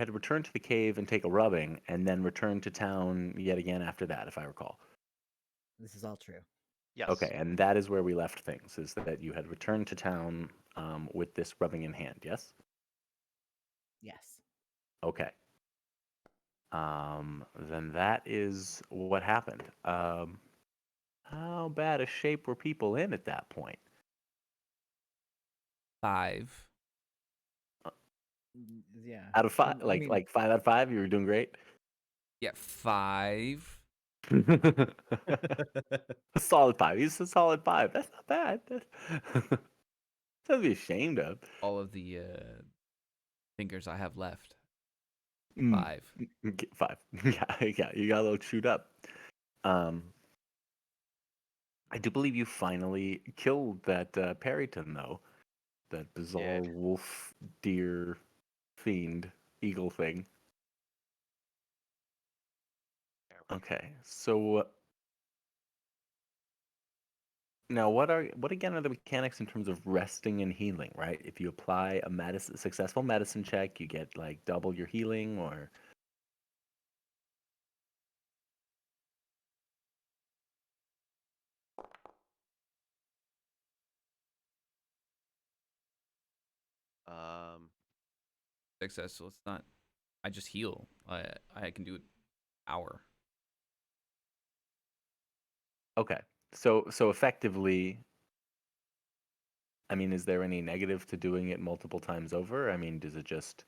had to return to the cave and take a rubbing, and then return to town yet again after that, if I recall. This is all true. Yes. Okay, and that is where we left things, is that you had returned to town with this rubbing in hand, yes? Yes. Okay. Then that is what happened. How bad a shape were people in at that point? 5. Yeah. Out of 5, I mean, like 5 out of 5, you were doing great. Yeah, 5. A solid 5. He's a solid 5. That's not bad. Something to be ashamed of. All of the fingers I have left. Mm. 5. 5. Yeah, you got a little chewed up. I do believe you finally killed that Perryton, though. That bizarre wolf, deer, fiend, eagle thing. Okay, so now what again are the mechanics in terms of resting and healing, right? If you apply a successful medicine check, you get like double your healing, or Successful. It's not. I just heal. I can do it hour. okay. So effectively, I mean, is there any negative to doing it multiple times over? I mean, does it just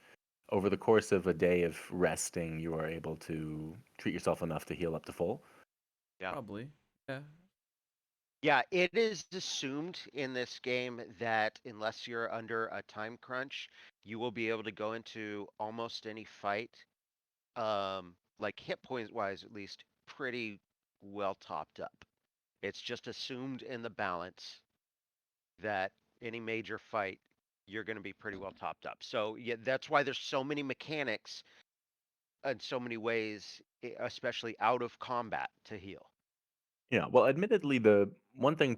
over the course of a day of resting, you are able to treat yourself enough to heal up to full? Yeah. Probably. Yeah. Yeah, it is assumed in this game that unless you're under a time crunch, you will be able to go into almost any fight, like hit points wise at least, pretty well topped up. It's just assumed in the balance that any major fight, you're going to be pretty well topped up. So yeah, that's why there's so many mechanics in so many ways, especially out of combat to heal. Yeah, well, admittedly, the one thing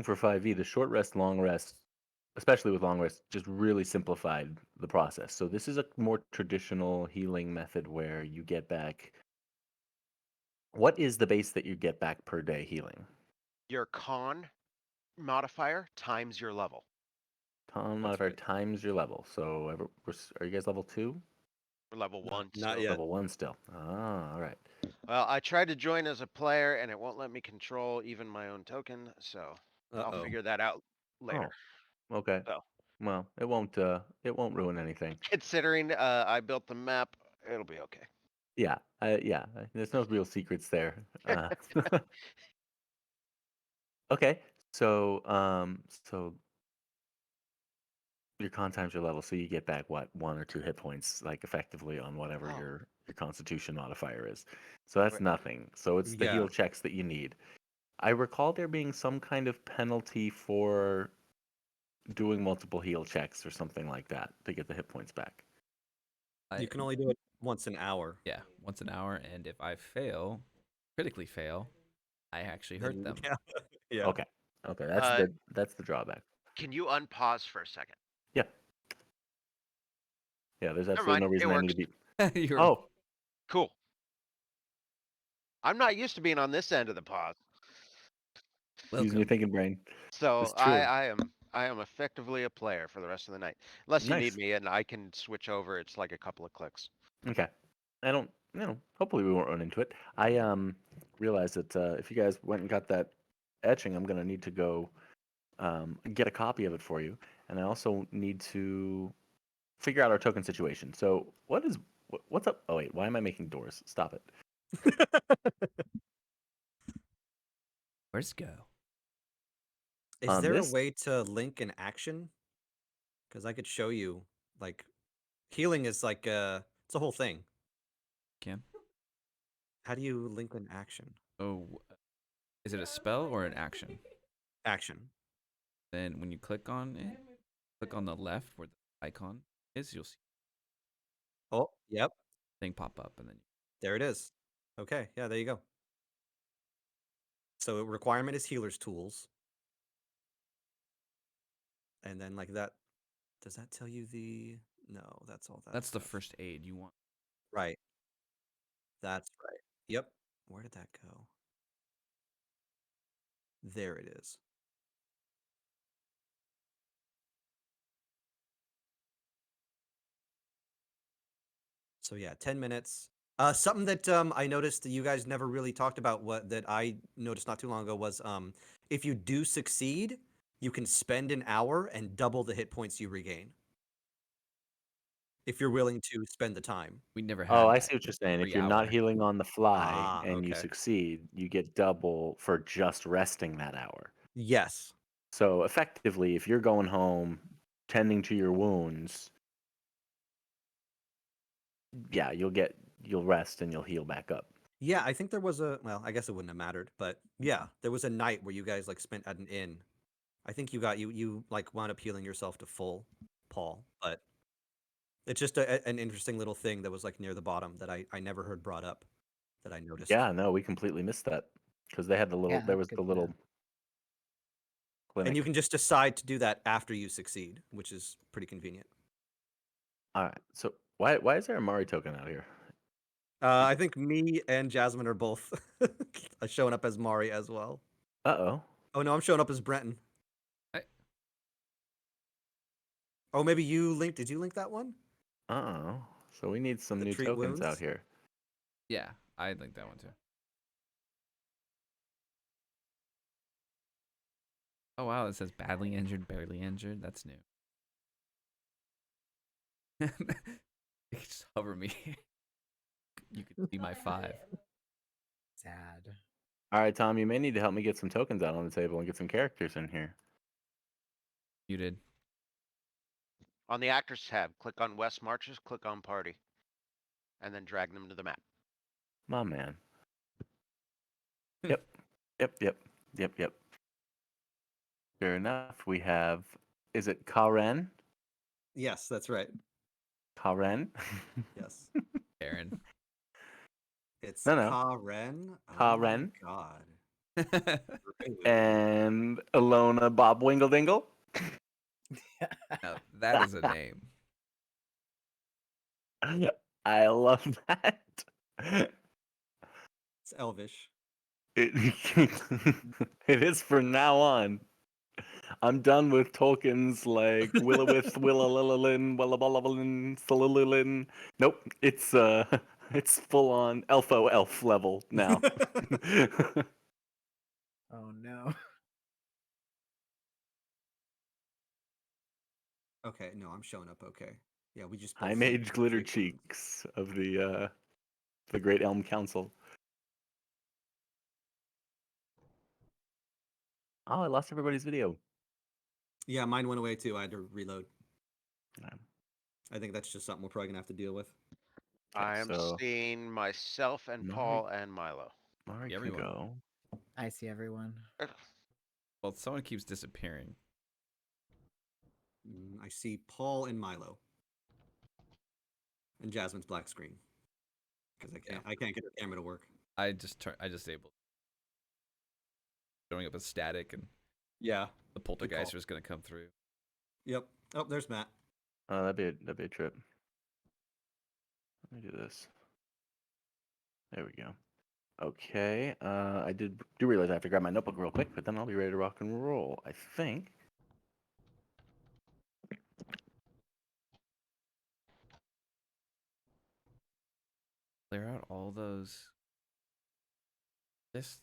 for 5e, the short rest, long rest, especially with long rest, just really simplified the process. So this is a more traditional healing method where you get back. What is the base that you get back per day healing? Your con modifier times your level. Con modifier times your level. So are you guys level 2? We're level 1 Not still. yet. Level 1 still. Ah, all right. Well, I tried to join as a player and it won't let me control even my own token, so I'll figure that out later. Oh, okay. So. Well, it won't ruin anything. Considering I built the map, it'll be okay. Yeah, there's no real secrets there. Okay, so your con times your level, so you get back what 1 or 2 hit points, like effectively on whatever your Constitution modifier is. So that's nothing. So it's the heal checks that you need. I recall there being some kind of penalty for doing multiple heal checks or something like that to get the hit points back. You can only do it once an hour. Yeah, once an hour, and if I critically fail, I actually hurt them. Yeah. Okay, that's the drawback. Can you unpause for a second? Yeah. Yeah, there's Never absolutely mind, no reason it I need to be. You're- Oh, Cool. I'm not used to being on this end of the pause, using your thinking brain. so It's true. I am effectively a player for the rest of the night. Unless you need Nice. me and I can switch over. It's like a couple of clicks. Okay. I don't, hopefully we won't run into it. I realized that if you guys went and got that etching, I'm going to need to go get a copy of it for you. And I also need to figure out our token situation. So what's up? Oh, wait, why am I making doors? Stop it. Where's Go? Is there a way to link an action? Because I could show you, like, healing is like it's a whole thing. Can. How do you link an action? Oh, is it a spell or an action? Action. Then when you click on it, click on the left where the icon is, you'll see Oh, yep. thing pop up, and then There it is. Okay, yeah, there you go. So requirement is healer's tools. And then like that, does that tell you the No, that's all that. That's the stuff. first aid you want. Right. That's right. Yep. Where did that go? There it is. So yeah, 10 minutes. Something that I noticed that you guys never really talked about, what that I noticed not too long ago, was if you do succeed, you can spend an hour and double the hit points you regain. If you're willing to spend the time. We never had Oh, I that see what you're saying. If every you're not hour. healing on the fly Ah, and you okay. succeed, you get double for just resting that hour. Yes. So effectively, if you're going home tending to your wounds, yeah, you'll rest and you'll heal back up. Yeah, I think there was well, I guess it wouldn't have mattered, but yeah, there was a night where you guys like spent at an inn. I think you like wound up healing yourself to full, Paul, but it's just an interesting little thing that was like near the bottom that I never heard brought up that I noticed. Yeah, no, we completely missed that because they had the little. Yeah, There was good the to little know. clinic. And you can just decide to do that after you succeed, which is pretty convenient. All right. So why is there a Mari token out here? I think me and Jasmine are both showing up as Mari as well. Uh-oh. Oh no, I'm showing up as Brenton. I- Oh, maybe you linked. Did you link that one? Uh-oh. So we need some The new treat tokens out wounds? here. Yeah, I think that one too. Oh wow, it says badly injured, barely injured. That's new. You can just hover me. You could see my 5. Sad. All right, Tom, you may need to help me get some tokens out on the table and get some characters in here. You did. On the actors tab, click on West Marches, click on party, and then drag them to the map. My man. Yep. Yep. Fair enough. We have, is it Karen? Yes, that's right. Karen? Yes. Aaron. It's No. Karen. Oh Karen. my god. And Alona Bob Wingle Dingle? Now, that is a name. I love that. It's Elvish. It, it is from now on. I'm done with Tolkien's like Willowith, Willalilin, Wallaballalin, Solililin. Nope, it's full on Elfo elf level now. Oh no. Okay, no, I'm showing up okay. Yeah, we just High both Mage linked Glitter treat wounds. Cheeks of the Great Elm Council. Oh, I lost everybody's video. Yeah, mine went away too. I had to reload. Um, I think that's just something we're probably gonna have to deal with. I am so seeing myself and Mari- Paul and Milo. Mari can Everyone. go. I see everyone. Well, someone keeps disappearing. I see Paul and Milo. And Jasmine's black screen. Because I can't get the camera to work. I disabled. Showing up as static, and Yeah. the poltergeist was gonna come through. Yep. Oh, there's Matt. Oh, that'd be a trip. Let me do this. There we go. Okay. I do realize I have to grab my notebook real quick, but then I'll be ready to rock and roll. I think. Clear out all those lists.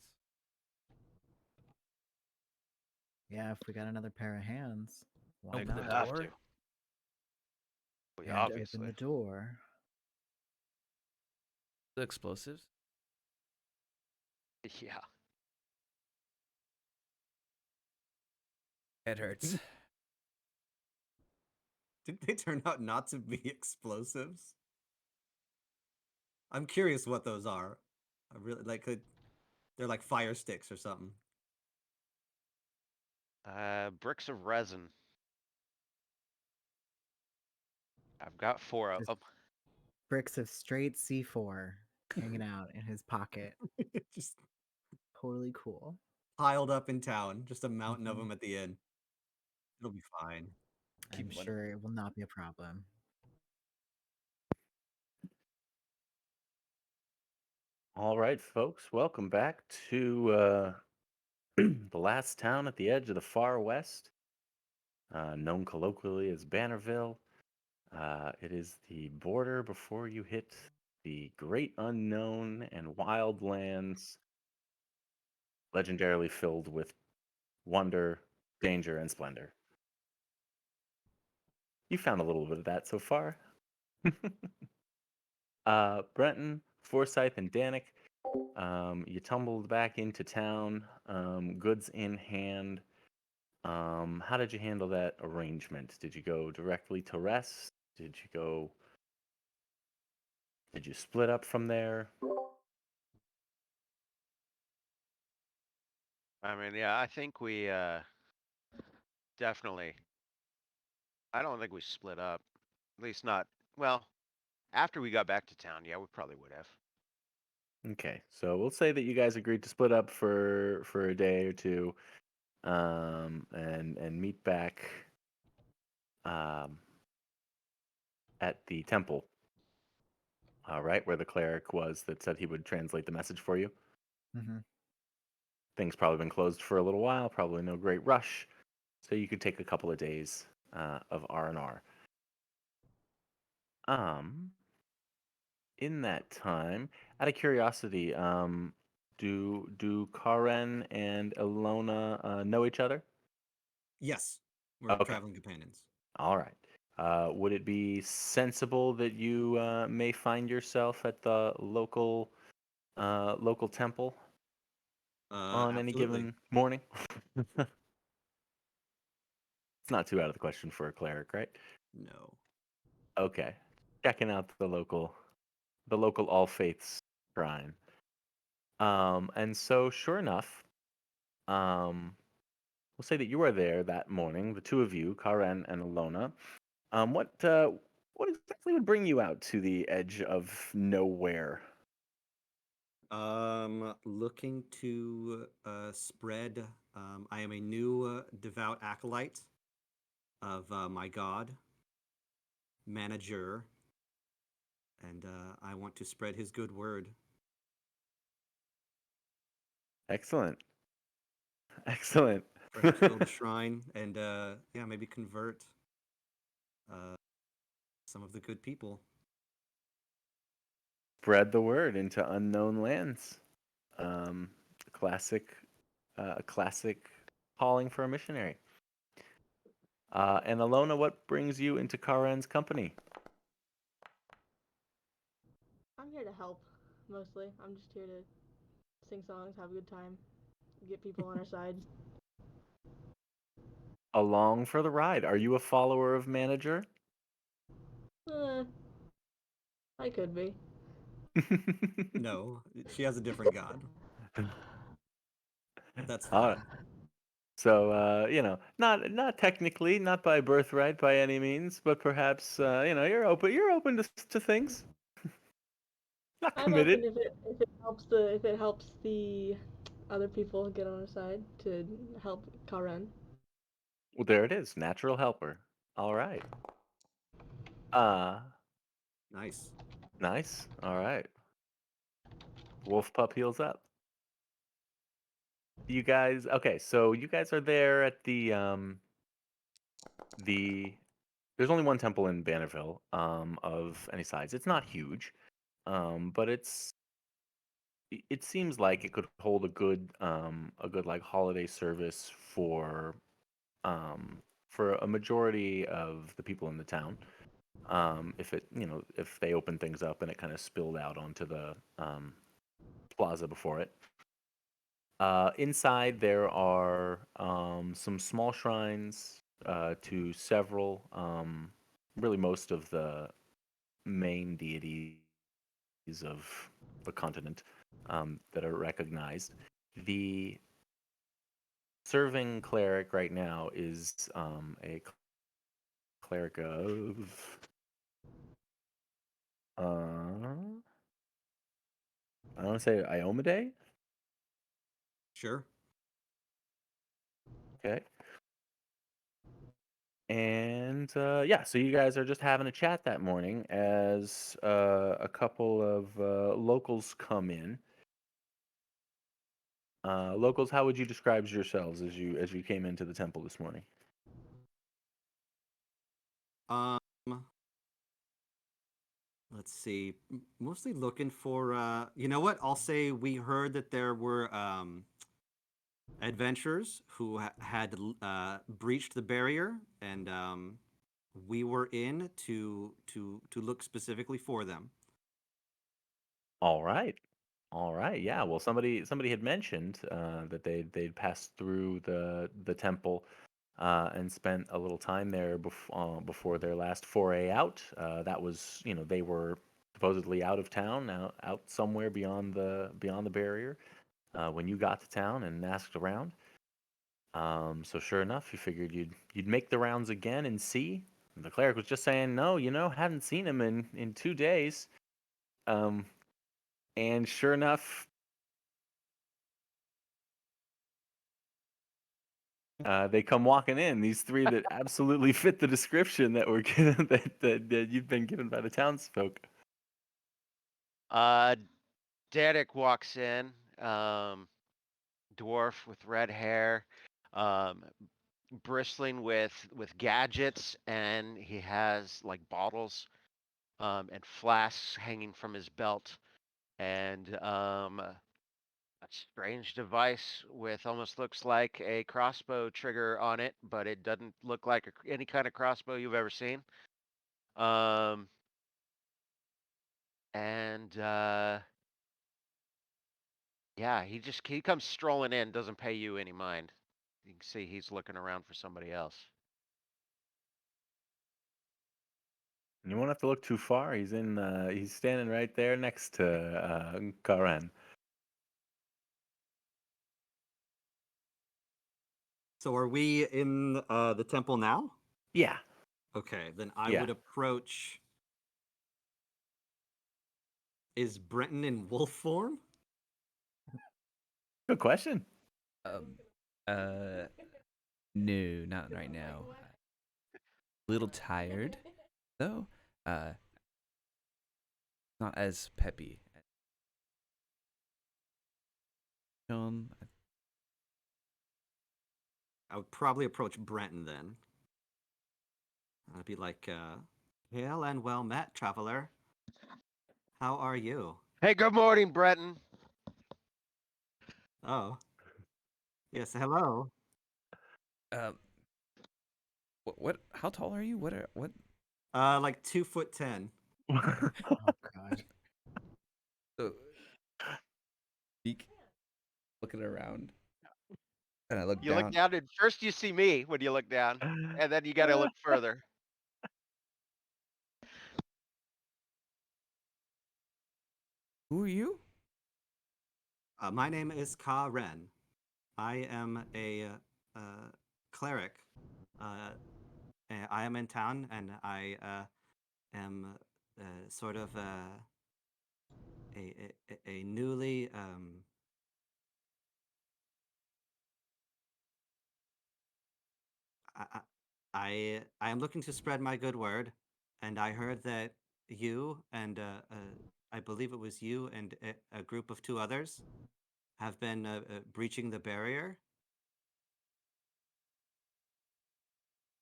Yeah, if we got another pair of hands, why Open the not? Have door. to. We And obviously. open the door. The explosives. Yeah. It hurts. Did they turn out not to be explosives? I'm curious what those are. I really like they're like fire sticks or something. Bricks of resin. I've got 4 of Just- them. Bricks of straight C4 hanging out in his pocket. Just Totally cool. piled up in town. Just a mountain of Mhm. them at the end. It'll be fine. I'm Keep one. sure it will not be a problem. All right, folks, welcome back to the last town at the edge of the far west, known colloquially as Bannerville. It is the border before you hit the great unknown and wild lands, legendarily filled with wonder, danger, and splendor. You found a little bit of that so far. Brenton, Forsyth, and Danik, you tumbled back into town, goods in hand. How did you handle that arrangement? Did you go directly to rest? Did you split up from there? I mean, yeah, I think we definitely. I don't think we split up. At least not. Well, after we got back to town, yeah, we probably would have. Okay, so we'll say that you guys agreed to split up for a day or two, and meet back um, at the temple, right where the cleric was that said he would translate the message for you. Mm-hmm. Things probably been closed for a little while, probably no great rush, so you could take a couple of days of R&R. Um, in that time, out of curiosity, do Karen and Ilona know each other? Yes, we're Okay. traveling companions. All right. Would it be sensible that you may find yourself at the local temple on any Absolutely. given morning? It's not too out of the question for a cleric, right? No. Okay. Checking out the local All Faiths shrine. And so sure enough, we'll say that you are there that morning, the two of you, Karen and Ilona. What exactly would bring you out to the edge of nowhere? Looking to spread. I am a new devout acolyte of my god, manager, and I want to spread his good word. Excellent. Excellent. Try to build a shrine and yeah, maybe convert uh, some of the good people. Spread the word into unknown lands. Um, classic, classic calling for a missionary. And Alona, what brings you into Karen's company? I'm here to help, mostly. I'm just here to sing songs, have a good time, get people on our side. Along for the ride. Are you a follower of Manager? I could be. No, she has a different god. That's All fine. right. So, not technically, not by birthright by any means, but perhaps, you're open to things. Not I'm open committed. if it helps the other people get on our side to help Karen. Well, there it is. Natural helper. All right. Uh, Nice. nice. All right. Wolf pup heals up. You guys, okay, so you guys are there at the there's only one temple in Bannerville, of any size. It's not huge, but it seems like it could hold a good like holiday service for a majority of the people in the town. If they open things up and it kind of spilled out onto the plaza before it. Inside there are some small shrines to several, really most of the main deities of the continent that are recognized. The serving cleric right now is a cleric of I don't want to say Iomade. Sure. Okay. And yeah, so you guys are just having a chat that morning as a couple of locals come in. Locals, how would you describe yourselves as you came into the temple this morning? Um, let's see. Mostly looking for. You know what? I'll say we heard that there were adventurers who had breached the barrier, and we were in to look specifically for them. All right. All right. Yeah. Well, somebody had mentioned that they'd passed through the temple and spent a little time there before their last foray out. That was, they were supposedly out of town, out somewhere beyond the barrier. When you got to town and asked around, so sure enough, you figured you'd make the rounds again and see. The cleric was just saying, no, hadn't seen him in 2 days. Um, and sure enough, they come walking in. These three that absolutely fit the description that were given that you've been given by the townsfolk. Derek walks in, dwarf with red hair, um, bristling with gadgets, and he has like bottles and flasks hanging from his belt, and a strange device with almost looks like a crossbow trigger on it, but it doesn't look like any kind of crossbow you've ever seen. Um, and yeah, he comes strolling in, doesn't pay you any mind. You can see he's looking around for somebody else. You won't have to look too far. He's standing right there next to Karen. So are we in the temple now? Yeah. Okay, then I Yeah. would approach. Is Brenton in wolf form? Good question. Um, uh, no, not right now. A little tired, though. Not as peppy. Um, I would probably approach Brenton then. I'd be like, hail and well met, traveler. How are you? Hey, good morning, Breton. Oh. Yes, hello. um, what? How tall are you? What? Like 2'10". Oh God. So, peek, looking around, and I look You look down. down and first you see me when you look down, and then you gotta look further. Who are you? My name is Ka Ren. I am a cleric. I am in town, and I am sort of a newly I, I am looking to spread my good word, and I heard that you and I believe it was you and a group of two others have been breaching the barrier.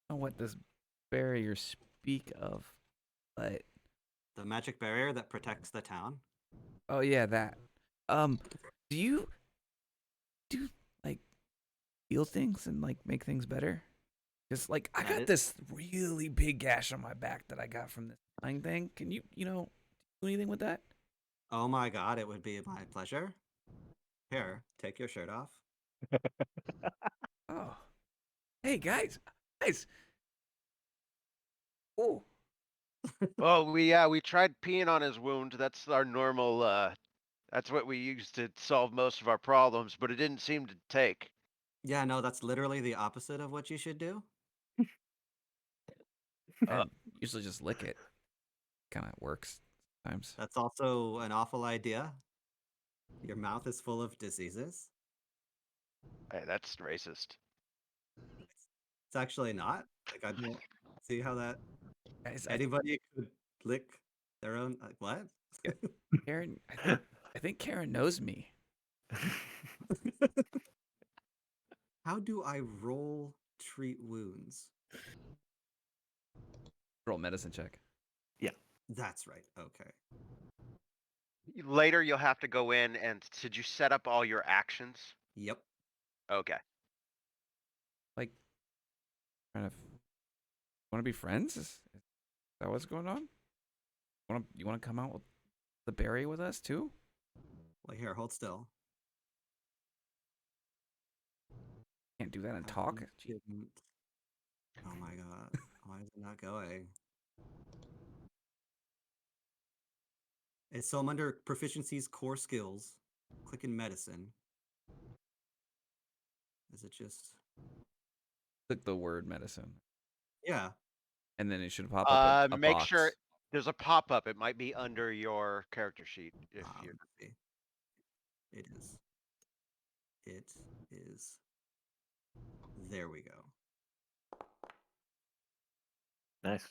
I don't know what this barrier speak of, but The magic barrier that protects the town. oh yeah, that. Do you do like heal things and like make things better? Just like I That got is- this really big gash on my back that I got from this flying thing. Can you do anything with that? Oh my god, it would be my pleasure. Here, take your shirt off. Oh, hey guys. Oh, Oh, we tried peeing on his wound. That's our normal. That's what we use to solve most of our problems, but it didn't seem to take. Yeah, no, that's literally the opposite of what you should do. Uh, and usually just lick it. Kind of works sometimes. That's also an awful idea. Your mouth is full of diseases. Hey, that's racist. It's actually not. Like I don't see how that Guys, anybody could lick their own. Like, what? Karen, I think Karen knows me. How do I roll treat wounds? Roll medicine check. That's right. Okay. Later, you'll have to go in and did you set up all your actions? Yep. Okay. Like, kind of. Want to be friends? Is that what's going on? You want to come out with the berry with us too? Well, here, hold still. Can't do that and I talk. didn't. Oh my god. Why is it not going? So I'm under proficiencies, core skills. Click in medicine. Is it just? Click the word medicine, Yeah. and then it should pop up a Make box. sure there's a pop-up. It might be under your character sheet if you. Let's see. It is. It is. There we go. Nice.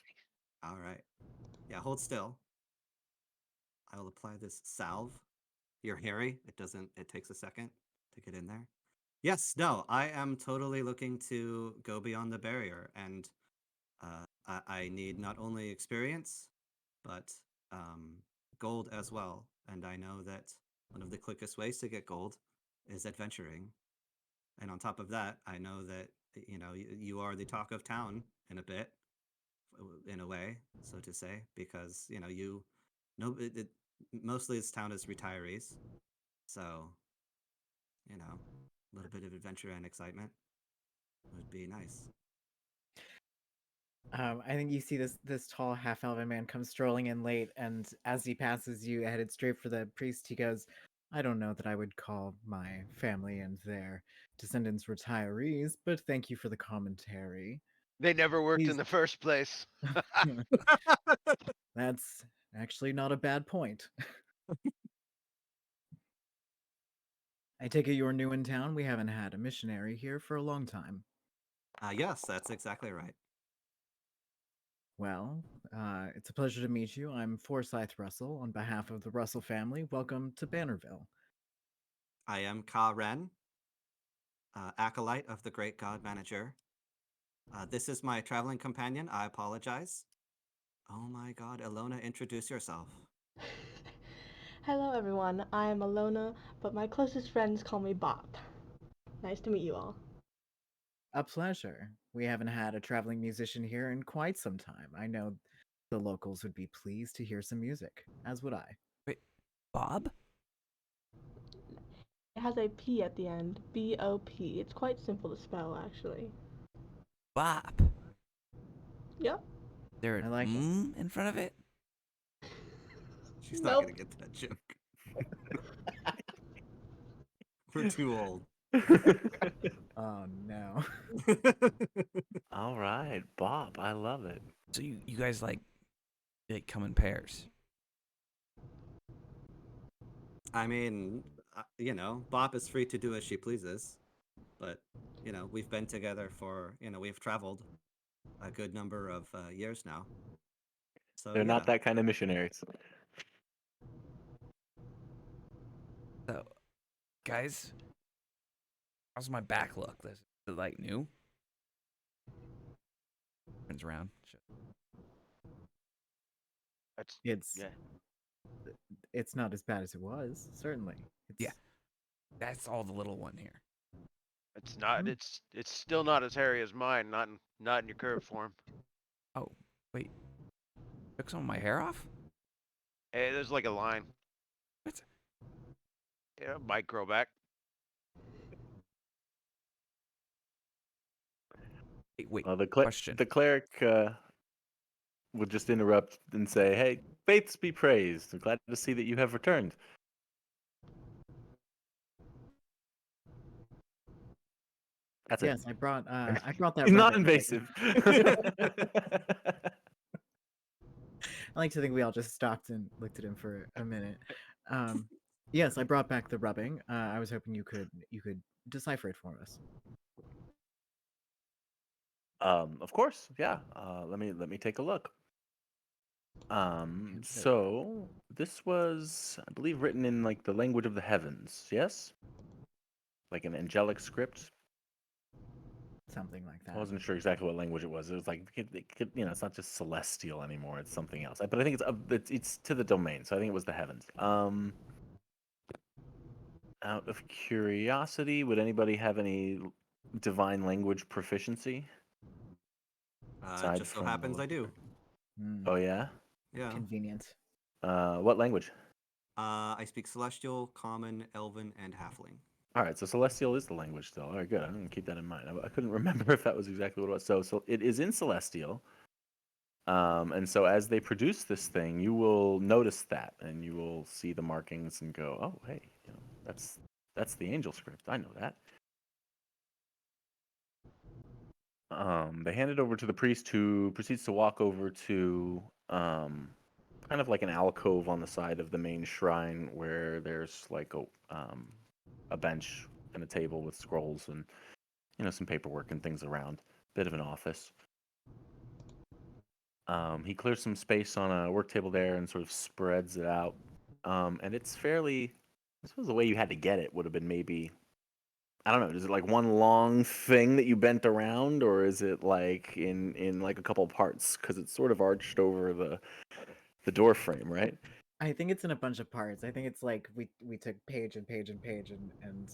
All right. Yeah, hold still. I will apply this salve. You're hairy. It takes a second to get in there. Yes, no, I am totally looking to go beyond the barrier, and I need not only experience, but gold as well. And I know that one of the quickest ways to get gold is adventuring. And on top of that, I know that you are the talk of town in a bit, in a way, so to say, because you know mostly this town is retirees, so a little bit of adventure and excitement would be nice. I think you see this tall half-elven man come strolling in late, and as he passes you, headed straight for the priest, he goes, "I don't know that I would call my family and their descendants retirees, but thank you for the commentary." They never worked in Please- the first place. That's actually not a bad point. I take it you're new in town. We haven't had a missionary here for a long time. Yes, that's exactly right. Well, it's a pleasure to meet you. I'm Forsyth Russell. On behalf of the Russell family, welcome to Bannerville. I am Ka Ren, acolyte of the great god manager. This is my traveling companion. I apologize. Oh my god, Alona, introduce yourself. Hello, everyone. I am Alona, but my closest friends call me Bob. Nice to meet you all. A pleasure. We haven't had a traveling musician here in quite some time. I know the locals would be pleased to hear some music, as would I. Wait, Bob? It has a P at the end. B-O-P. It's quite simple to spell, actually. Bob. Yep. There I an like it. in front of it? She's not Nope. gonna get that joke. We're too old. Oh no. All right, Bob. I love it. So you guys like come in pairs? I mean, Bob is free to do as she pleases, but we've been together for we've traveled a good number of years now. So They're not yeah. that kind of missionaries. So, guys, how's my back look? Is it like new? Turns around. Shit. That's It's yeah. it's not as bad as it was, certainly. It's, Yeah. That's all the little one here. It's not. Hmm. It's still not as hairy as mine. Not in your current form. Oh, wait. Took some of my hair off? Hey, there's like a line. What? Yeah, might grow back. Wait. The Question. the cleric would just interrupt and say, "Hey, faiths be praised. I'm glad to see that you have returned." That's it. yes, I brought that. He's not rubber. invasive. I like to think we all just stopped and looked at him for a minute. Yes, I brought back the rubbing. I was hoping you could decipher it for us. Of course, yeah. Let me take a look. Good. So this was, I believe, written in like the language of the heavens. Yes, like an angelic script. Something like that. I wasn't sure exactly what language it was. It was like, it's not just celestial anymore. It's something else. But I think it's to the domain. So I think it was the heavens. Out of curiosity, would anybody have any divine language proficiency? Aside Just so from the happens I do. Hmm, Oh yeah. Yeah. Convenient. What language? I speak Celestial, Common, Elven, and Halfling. All right, so celestial is the language still. All right, good. I'm gonna keep that in mind. I couldn't remember if that was exactly what it was. So it is in celestial. And so as they produce this thing, you will notice that, and you will see the markings and go, "Oh, hey, that's the angel script. I know that." They hand it over to the priest, who proceeds to walk over to kind of like an alcove on the side of the main shrine, where there's like a bench and a table with scrolls and some paperwork and things around. Bit of an office. He clears some space on a work table there and sort of spreads it out. And it's fairly. I suppose the way you had to get it would have been maybe. I don't know. Is it like one long thing that you bent around, or is it like in like a couple parts? Because it's sort of arched over the door frame, right? I think it's in a bunch of parts. I think it's like we took page and page and page and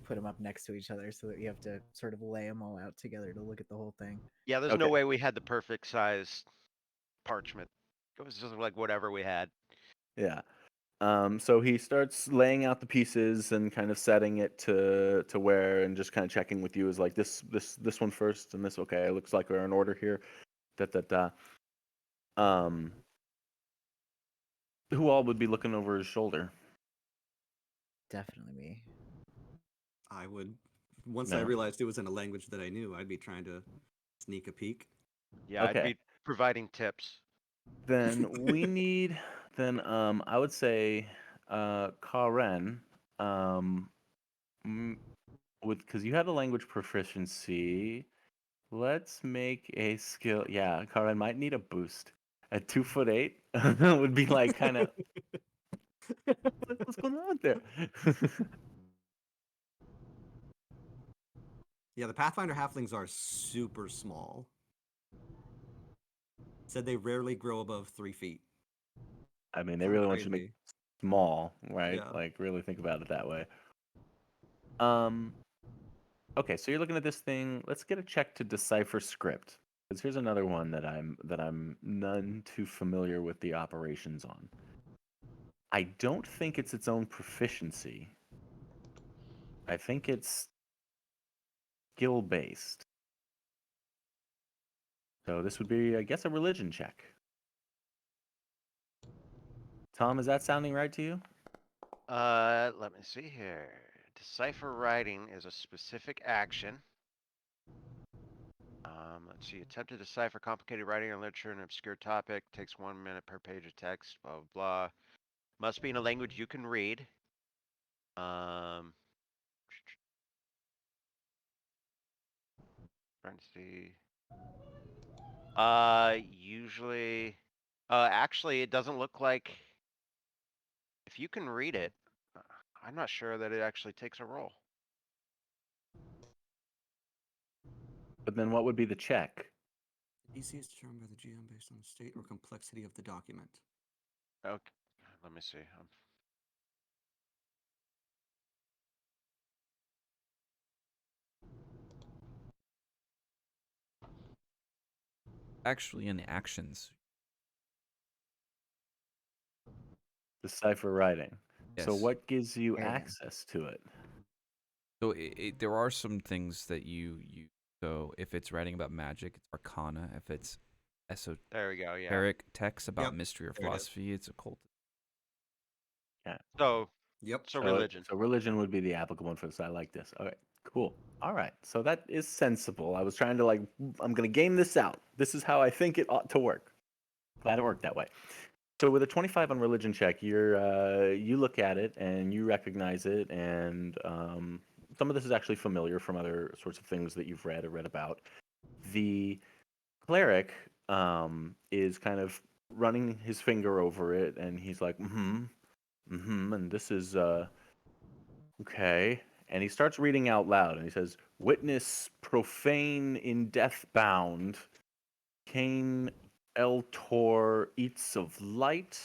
put them up next to each other so that you have to sort of lay them all out together to look at the whole thing. Yeah, there's no Okay. way we had the perfect size parchment. It was just like whatever we had. Yeah. So he starts laying out the pieces and kind of setting it to where, and just kind of checking with you, is like this one first and this. Okay, it looks like we're in order here. Da da da. Um, who all would be looking over his shoulder? Definitely me. I would, once I No. realized it was in a language that I knew, I'd be trying to sneak a peek. Yeah, I'd Okay. be providing tips. Then we need. Then I would say Karen. Mm, with because you have the language proficiency. Let's make a skill. Yeah, Karen might need a boost. At 2'8" would be like kind of what's going on there. Yeah, the Pathfinder halflings are super small. Said they rarely grow above 3 feet. I mean, they Kinda really want you to make crazy. small, right? Yeah. Like really think about it that way. Okay, so you're looking at this thing. Let's get a check to decipher script. Because here's another one that I'm none too familiar with the operations on. I don't think it's its own proficiency. I think it's skill based. So this would be, I guess, a religion check. Tom, is that sounding right to you? Let me see here. Decipher writing is a specific action. Let's see. Attempt to decipher complicated writing or literature in an obscure topic. Takes 1 minute per page of text. Blah blah blah. Must be in a language you can read. Um, trying to see. Usually, actually, it doesn't look like. If you can read it, I'm not sure that it actually takes a roll. But then what would be the check? DC is determined by the GM based on the state or complexity of the document. Okay, let me see. Actually, in actions. Decipher writing. So Yes. what gives you There you go. access to it? So there are some things that you. So if it's writing about magic, it's Arcana. If it's esoteric There we go. Yeah. texts about Yep, mystery or there it is. philosophy, it's occult. So Yep. so religion. So religion would be the applicable one for this. I like this. All right, cool. All right, so that is sensible. I was trying to I'm gonna game this out. This is how I think it ought to work. Glad it worked that way. So with a 25 on religion check, you look at it and you recognize it, and some of this is actually familiar from other sorts of things that you've read or read about. The cleric is kind of running his finger over it, and he's like, and this is okay. And he starts reading out loud, and he says, "Witness profane in death bound, Cain El Tor eats of light,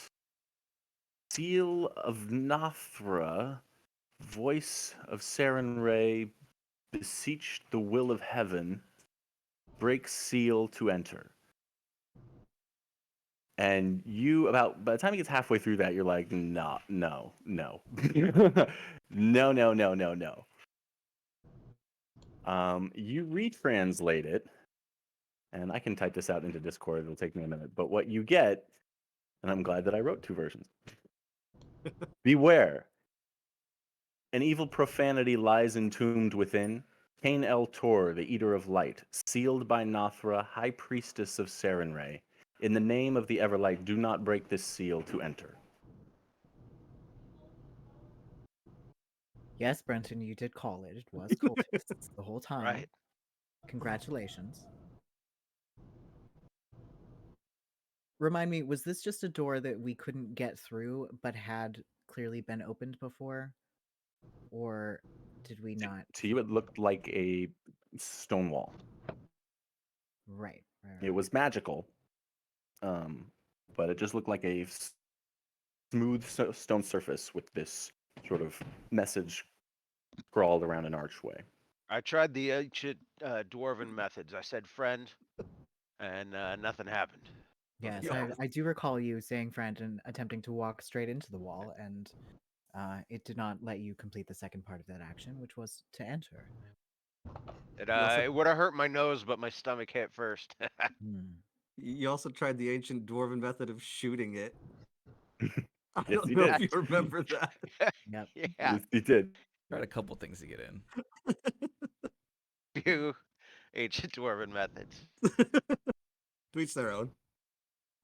seal of Nathra, voice of Sarenrae, beseech the will of heaven, break seal to enter." And you, about by the time he gets halfway through that, you're like, no, no, no, no, no, no, no, no. You retranslate it, and I can type this out into Discord. It'll take me a minute. But what you get, and I'm glad that I wrote two versions. Beware, an evil profanity lies entombed within. Cain El Tor, the Eater of Light, sealed by Nathra, High Priestess of Sarenrae. In the name of the Everlight, do not break this seal to enter. Yes, Brenton, you did call it. It was cultists the whole time. Right. Congratulations. Remind me, was this just a door that we couldn't get through but had clearly been opened before? Or did we not? To you, it looked like a stone wall. Right. It was magical, but it just looked like a smooth stone surface with this sort of message scrawled around an archway. I tried the ancient dwarven methods. I said friend, and nothing happened. Yes, Yeah. I do recall you saying friend and attempting to walk straight into the wall, and it did not let you complete the second part of that action, which was to enter. It would have hurt my nose, but my stomach hit first. Hmm. You also tried the ancient dwarven method of shooting it. I Yes, don't you know did. if you remember that. Yep. Yeah, Yes, you did. Tried a couple things to get in. few ancient dwarven methods. To each their own.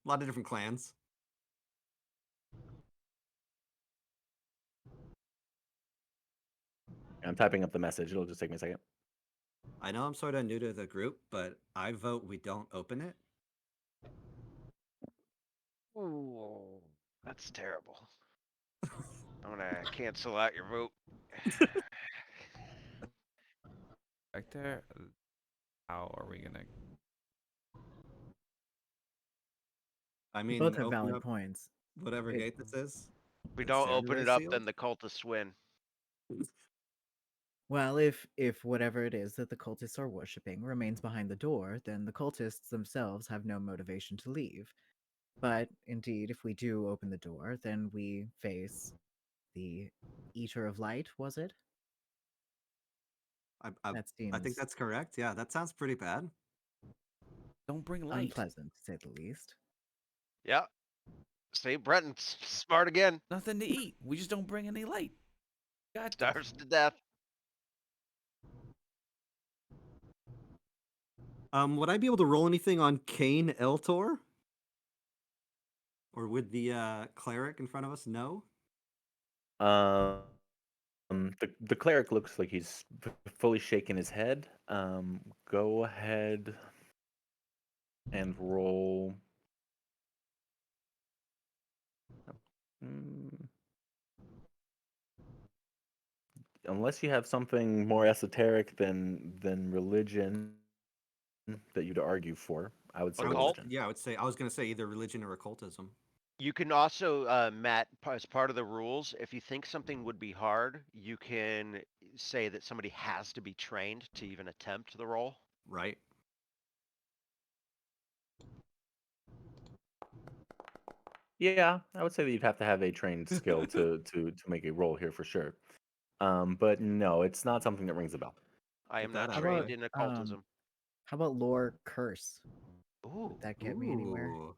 A lot of different clans. I'm typing up the message. It'll just take me a second. I know I'm sort of new to the group, but I vote we don't open it. Ooh, that's terrible. I'm gonna cancel out your vote. Back there. How are we gonna? I You mean, both have open valid up points. whatever It- gate this is. If we Is don't open Sarenrae it up, sealed? then the cultists win. Well, if whatever it is that the cultists are worshipping remains behind the door, then the cultists themselves have no motivation to leave. But indeed, if we do open the door, then we face the Eater of Light, was it? I That think seems that's correct. Yeah, that sounds pretty bad. Don't bring light. unpleasant, to say the least. Yeah. See, Brenton's smart again. Nothing to eat. We just don't bring any light. Got this. Starves to death. Would I be able to roll anything on Cain Eltor? Or would the cleric in front of us know? The cleric looks like he's fully shaking his head. Go ahead and roll. Mm, Unless you have something more esoteric than religion that you'd argue for, I would say Occult? religion. Yeah, I was gonna say either religion or occultism. You can also, Matt, as part of the rules, if you think something would be hard, you can say that somebody has to be trained to even attempt the roll. Right. Yeah, I would say that you'd have to have a trained skill to make a roll here for sure. But no, it's not something that rings a bell. I Get am that not out of the trained way. in occultism. How about lore curse? Ooh, Would that get me anywhere? Ooh.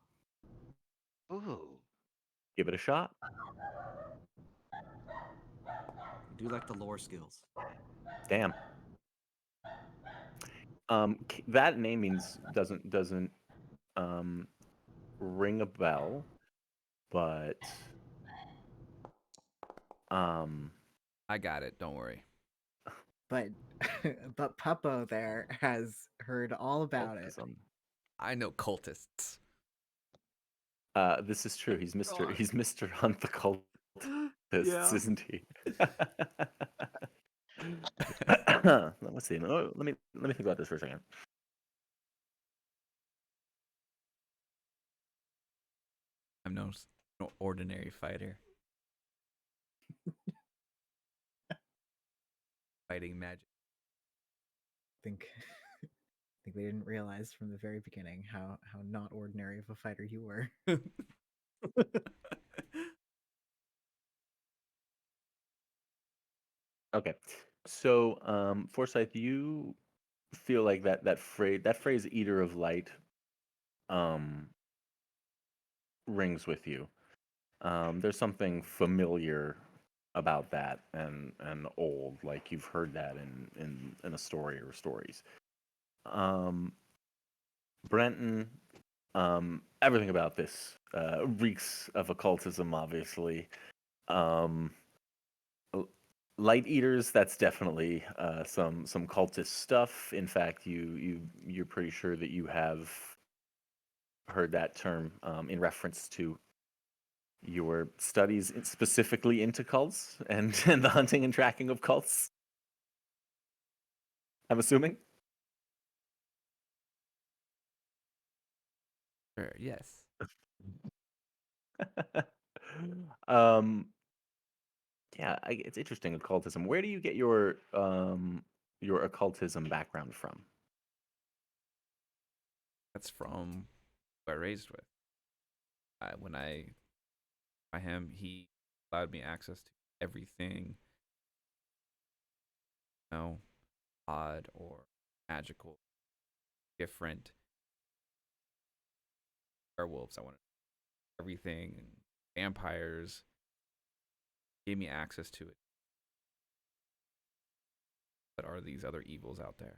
ooh. Give it a shot. I do like the lore skills. Damn. That name doesn't ring a bell, but I got it. Don't worry. But but Puppo there has heard all about it. occultism. I know cultists. This is true. He's Mr. God. He's Mr. Hunt the Cultists, Yeah. isn't he? Let's see. Let me think about this for a second. I'm no ordinary fighter. Fighting magic. think I think we didn't realize from the very beginning how not ordinary of a fighter you were. Okay. So, Forsyth, you feel like that phrase "eater of light" um, rings with you. There's something familiar about that and old, like you've heard that in a story or stories. Um, Brenton, everything about this reeks of occultism, obviously. Um, l- Light eaters, that's definitely some cultist stuff. In fact, you're pretty sure that you have heard that term in reference to your studies specifically into cults and the hunting and tracking of cults. I'm assuming. Sure, yes. um, yeah, it's interesting occultism. Where do you get your occultism background from? That's from who I raised with. When I by him, he allowed me access to everything, odd or magical, different. Werewolves, I wanted everything, and vampires. Gave me access to it. But are these other evils out there?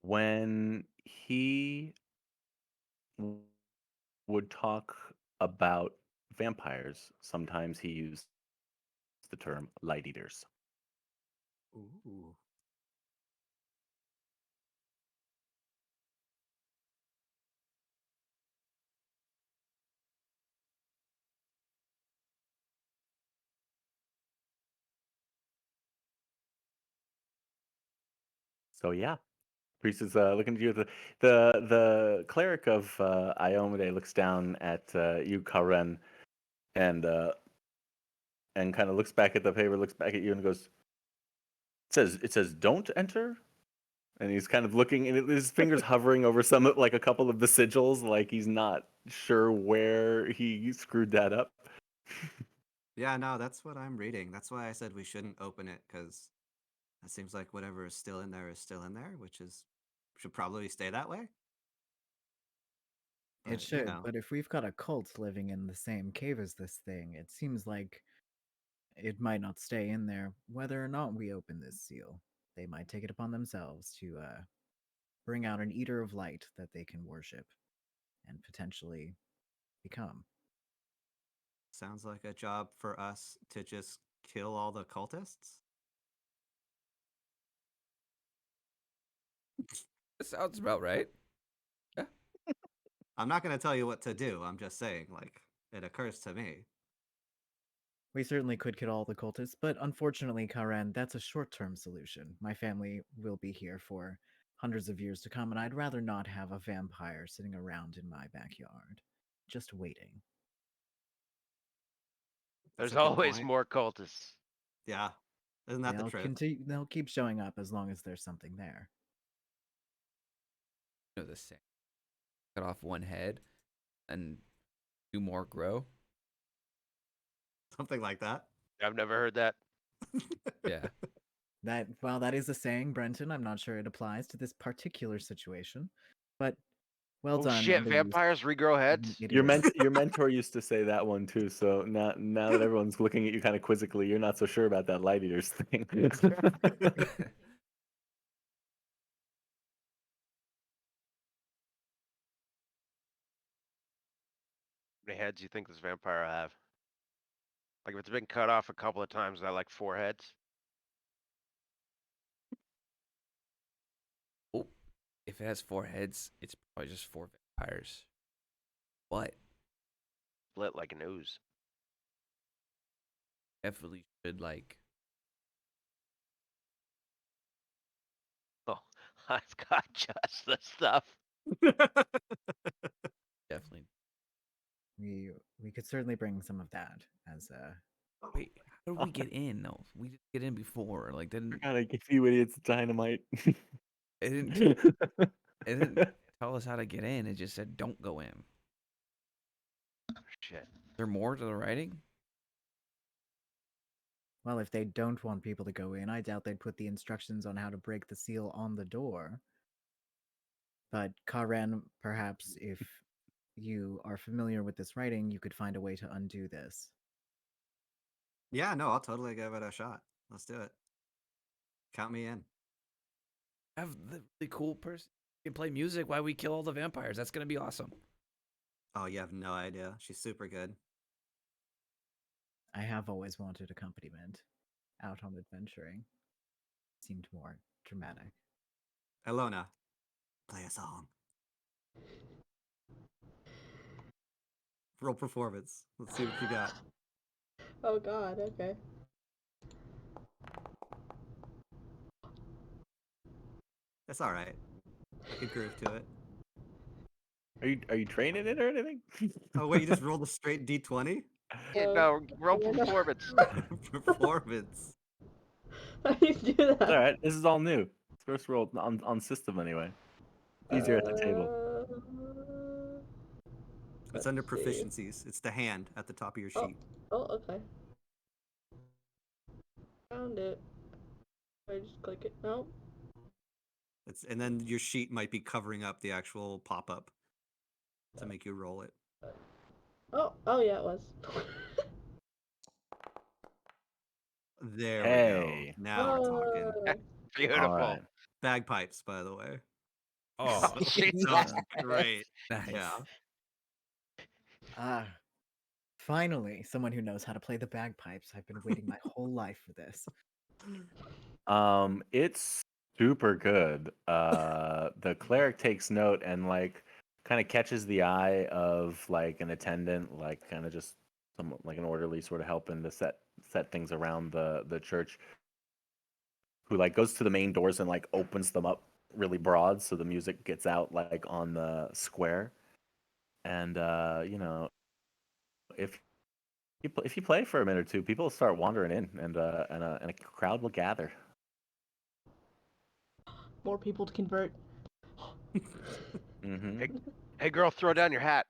When he w- would talk about vampires, sometimes he used the term light eaters. Ooh. So yeah, priest is looking at you. The cleric of Iomade looks down at you, Karen, and kind of looks back at the paper, looks back at you, and goes, "It says don't enter." And he's kind of looking, and his fingers hovering over like a couple of the sigils, like he's not sure where he screwed that up. Yeah, no, that's what I'm reading. That's why I said we shouldn't open it, because it seems like whatever is still in there is still in there, which is should probably stay that way. It But should, but if we've got a cult living in the same cave as this thing, it seems like it might not stay in there whether or not we open this seal. They might take it upon themselves to bring out an eater of light that they can worship and potentially become. sounds like a job for us to just kill all the cultists. That sounds about right. I'm not going to tell you what to do. I'm just saying, like, it occurs to me. We certainly could kill all the cultists, but unfortunately, Karen, that's a short term solution. My family will be here for hundreds of years to come, and I'd rather not have a vampire sitting around in my backyard, just waiting. That's There's a good always point. more cultists. Yeah. Isn't that the truth? They'll keep showing up as long as there's something there. You know the saying. Cut off one head and two more grow. Something like that. I've never heard that. Yeah. That is a saying, Brenton. I'm not sure it applies to this particular situation, but well Oh done shit, on the use. vampires regrow heads? It Your is. your mentor used to say that one too. So now that everyone's looking at you kind of quizzically, you're not so sure about that light eaters thing. How many heads do you think this vampire will have? Like if it's been cut off a couple of times, is that like 4 heads? Oh, if it has four heads, it's probably just four vampires. What? Split like an ooze. Definitely should like. Oh, I've got just the stuff. Definitely. We could certainly bring some of that as a. Wait, how did we get in though? We didn't get in before. Like, didn't Gotta give you idiots dynamite. it didn't it didn't tell us how to get in. It just said don't go in. Shit. Is there more to the writing? Well, if they don't want people to go in, I doubt they'd put the instructions on how to break the seal on the door. But Karen, perhaps if you are familiar with this writing, you could find a way to undo this. Yeah, no, I'll totally give it a shot. Let's do it. Count me in. Have the really cool person can play music while we kill all the vampires. That's gonna be awesome. Oh, you have no idea. She's super good. I have always wanted accompaniment out on adventuring. Seemed more dramatic. Elona, play a song. Roll performance. Let's see what you got. Oh God. Okay. That's all right. I could groove to it. Are you training it or anything? Oh wait, you just rolled a straight D20? Yeah, Uh, no, roll yeah, no. performance. Performance. How do you do that? It's all right. This is all new. It's first roll on system anyway. Easier at the table. It's under let's see. proficiencies. It's the hand at the top of your Oh. sheet. Oh, okay. Found it. I just click it. No. And then your sheet might be covering up the actual pop-up to make you roll it. Oh yeah, it was. There Hey. we go. Now we're talking. Beautiful. All right. Bagpipes, by the way. Oh, Sounds great. nice. Yeah. Ah, finally, someone who knows how to play the bagpipes. I've been waiting my whole life for this. It's super good. The cleric takes note and like kind of catches the eye of like an attendant, like kind of just some like an orderly sort of helping to set things around the church, who like goes to the main doors and like opens them up really broad so the music gets out like on the square. And you know, if if you play for a minute or two, people will start wandering in, and a crowd will gather. More people to convert. Mm-hmm. Hey, girl, throw down your hat.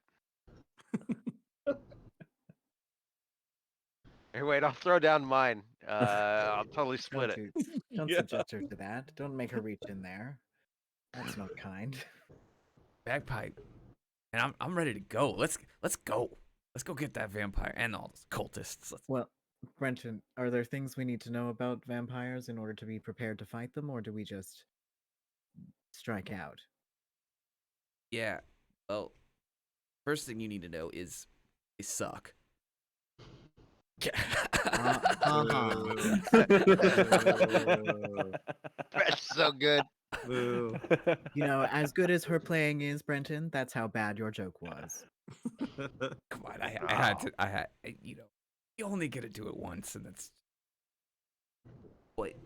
Hey, wait, I'll throw down mine. I'll totally split it. Don't Yeah. subject her to that. Don't make her reach in there. That's not kind. Bagpipe. And I'm ready to go. Let's go. Let's go get that vampire and all those cultists. Well, Brenton, are there things we need to know about vampires in order to be prepared to fight them, or do we just strike out? Yeah. Well, first thing you need to know is they suck. That's so good. Boo. You know, as good as her playing is, Brenton, that's how bad your joke was. Come on, I had, you know, you only get to do it once, and that's. Wait.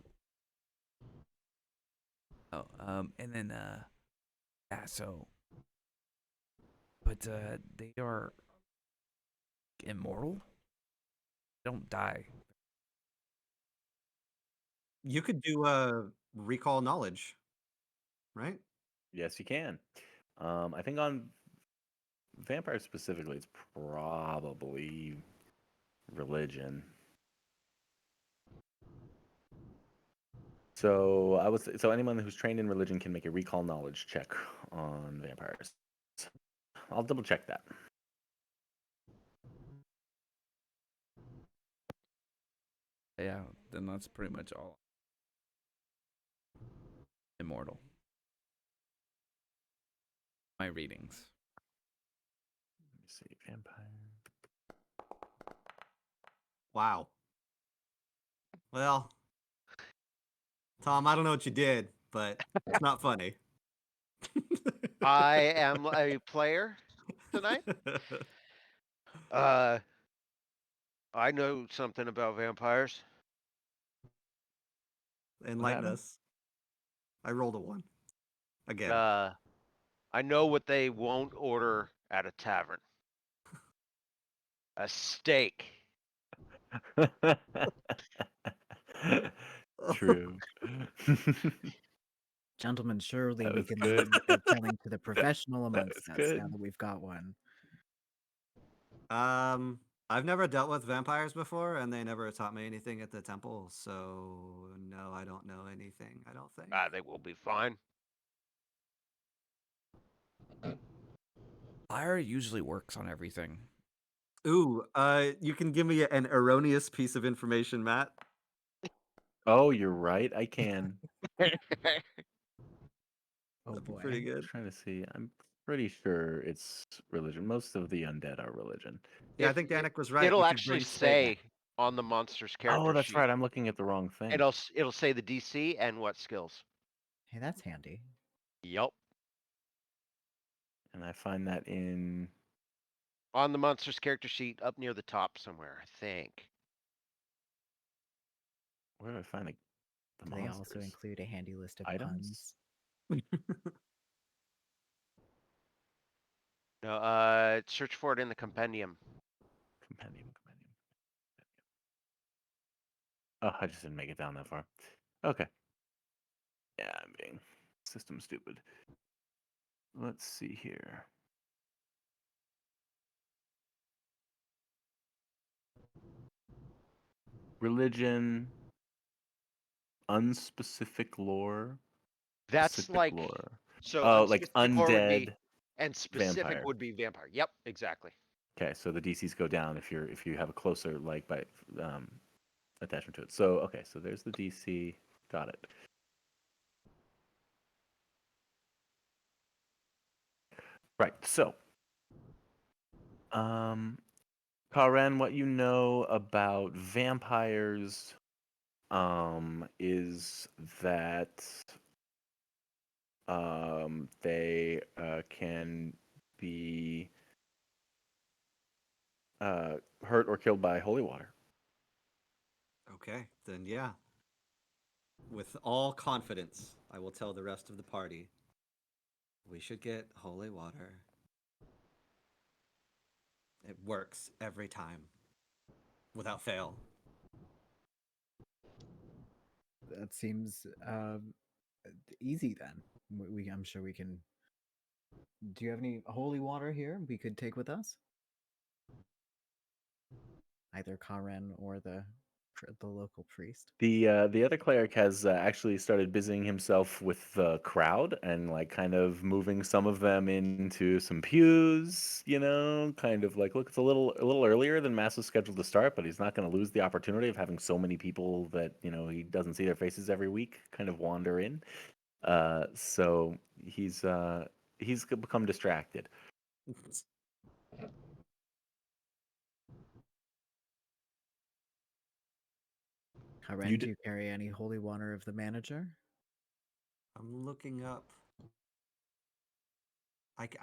Oh, and then, yeah, so. But, they are immortal? They don't die. You could do recall knowledge, right? Yes, you can. I think on vampires specifically, it's probably religion. So anyone who's trained in religion can make a recall knowledge check on vampires. I'll double check that. Yeah, then that's pretty much all. Immortal. My readings. Let me see, vampire. Wow. Well, Tom, I don't know what you did, but it's not funny. I am a player. tonight. I know something about vampires. Enlighten happened? us. I rolled a 1. Again. I know what they won't order at a tavern. A steak. True. Gentlemen, surely That we was can good. leave the telling to the professional That amongst was us now good. that we've got one. I've never dealt with vampires before, and they never taught me anything at the temple, so no, I don't know anything, I don't think. They will be fine. Fire usually works on everything. Ooh, you can give me an erroneous piece of information, Matt. Oh, you're right. I can. Oh That'd be boy. pretty good. Trying to see. I'm pretty sure it's religion. Most of the undead are religion. Yeah, I If think it- Danik was right. It'll You could actually bring steak. say on the monster's character Oh, that's sheet. right. I'm looking at the wrong thing. It'll say the DC and what skills. Hey, that's handy. Yup. And I find that in. On the monster's character sheet up near the top somewhere, I think. Where do I find the Do they also monsters? include a handy list of Items? puns? No, search for it in the compendium. Compendium. Oh, I just didn't make it down that far. Okay. Yeah, I'm being system stupid. Let's see here. Religion, unspecific lore, That's specific like lore. so Oh, like unspecific lore would be undead and specific vampire. would be vampire. Yep, exactly. Okay, so the DCs go down if you have a closer like by attachment to it. So okay, so there's the DC. Got it. Right. So, Karen, what you know about vampires, is that they can be hurt or killed by holy water. Okay, then yeah. With all confidence, I will tell the rest of the party we should get holy water. It works every time, without fail. That seems easy then. I'm sure we can. Do you have any holy water here we could take with us? Either Karen or the local priest. The other cleric has actually started busying himself with the crowd and like kind of moving some of them into some pews. You know, kind of like look, it's a little earlier than Mass was scheduled to start, but he's not going to lose the opportunity of having so many people that he doesn't see their faces every week kind of wander in. So he's become distracted. Karen, do you carry any holy water of the manager? I'm looking up.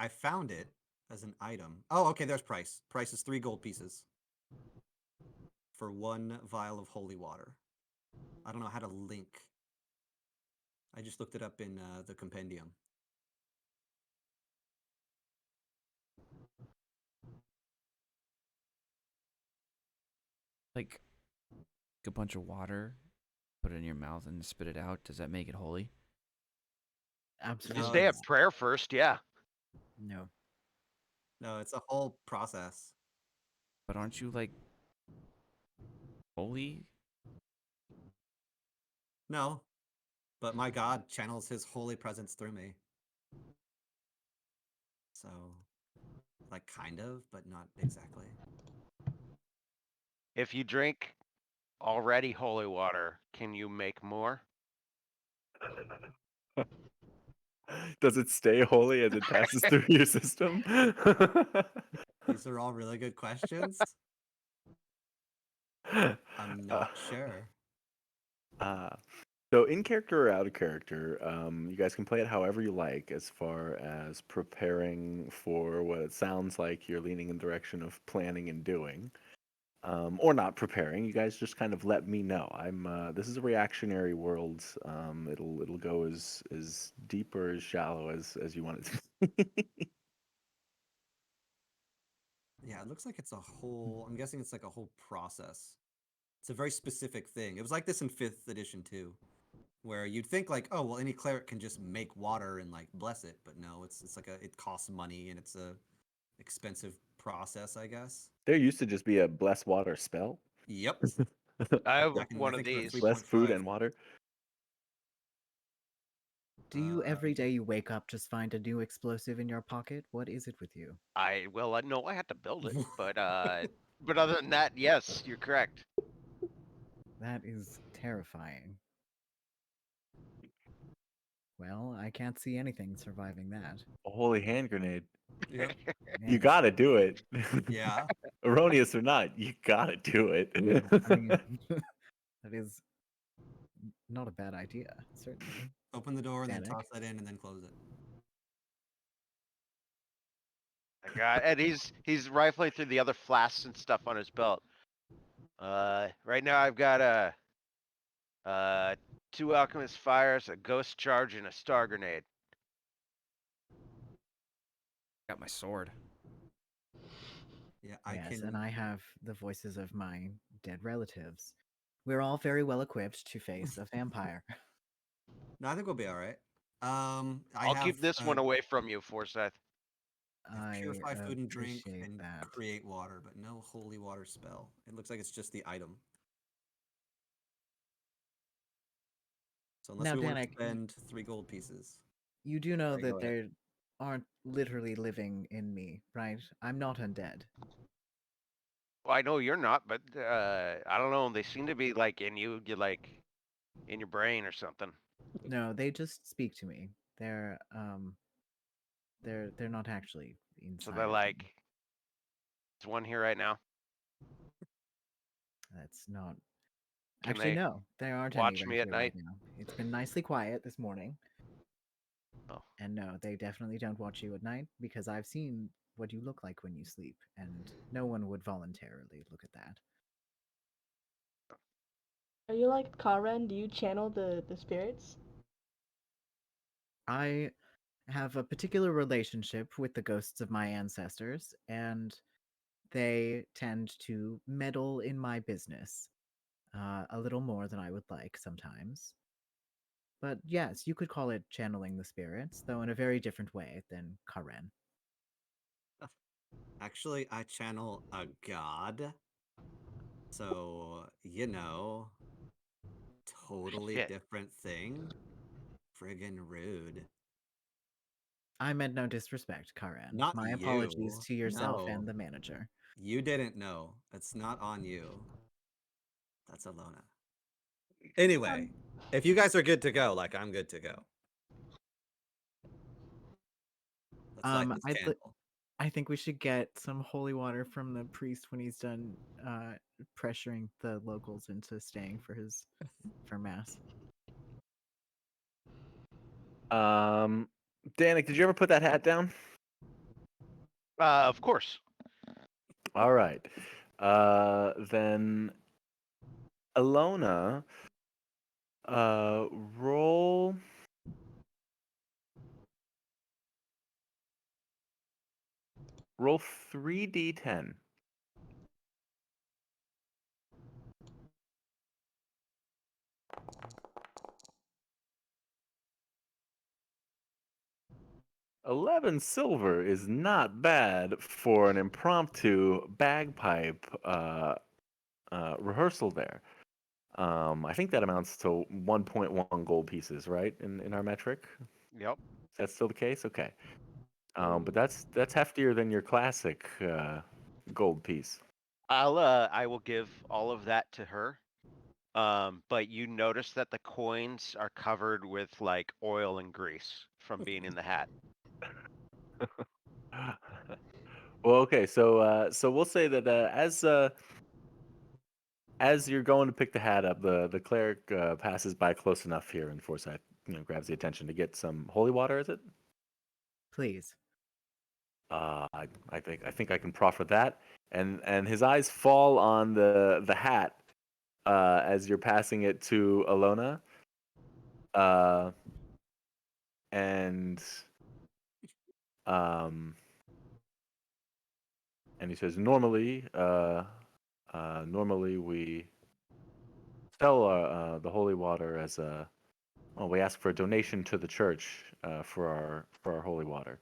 I found it as an item. Oh, okay, there's price. Price is 3 gold pieces for 1 vial of holy water. I don't know how to link. I just looked it up in the compendium. Like a bunch of water, put it in your mouth and spit it out. Does that make it holy? Absolutely. You say a prayer first, yeah. No. No, it's a whole process. But aren't you like holy? No, but my God channels his holy presence through me. So, like, kind of, but not exactly. If you drink already holy water, can you make more? Does it stay holy as it passes through your system? These are all really good questions. I'm not sure. So in character or out of character, you guys can play it however you like as far as preparing for what it sounds like you're leaning in the direction of planning and doing. Or not preparing. You guys just kind of let me know. This is a reactionary world. It'll go as deep or as shallow as you want it to. Yeah, it looks like it's a whole. I'm guessing it's like a whole process. It's a very specific thing. It was like this in 5th edition too, where you'd think like, oh well, any cleric can just make water and like bless it, but no, it's like it costs money and it's a expensive process, I guess. There used to just be a bless water spell. Yep. I have Back in, one I of think these. Bless food 3.5. and water. Do you Uh, every day you wake up just find a new explosive in your pocket? What is it with you? No, I had to build it, but other than that, yes, you're correct. That is terrifying. Well, I can't see anything surviving that. A holy hand grenade. Yep. You Yes. gotta do it. Yeah. Erroneous or not, you gotta do it. I mean, that is not a bad idea, certainly. Open the door and then Danik? toss that in and then close it. And he's rifling through the other flasks and stuff on his belt. Right now I've got a 2 alchemist fires, a ghost charge, and a star grenade. Got my sword. Yeah, I Yes, can. and I have the voices of my dead relatives. We're all very well equipped to face a vampire. No, I think we'll be all right. I I'll have keep this one away from you, Forsyth. I purify food and drink appreciate and that. create water, but no holy water spell. It looks like it's just the item. So unless Now, we want to Danik, spend 3 gold pieces. you do know Sorry, go that ahead. there aren't literally living in me, right? I'm not undead. Well, I know you're not, but I don't know. They seem to be like in you. You're like in your brain or something. No, they just speak to me. They're not actually inside. So they're of like, me. there's one here right now. That's not. Can Actually, they no, there aren't watch any me right at here right night? now. It's been nicely quiet this morning. Oh. And no, they definitely don't watch you at night because I've seen what you look like when you sleep, and no one would voluntarily look at that. Are you like Karen? Do you channel the spirits? I have a particular relationship with the ghosts of my ancestors, and they tend to meddle in my business a little more than I would like sometimes. But yes, you could call it channeling the spirits, though in a very different way than Karen. Actually, I channel a god. So, totally Shit. different thing. Friggin' rude. I meant no disrespect, Karen. Not My apologies you. to yourself No. and the manager. You didn't know. It's not on you. That's Alona. Anyway, if you guys are good to go, like I'm good to go. Let's light this candle. I think we should get some holy water from the priest when he's done pressuring the locals into staying for mass. Danik, did you ever put that hat down? Of course. All right. Then Alona, roll. Roll 3d10. $11 is not bad for an impromptu bagpipe rehearsal there. I think that amounts to 1.1 gold pieces, right? In our metric, Yep. is that still the case? Okay. But that's heftier than your classic gold piece. I will give all of that to her. But you notice that the coins are covered with like oil and grease from being in the hat. Well, okay, so we'll say that as you're going to pick the hat up, the cleric passes by close enough here, and Forsyth, grabs the attention to get some holy water. Is it? Please. I think I can proffer that, and his eyes fall on the hat as you're passing it to Alona, and um, and he says, normally we sell the holy water as a well, we ask for a donation to the church for our holy water.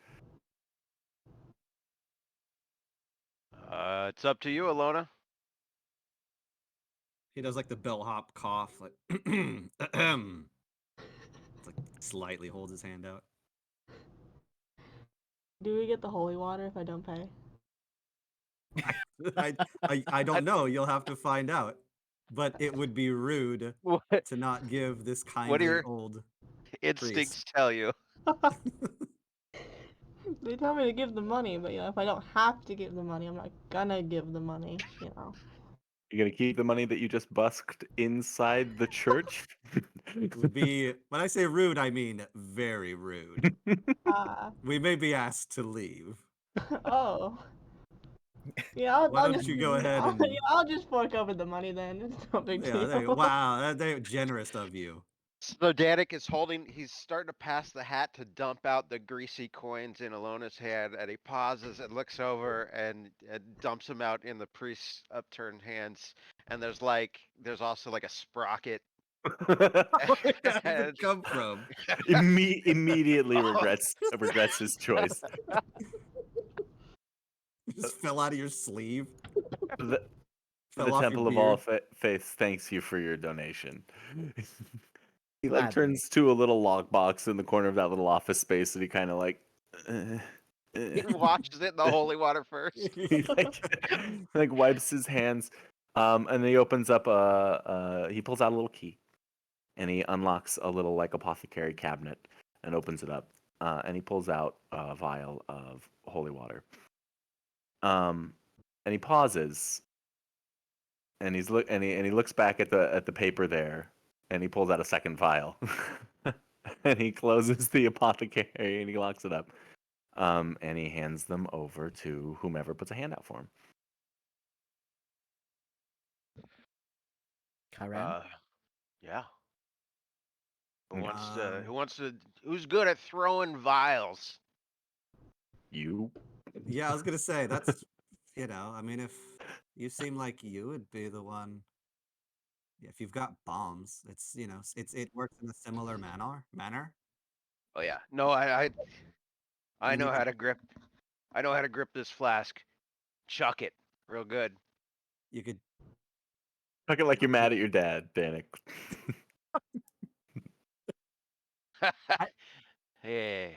It's up to you, Alona. He does like the bellhop cough, like it's like slightly holds his hand out. Do we get the holy water if I don't pay? I don't know. You'll have to find out. But it would be rude What to not give this What do kindly your old instincts tell you? They tell me to give the money, but if I don't have to give the money, I'm not gonna give the money. You're gonna keep the money that you just busked inside the church? would be when I say rude, I mean very rude. Ah. We may be asked to leave. Oh. Yeah, I'll, Why I'll don't just you go ahead and I'll just fork over the money then. It's no big yeah, there you go. deal. Wow, they're generous of you. So Danik is he's starting to pass the hat to dump out the greasy coins in Alona's hand, and he pauses and looks over and dumps them out in the priest's upturned hands. And there's also like a sprocket. Where did it and- come from? Immediately Oh. regrets his choice. It just fell out of your sleeve. The, Fell the off Temple your of All beard. Faiths thanks you for your donation. He Gladly. turns to a little lockbox in the corner of that little office space, and he kind of He washes it in the holy water first. he like wipes his hands, and then he opens up he pulls out a little key, and he unlocks a little like apothecary cabinet and opens it up, and he pulls out a vial of holy water. And he pauses, and he looks back at the paper there, and he pulls out a second vial, and he closes the apothecary and he locks it up, and he hands them over to whomever puts a hand out for him. Karen? Yeah. Okay. Who's good at throwing vials? You. Yeah, I was gonna say that's I mean, if you seem like you would be the one. Yeah, if you've got bombs, it works in a similar manner. Oh yeah. No, I You know need how to grip. I know how to grip this flask. Chuck it real good. You could Talking like you're mad at your dad, Danik. Hey.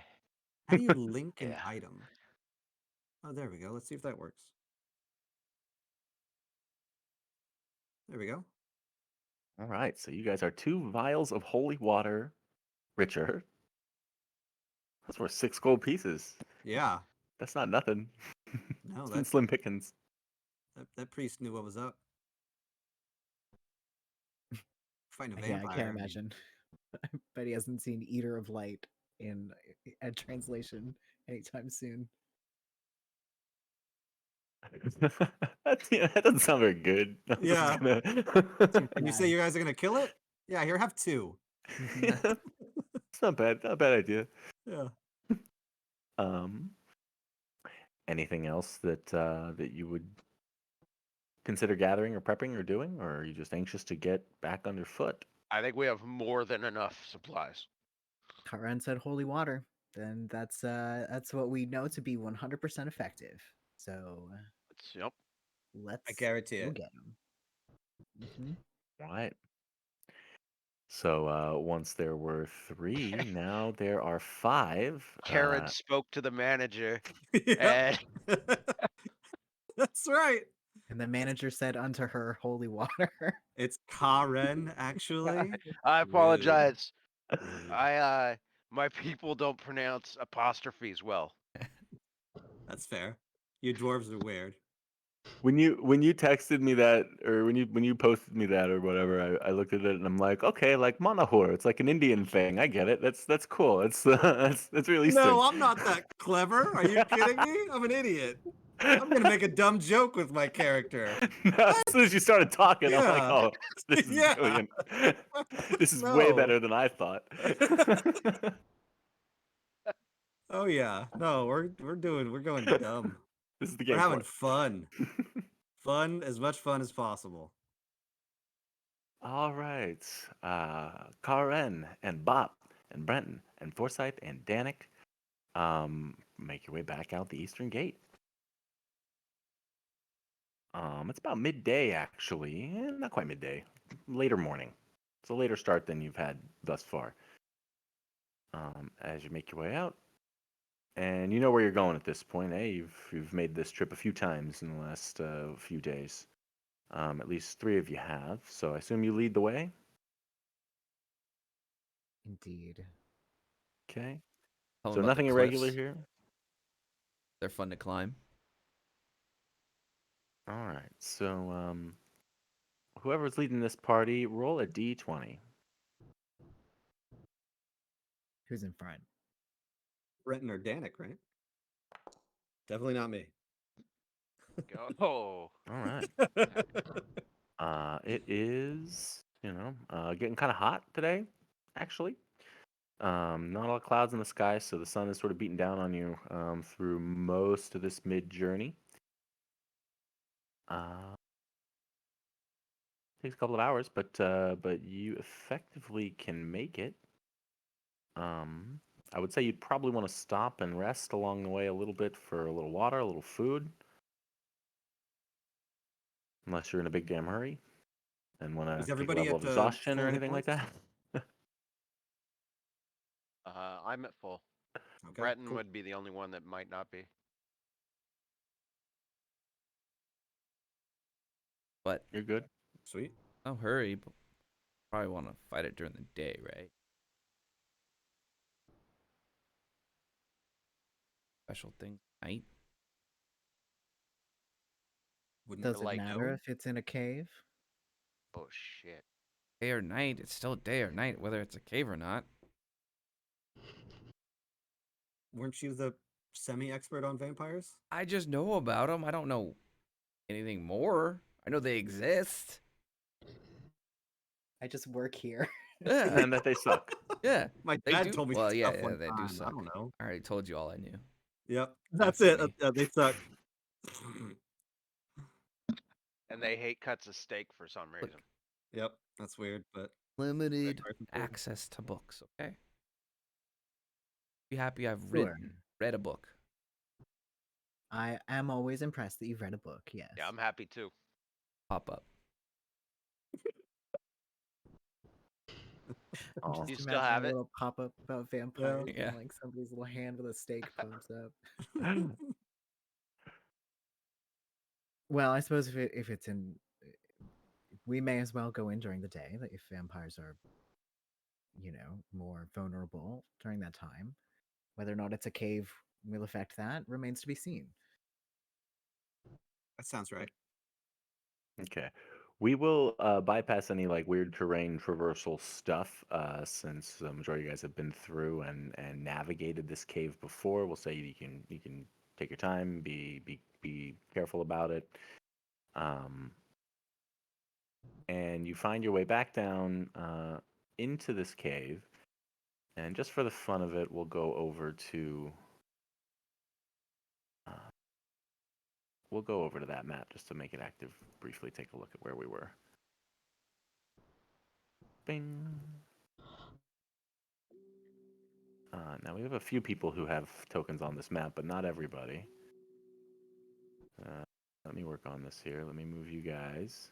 how do you link an Yeah. item? Oh, there we go. Let's see if that works. There we go. All right, so you guys are 2 vials of holy water richer. That's worth 6 gold pieces. Yeah. That's not nothing. No, It's that slim pickings. that priest knew what was up. Fighting a Yeah, vampire. I can't mean, imagine. But he hasn't seen Eater of Light in a translation anytime soon. That doesn't sound very good. I'm just Yeah. gonna- And you say you guys are gonna kill it? Yeah, here, have 2. Yeah, it's not bad. Not a bad idea. Yeah. Anything else that you would consider gathering or prepping or doing, or are you just anxious to get back underfoot? I think we have more than enough supplies. Karen said holy water. Then that's what we know to be 100% effective. So Yep. let's I guarantee go it. get them. All right. So once there were 3, now there are 5. Karen spoke to the manager, Yeah. and That's right. And the manager said unto her, holy water. It's Karen, actually. I apologize. Rude. My people don't pronounce apostrophes well. That's fair. You dwarves are weird. When you texted me that, or when you posted me that or whatever, I looked at it and I'm like, okay, like Manahor, it's like an Indian thing. I get it. That's cool. It's that's real Eastern. No, I'm not that clever. Are you kidding me? I'm an idiot. I'm gonna make a dumb joke with my character. No, as soon as you started talking, I'm like, Yeah. oh, this is Yeah. brilliant. This is way No. better than I thought. Oh yeah. No, we're going dumb. This is the We're game having for fun. Fun, as much fun as possible. All right. Karen and Bop and Brenton and Forsyth and Danik, make your way back out the Eastern Gate. It's about midday, actually. Not quite midday. Later morning. It's a later start than you've had thus far. As you make your way out, and you know where you're going at this point, eh? You've made this trip a few times in the last few days. At least 3 of you have. So I assume you lead the way. Indeed. Okay. Tell 'em So about the nothing irregular cliffs. here. They're fun to climb. All right. So whoever's leading this party, roll a d20. Who's in front? Brenton or Danik, right? Definitely not me. Go. Oh, All right. It is, getting kind of hot today, actually. Not a lot of clouds in the sky, so the sun is sort of beating down on you through most of this mid journey. Takes a couple of hours, but you effectively can make it. I would say you'd probably want to stop and rest along the way a little bit for a little water, a little food, unless you're in a big damn hurry and want to Is take a everybody level at of exhaustion full or hit anything like points? that. I'm at full. Okay. Breton Cool. would be the only one that might not be. But You're good. Sweet. no hurry. But probably want to fight it during the day, right? Special thing night. Wouldn't Does it like matter know. if it's in a cave? Oh shit. Day or night, it's still day or night, whether it's a cave or not. Weren't you the semi-expert on vampires? I just know about them. I don't know anything more. I know they exist. I just work here. Yeah, And that they suck. yeah. My They dad do. told me Well, yeah, stuff one they time. do I suck. don't know. I already told you all I knew. Yep. That's for it. me. They suck. And they hate cuts of steak for some Look. reason. Yep. That's weird, but Limited vampires are cool. access to books. Okay. Be happy I've Sure. read a book. I am always impressed that you've read a book, yes. Yeah, I'm happy too. Pop up. Oh. Just You still imagine have a it? little pop-up about vampires Yeah. and like somebody's little hand with a steak pops up. Well, I suppose if it's in, we may as well go in during the day. That if vampires are, more vulnerable during that time, whether or not it's a cave will affect that remains to be seen. That sounds right. Okay. We will bypass any like weird terrain traversal stuff since the majority of you guys have been through and navigated this cave before. We'll say you can take your time, be careful about it. And you find your way back down into this cave. And just for the fun of it, we'll go over to that map just to make it active. Briefly take a look at where we were. Bing. Now we have a few people who have tokens on this map, but not everybody. Let me work on this here. Let me move you guys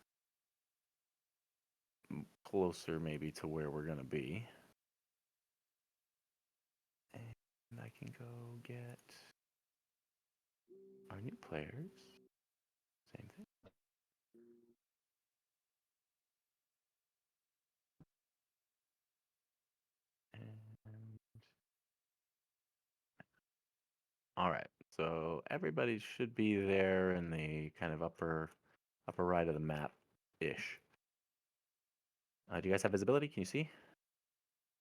closer maybe to where we're going to be. And I can go get our new players. Same thing. And all right. So everybody should be there in the kind of upper right of the map ish. Do you guys have visibility? Can you see?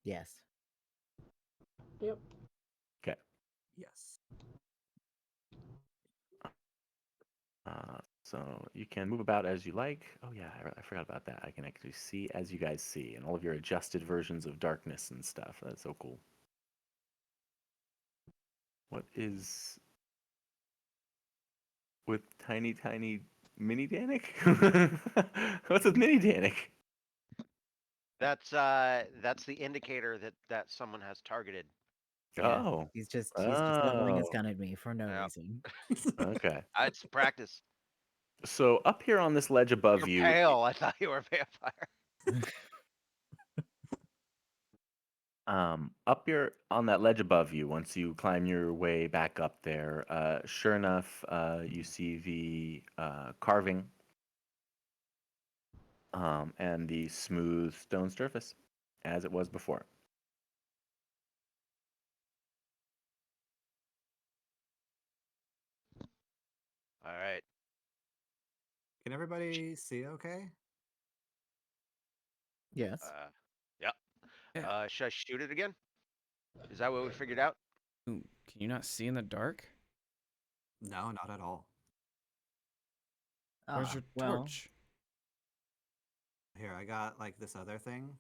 Yes. Yep. Okay. Yes. So you can move about as you like. Oh yeah, I forgot about that. I can actually see as you guys see, and all of your adjusted versions of darkness and stuff. That's so cool. What is with tiny mini Danik? What's with mini Danik? That's the indicator that someone has targeted. Yeah, Oh, he's just leveling his oh, gun at me for no Yep. reason. okay. It's practice. So up here on this ledge above You're you, pale. I thought you were a vampire. up here on that ledge above you, once you climb your way back up there, sure enough, you see the carving and the smooth stone surface as it was before. All right. Can everybody see okay? Yes. Yeah. Yeah. Should I shoot it again? Is that what we figured out? Ooh, can you not see in the dark? No, not at all. Where's your well, torch? Here, I got like this other thing.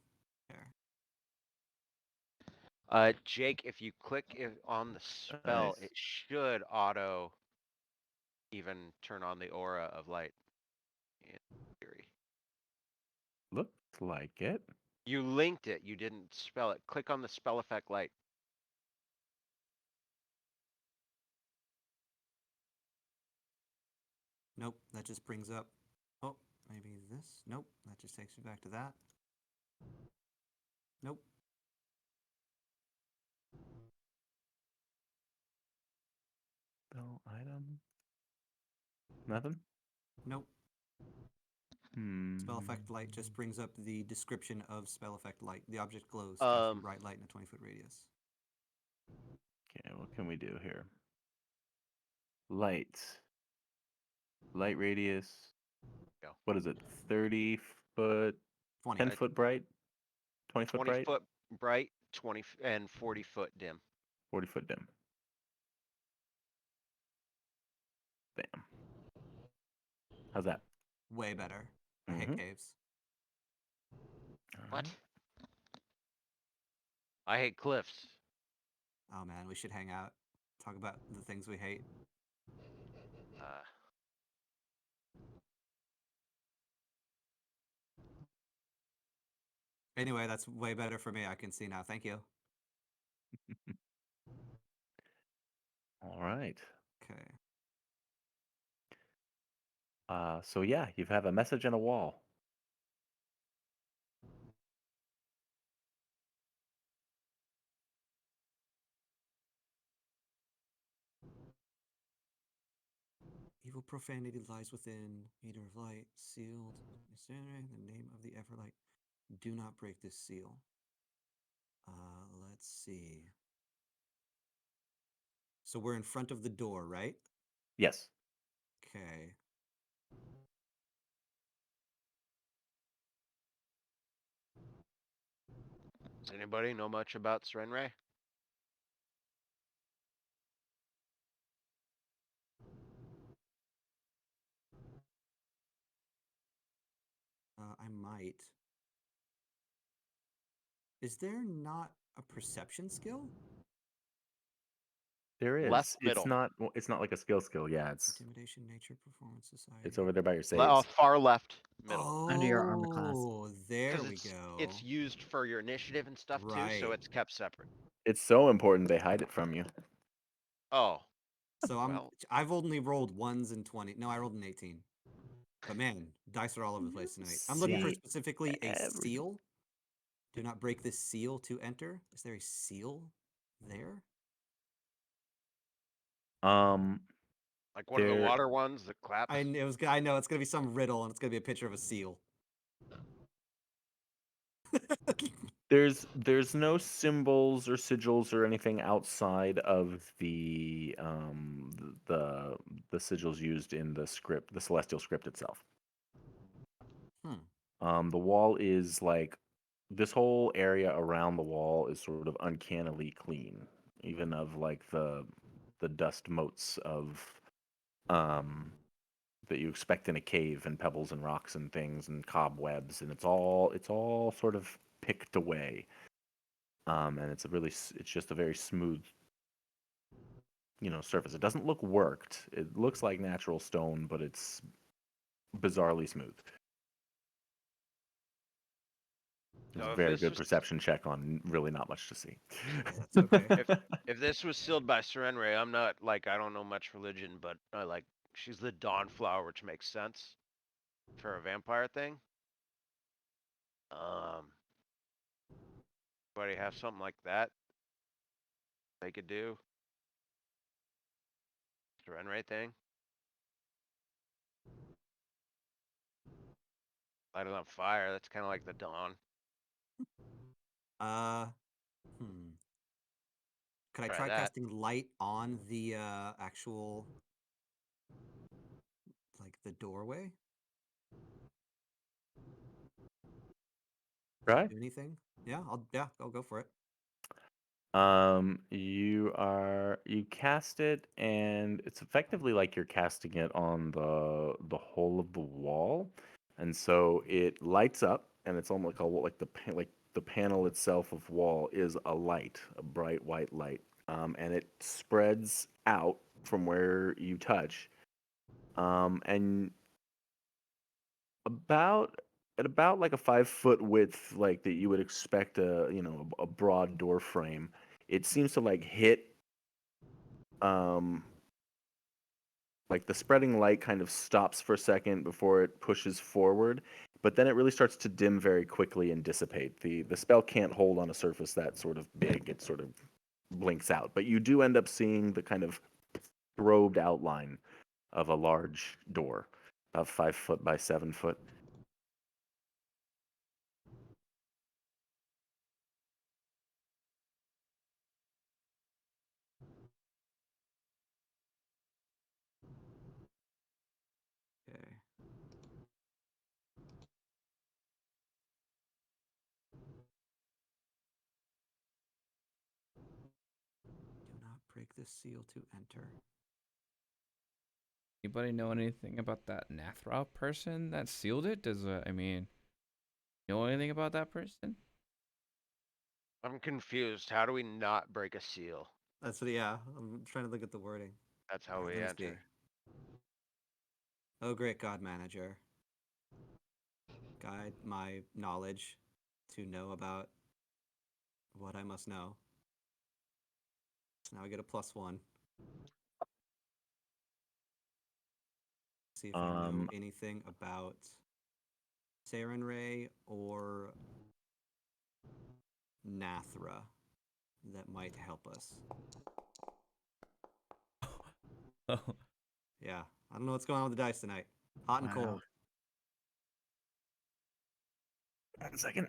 Here. Jake, if you click on the spell, Nice. it should auto even turn on the aura of light. In theory. Looks like it. You linked it. You didn't spell it. Click on the spell effect light. Nope, that just brings up. Oh, maybe this. Nope, that just takes me back to that. Nope. Spell item. Nothing. Nope. Hmm. Spell effect light just brings up the description of spell effect light. The object glows, casting bright light in a 20-foot radius. Okay, what can we do here? Light. Light radius. Go. What is it? 30 foot, 20. 10 foot bright, 20 foot 20 bright, foot bright, and 40 foot dim. 40 foot dim. Bam. How's that? Way better. I hate Mhm. caves. What? Alright. I hate cliffs. Oh man, we should hang out. Talk about the things we hate. Uh, Anyway, that's way better for me. I can see now. Thank you. All right. Okay. So yeah, you have a message and a wall. Evil profanity lies within. Meter of light, sealed. In the name of the Everlight. Do not break this seal. Let's see. So we're in front of the door, right? Yes. Okay. does anybody know much about Serenray? I might. Is there not a perception skill? There is. Left It's middle. not. It's not like a skill. Yeah, Intimidation, nature, performance, society. it's over there by your Oh, saves. far left middle. Under your armor class. Oh, there Because we go. it's used for your initiative and stuff too, so Right. it's kept separate. It's so important they hide it from you. Oh, So well. I've only rolled 1s and 20. No, I rolled an 18. But man, dice are all over the place tonight. I'm looking for See specifically a everything. seal. Do not break this seal to enter. Is there a seal there? Like one of the There. water ones that claps. I know it's gonna be some riddle and it's gonna be a picture of a seal. There's no symbols or sigils or anything outside of the the sigils used in the script, the celestial script itself. The wall is like this whole area around the wall is sort of uncannily clean, even of like the dust motes of um that you expect in a cave, and pebbles and rocks and things and cobwebs, and it's all sort of picked away. And it's just a very smooth, surface. It doesn't look worked. It looks like natural stone, but it's bizarrely smooth. It's a So if very this good was perception check on really not much to see. That's okay. if this was sealed by Serenray, I'm not like I don't know much religion, but I like she's the dawn flower, which makes sense for a vampire thing. Anybody have something like that they could do? Serenray thing? Light it on fire. That's kind of like the dawn. Uh, hmm. Could I Try try that. casting light on the actual, like the doorway? Does Right? that do anything? Yeah, I'll go for it. You cast it, and it's effectively like you're casting it on the whole of the wall, and so it lights up, and it's almost like like the panel itself of wall is a light, a bright white light, and it spreads out from where you touch, and about at about like a 5 foot width, like that you would expect a broad door frame. It seems to like hit um like the spreading light kind of stops for a second before it pushes forward, but then it really starts to dim very quickly and dissipate. The spell can't hold on a surface that sort of big. It sort of blinks out, but you do end up seeing the kind of robed outline of a large door, about 5 foot by 7 foot. Okay. Do not break this seal to enter. Anybody know anything about that Nathra person that sealed it? Know anything about that person? I'm confused. How do we not break a seal? That's what. Yeah, I'm trying to look at the wording. That's how Alright, we let me see. enter. Oh, great God, manager, guide my knowledge to know about what I must know. So now I get a +1. See if I know Um, anything about Sarenrae or Nathra that might help us. Oh, Yeah, I don't know what's going on with the dice tonight. Hot and Wow. cold. 1 second.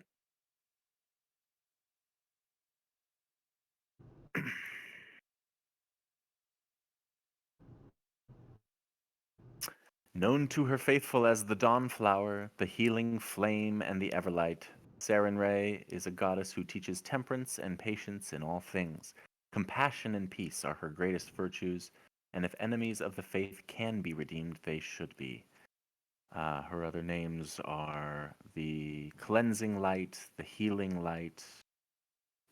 Known to her faithful as the Dawnflower, the healing flame, and the everlight, Sarenrae is a goddess who teaches temperance and patience in all things. Compassion and peace are her greatest virtues, and if enemies of the faith can be redeemed, they should be. Her other names are the cleansing light, the healing light.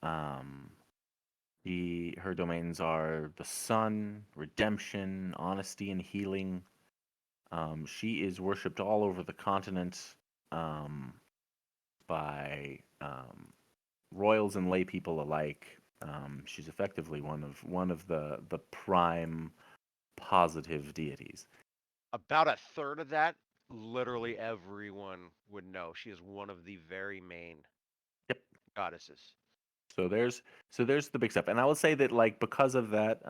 Um, her domains are the sun, redemption, honesty, and healing. She is worshipped all over the continent um, by royals and lay people alike. She's effectively one of the prime positive deities. About a third of that, literally everyone would know. She is one of the very main Yep. goddesses. So there's the big stuff, and I would say that like because of that,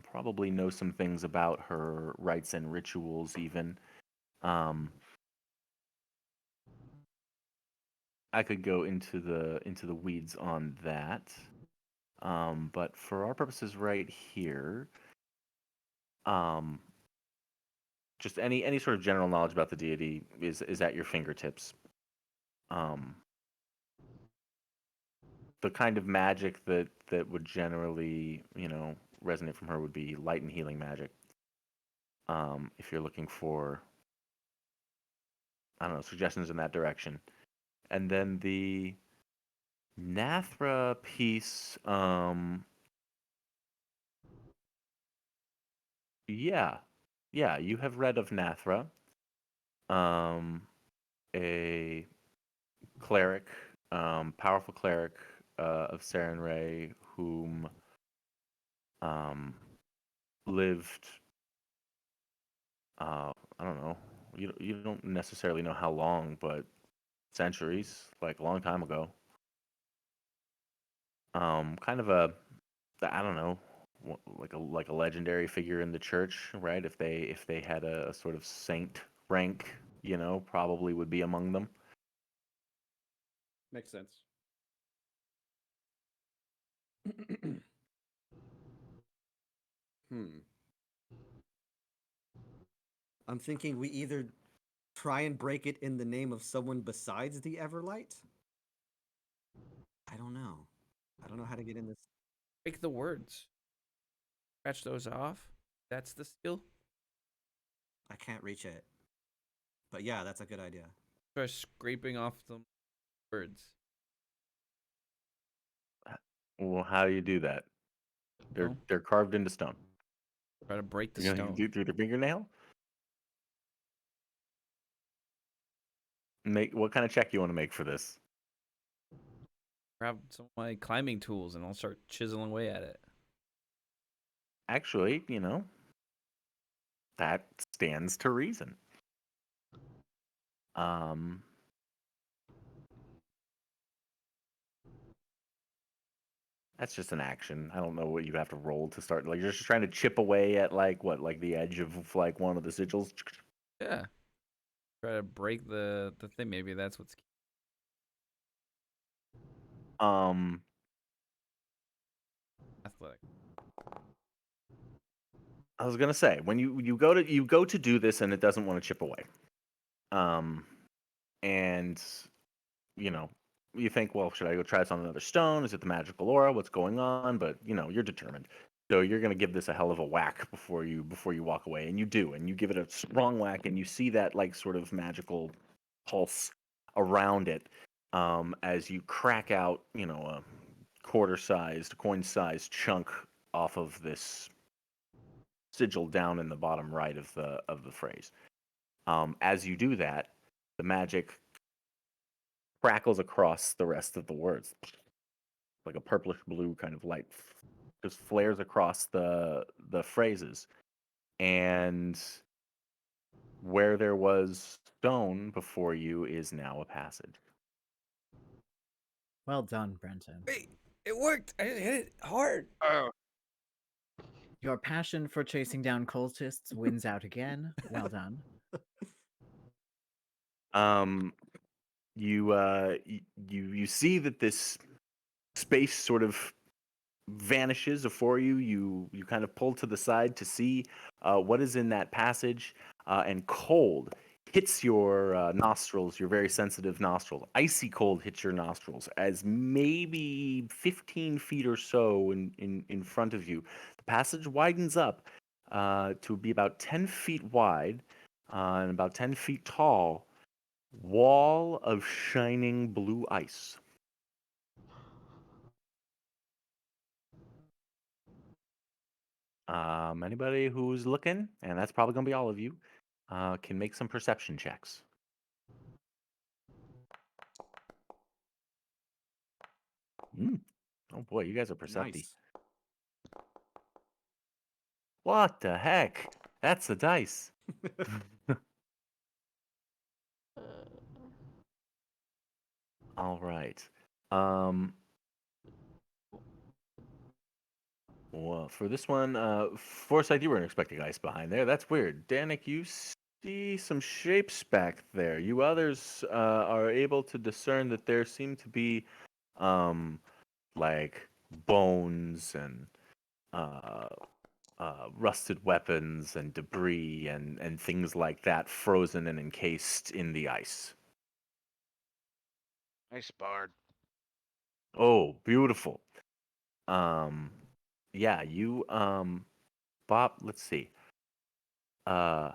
probably know some things about her rites and rituals even. Um, I could go into the weeds on that. But for our purposes right here, um, just any sort of general knowledge about the deity is at your fingertips. Um, the kind of magic that would generally, resonate from her would be light and healing magic. If you're looking for, I don't know, suggestions in that direction. And then the Nathra piece, yeah, you have read of Nathra, um, a cleric, powerful cleric of Sarenrae, whom lived. I don't know. You don't necessarily know how long, but centuries, like a long time ago. Kind of I don't know, like a legendary figure in the church, right? If they had a sort of saint rank, probably would be among them. Makes sense. I'm thinking we either try and break it in the name of someone besides the Everlight. I don't know. I don't know how to get in this. Break the words. Scratch those off. That's the skill. I can't reach it. But yeah, that's a good idea. Try scraping off the words. Well, how do you do that? Well, They're carved into stone. try to break the You're gonna stone. do through the fingernail. Make what kind of check you want to make for this? Grab some of my climbing tools and I'll start chiseling away at it. Actually, that stands to reason. That's just an action. I don't know what you have to roll to start. Like you're just trying to chip away at like the edge of like one of the sigils. Yeah. Try to break the thing. Maybe that's what's. Um, Athletic. I was gonna say when you go to do this and it doesn't want to chip away. And you know, you think, well, should I go try this on another stone? Is it the magical aura? What's going on? But you're determined. So you're gonna give this a hell of a whack before you walk away, and you do, and you give it a strong whack, and you see that like sort of magical pulse around it as you crack out, a quarter-sized, coin-sized chunk off of this sigil down in the bottom right of the phrase. As you do that, the magic crackles across the rest of the words, like a purplish blue kind of light just flares across the phrases, and where there was stone before you is now a passage. Well done, Brenton. Wait, it worked. I hit it hard. Oh, Your passion for chasing down cultists wins out again. Well done. You see that this space sort of vanishes before you. You kind of pull to the side to see what is in that passage, and cold hits your nostrils, your very sensitive nostrils. Icy cold hits your nostrils as maybe 15 feet or so in front of you. The passage widens up to be about 10 feet wide and about 10 feet tall. Wall of shining blue ice. Anybody who's looking, and that's probably gonna be all of you, can make some perception checks. Oh boy, you guys are perceptive. Nice. What the heck? That's the dice. Uh, All right. Well, for this one, Forsyth, you weren't expecting ice behind there. That's weird. Danik, you see some shapes back there. You others are able to discern that there seem to be like bones and uh, rusted weapons and debris and things like that frozen and encased in the ice. Nice bard. Oh, beautiful. Um, yeah, you Bob, let's see. Uh,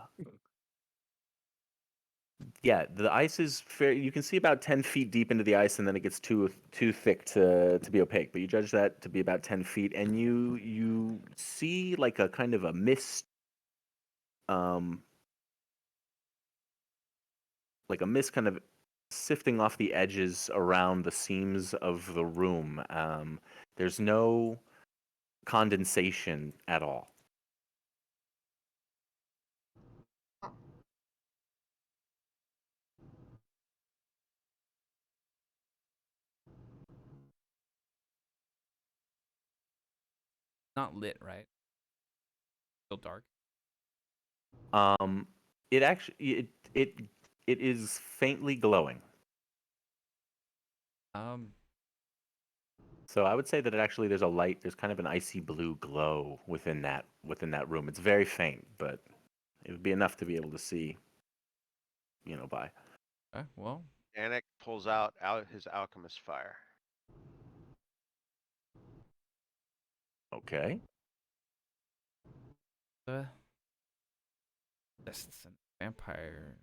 yeah, the ice is fair. You can see about 10 feet deep into the ice, and then it gets too thick to be opaque. But you judge that to be about 10 feet, and you see like a kind of a mist, um, like a mist kind of sifting off the edges around the seams of the room. There's no condensation at all. Not lit, right? Still dark. Um, it actually it is faintly glowing. Um, So I would say that there's a light, there's kind of an icy blue glow within that room. It's very faint, but it would be enough to be able to see, by. okay, well, Danik pulls out his alchemist fire. Okay. the this vampire.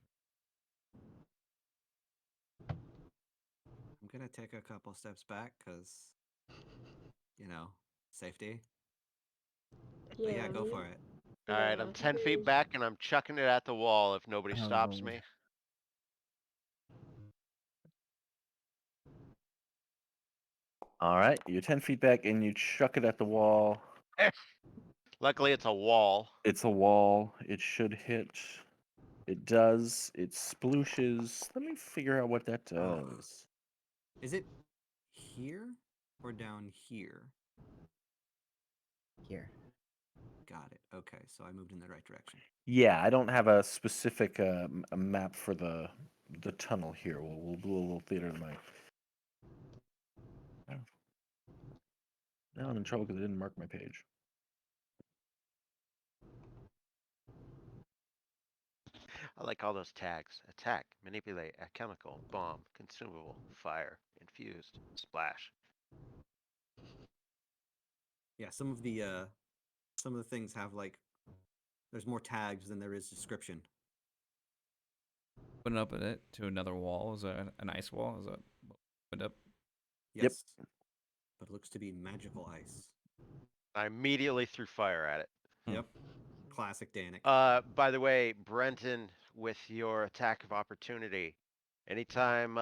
I'm gonna take a couple steps back because, safety. But yeah, go maybe- for it. All right, I'm Yeah, 10 feet there's- back and I'm chucking it at the wall if nobody stops Oh. me. All right. You're 10 feet back and you chuck it at the wall. Luckily, it's a wall. It's a wall. It should hit. It does. It splooshes. Let me figure out what that Oh. does. Is it here or down here? Here. Got it. Okay, so I moved in the right direction. Yeah, I don't have a specific a map for the tunnel here. We'll do a little theater tonight. Oh. Now I'm in trouble because I didn't mark my page. I like all those tags. Attack, manipulate, a chemical, bomb, consumable, fire, infused, splash. Yeah, some of the things have like there's more tags than there is description. Open up it to another wall. Is that an ice wall? Is that opened up? Yes. Yep. But it looks to be magical ice. I immediately threw fire at it. Hmm. Yep. Classic Danik. By the way, Brenton, with your attack of opportunity, anytime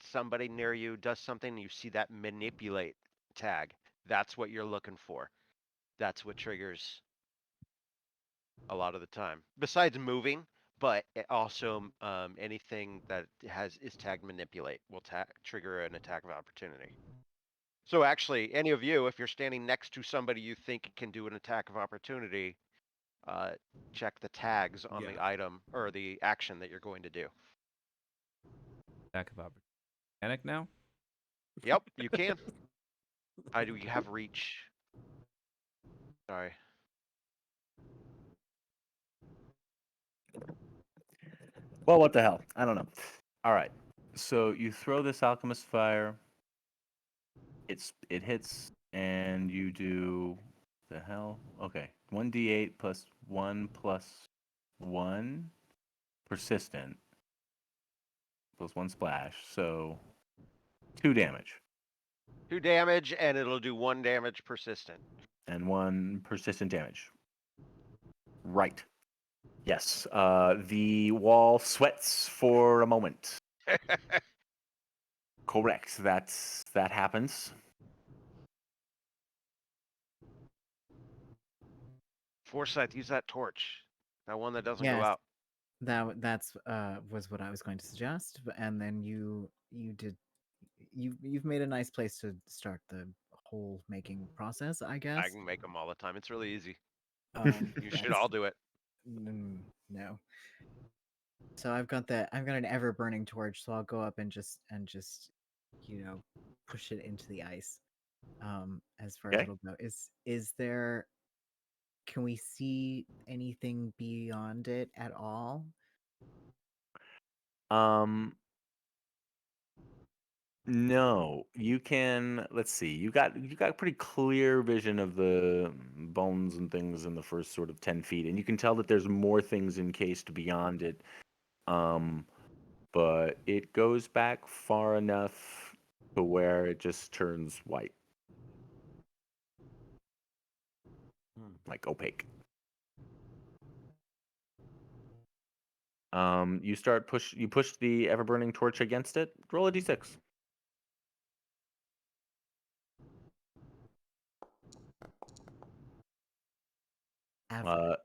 somebody near you does something, you see that manipulate tag. That's what you're looking for. That's what triggers a lot of the time. Besides moving, but it also anything that is tagged manipulate will trigger an attack of opportunity. So actually, any of you, if you're standing next to somebody you think can do an attack of opportunity, check the tags on Yeah. the item or the action that you're going to do. Attack of opportunity. Panic now? Yep, you can. I do. You have reach. Sorry. Well, what the hell? I don't know. All right. So you throw this alchemist fire. It hits, and you do the hell. Okay, 1d8 plus 1 persistent plus 1 splash. So 2 damage 2 damage, and it'll do 1 damage persistent. and 1 persistent damage. Right. Yes. The wall sweats for a moment. Correct. That happens. Forsyth, use that torch. That one that doesn't go Yes. out. That's was what I was going to suggest, and then you've made a nice place to start the whole making process, I I guess. can make them all the time. It's really easy. Um, You should that's- all do it. No. So I've got an ever burning torch, so I'll go up and just push it into the ice. As far as Okay. it'll go. Is there can we see anything beyond it at all? Um, no, you can. Let's see. You got pretty clear vision of the bones and things in the first sort of 10 feet, and you can tell that there's more things encased beyond it. Um, but it goes back far enough to where it just turns white, like opaque. You push the ever burning torch against it. Roll a d6. Average.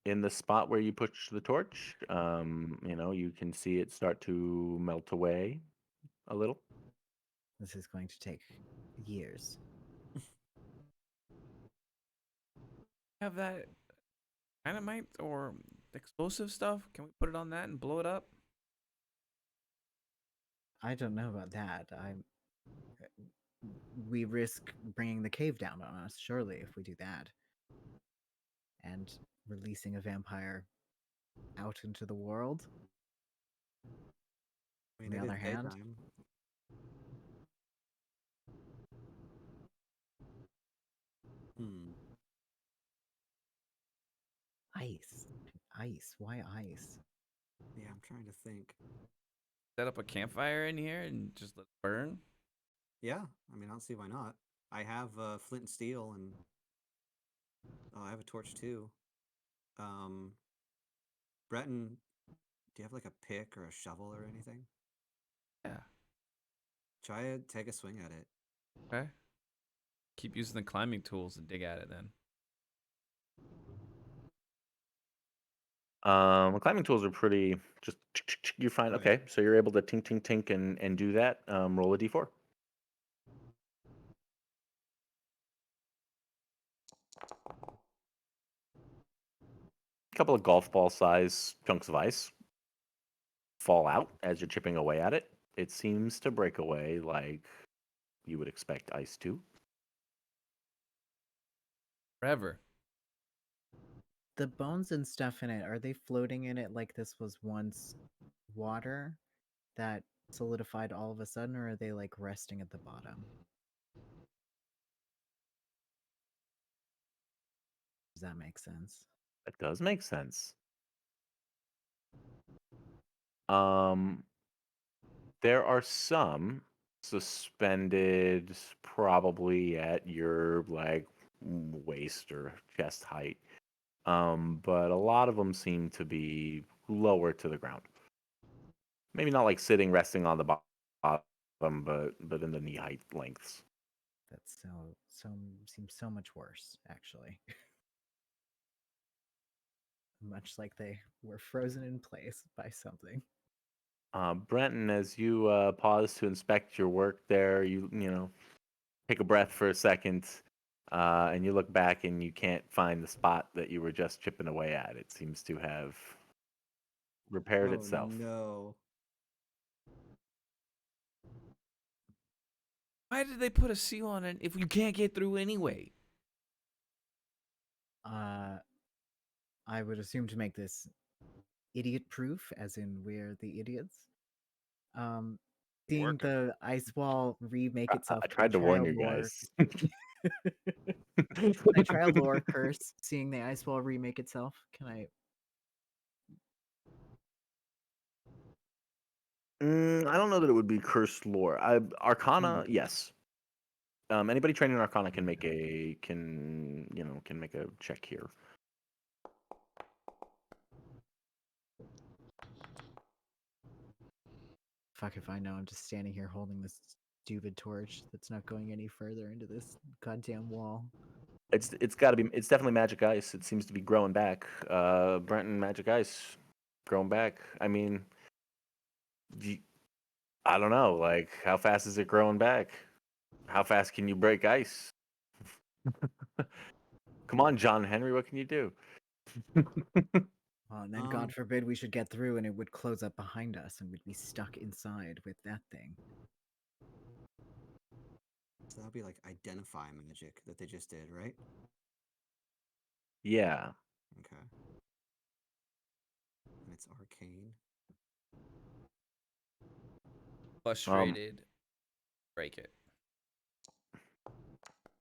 In the spot where you push the torch, you can see it start to melt away a little. This is going to take years. Have that dynamite or explosive stuff? Can we put it on that and blow it up? I don't know about that. We risk bringing the cave down on us, surely, if we do that. And releasing a vampire out into the world. I On mean, the it other is hand, daytime. Hmm. ice. Ice. Why ice? Yeah, I'm trying to think. Set up a campfire in here and just let it burn? Yeah, I mean, I don't see why not. I have flint and steel, and I have a torch too. Um, Breton, do you have like a pick or a shovel or anything? Yeah. Try to take a swing at it. Okay. Keep using the climbing tools and dig at it then. Climbing tools are pretty just you find Right. okay, so you're able to tink tink tink and do that. Roll a d4. A couple of golf ball size chunks of ice fall out as you're chipping away at it. It seems to break away like you would expect ice to. Forever. The bones and stuff in it, are they floating in it like this was once water that solidified all of a sudden, or are they like resting at the bottom? Does that make sense? That does make sense. Um, there are some suspended probably at your like waist or chest height. But a lot of them seem to be lower to the ground. Maybe not like sitting resting on the bottom, but in the knee height lengths. That's so seems so much worse, actually. Much like they were frozen in place by something. Brenton, as you pause to inspect your work there, you take a breath for a second, and you look back and you can't find the spot that you were just chipping away at. It seems to have repaired Oh itself. no. Why did they put a seal on it if you can't get through anyway? I would assume to make this idiot proof, as in we're the idiots. Seeing Working. the ice wall remake itself. I can tried to try warn a you lore- guys. Can I try a lore curse? Seeing the ice wall remake itself. Can I? I don't know that it would be cursed lore. Arcana, yes. Anybody training in Arcana can make a check here. Fuck if I know. I'm just standing here holding this stupid torch that's not going any further into this goddamn wall. It's definitely magic ice. It seems to be growing back. Brenton, magic ice, growing back. I mean, I don't know. Like, how fast is it growing back? How fast can you break ice? Come on, John Henry. What can you do? And then Um, God forbid we should get through and it would close up behind us and we'd be stuck inside with that thing. So that'll be like identify magic that they just did, right? Yeah. Okay. And it's arcane. Frustrated. Break it.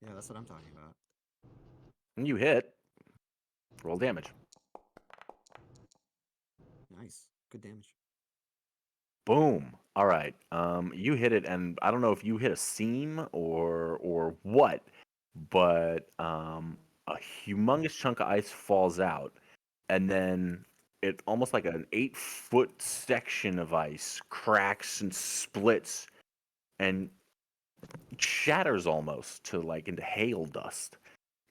Yeah, that's what I'm talking about. And you hit. Roll damage. Nice. Good damage. Boom. All right. You hit it, and I don't know if you hit a seam or what, but a humongous chunk of ice falls out, and then it almost like an 8-foot section of ice cracks and splits and shatters almost to like into hail dust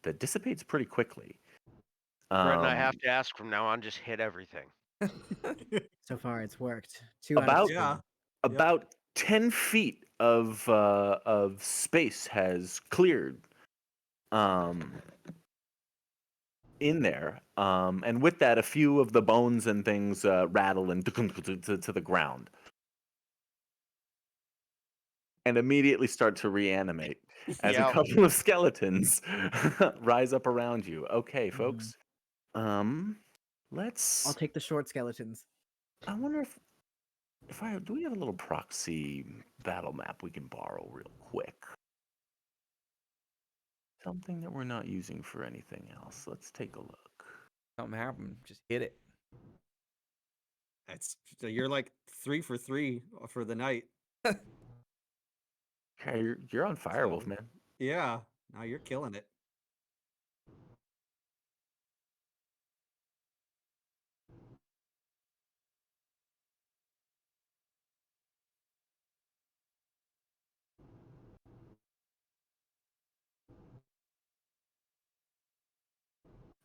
that dissipates pretty quickly. Brett and I Um, have to ask from now on, just hit everything. So far, it's worked. 2 out of About 2. Yeah. about 10 feet of space has cleared in there, and with that, a few of the bones and things rattle and to the ground, and immediately start to reanimate as a Yeah. couple of skeletons rise up around you. Okay, Mhm. folks. Let's. I'll take the short skeletons. I wonder if I do we have a little proxy battle map we can borrow real quick. Something that we're not using for anything else. Let's take a look. Something happened. Just hit it. That's so you're like 3 for 3 for the night. Okay, you're on fire, So- Wolfman. Yeah. Now you're killing it.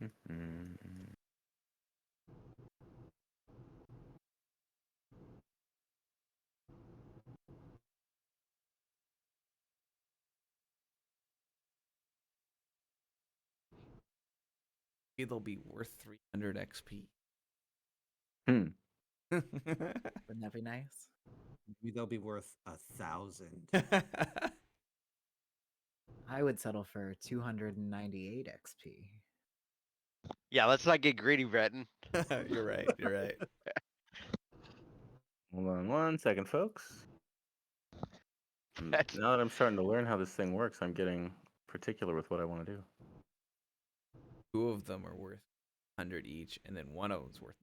Mhm. It'll be worth 300 XP. Hmm. Wouldn't that be nice? Maybe they'll be worth 1,000. I would settle for 298 XP. Yeah, let's not get greedy, Breton. You're right. You're right. Hold on 1 second, folks. That's- Now that I'm starting to learn how this thing works, I'm getting particular with what I want to do. 2 of them are worth 100 each, and then one of them's worth.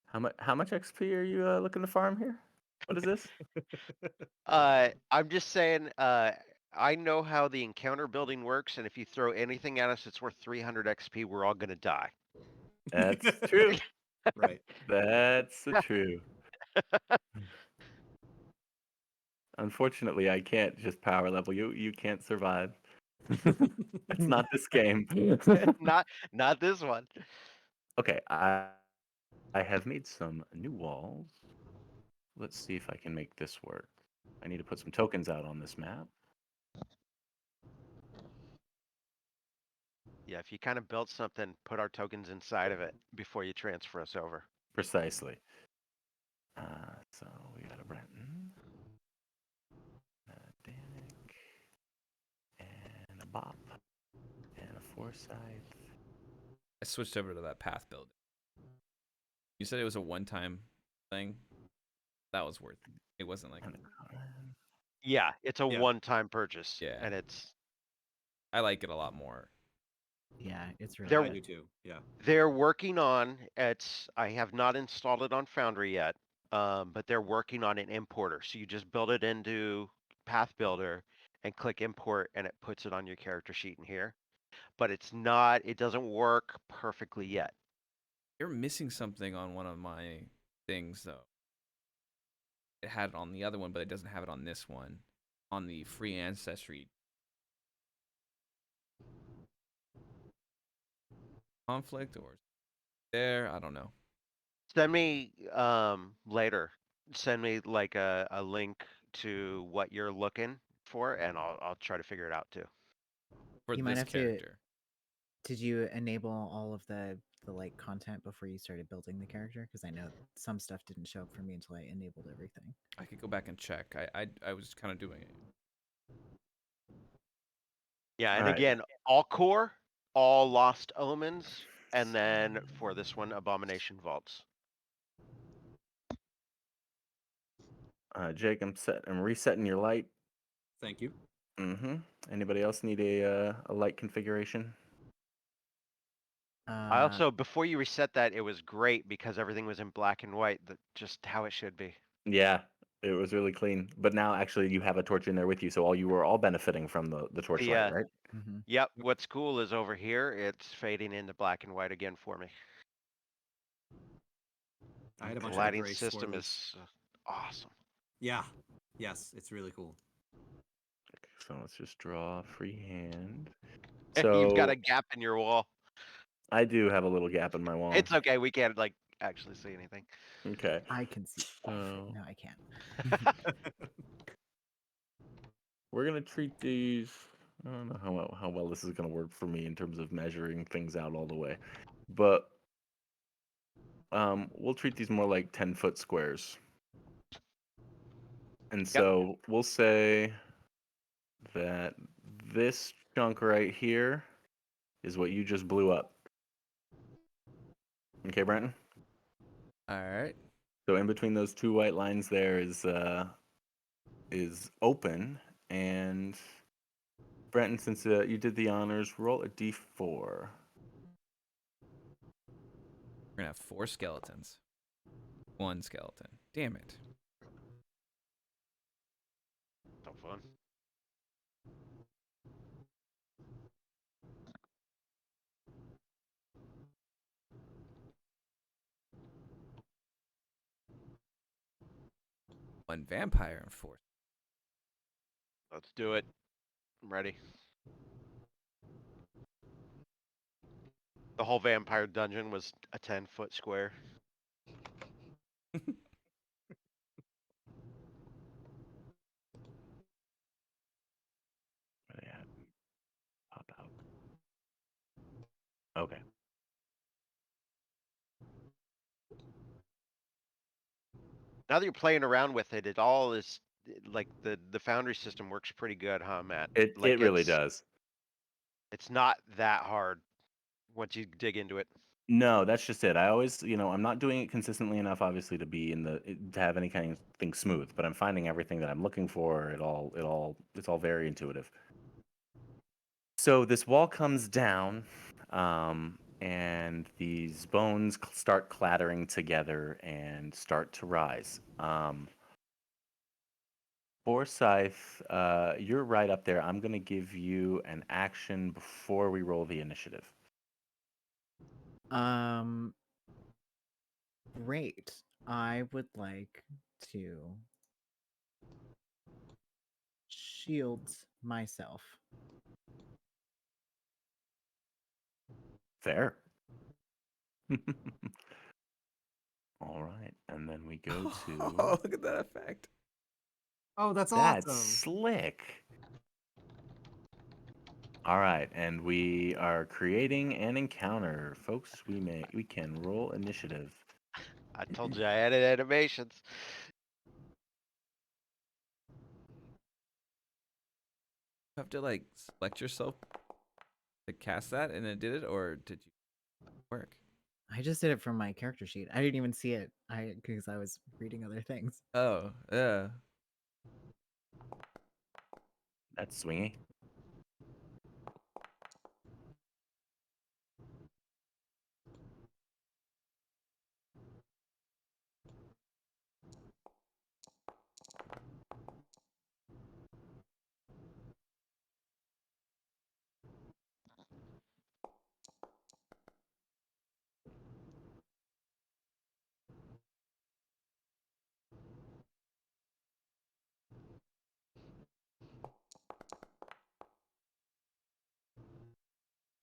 How much XP are you looking to farm here? What is this? I'm just saying, I know how the encounter building works, and if you throw anything at us that's worth 300 XP, we're all gonna die. That's true. Right. That's true. Unfortunately, I can't just power level you. You can't survive. It's not this game. Not this one. Okay, I have made some new walls. Let's see if I can make this work. I need to put some tokens out on this map. Yeah, if you kind of built something, put our tokens inside of it before you transfer us over. Precisely. So we got a Brenton, a Danik, and a Bop, and a Forsyth. I switched over to that path build. You said it was a one-time thing. That was worth it. It wasn't like and a Corin. Yeah, it's a Yeah. one-time purchase. Yeah. And it's I like it a lot more. Yeah, it's really There- I good. do too. Yeah. they're working on I have not installed it on Foundry yet. But they're working on an importer. So you just build it into Path Builder and click import and it puts it on your character sheet in here. But it doesn't work perfectly yet. You're missing something on one of my things though. It had it on the other one, but it doesn't have it on this one. On the free ancestry. Conflict or there, I don't know. Send me later. Send me like a link to what you're looking for and I'll try to figure it out too. For You might this have to- character. Did you enable all of the the like content before you started building the character? Because I know some stuff didn't show up for me until I enabled everything. I could go back and check. I was kind of doing it. Yeah, and Alright. again, all core, all lost omens, and then for this one, abomination vaults. Jake, I'm resetting your light. Thank you. Mm-hmm. Anybody else need a light configuration? I also, before you reset that, it was great because everything was in black and white, just how it should be. Yeah, it was really clean. But now actually you have a torch in there with you, so you were all benefiting from the torch Yeah. light, right? Mhm. Yep, what's cool is over here, it's fading into black and white again for me. I had a The bunch lighting of gray system swirlies. is awesome. Yeah. Yes, it's really cool. So let's just draw freehand. You've got So a gap in your wall. I do have a little gap in my wall. It's okay, we can't like actually see anything. Okay. I can see. So No, I can't. we're gonna treat these. I don't know how well this is gonna work for me in terms of measuring things out all the way, but we'll treat these more like 10-foot squares. And so we'll say that this chunk right here is what you just blew up. Okay, Brenton? All right. So in between those two white lines there is open, and Brenton, since you did the honors, roll a d4. We're gonna have 4 skeletons. 1 skeleton. Damn it. So fun. One vampire and 4. Let's do it. I'm ready. The whole vampire dungeon was a 10-foot square. Where they at? Pop out. Okay. Now that you're playing around with it, it all is like the foundry system works pretty good, huh, Matt? It Like really does. It's not that hard once you dig into it. No, that's just it. I always, I'm not doing it consistently enough, obviously, to be to have any kind of thing smooth. But I'm finding everything that I'm looking for. It's all very intuitive. So this wall comes down, and these bones start clattering together and start to rise. Forsyth, you're right up there. I'm gonna give you an action before we roll the initiative. Great. I would like to shield myself. Fair. All right, and then we go to. Oh, look at that effect. Oh, that's That's awesome. slick. All right, and we are creating an encounter, folks. We can roll initiative. I told you I added animations. You have to like select yourself to cast that and it did it, or did you work? I just did it from my character sheet. I didn't even see it. Because I was reading other things. Oh, yeah. That's swingy.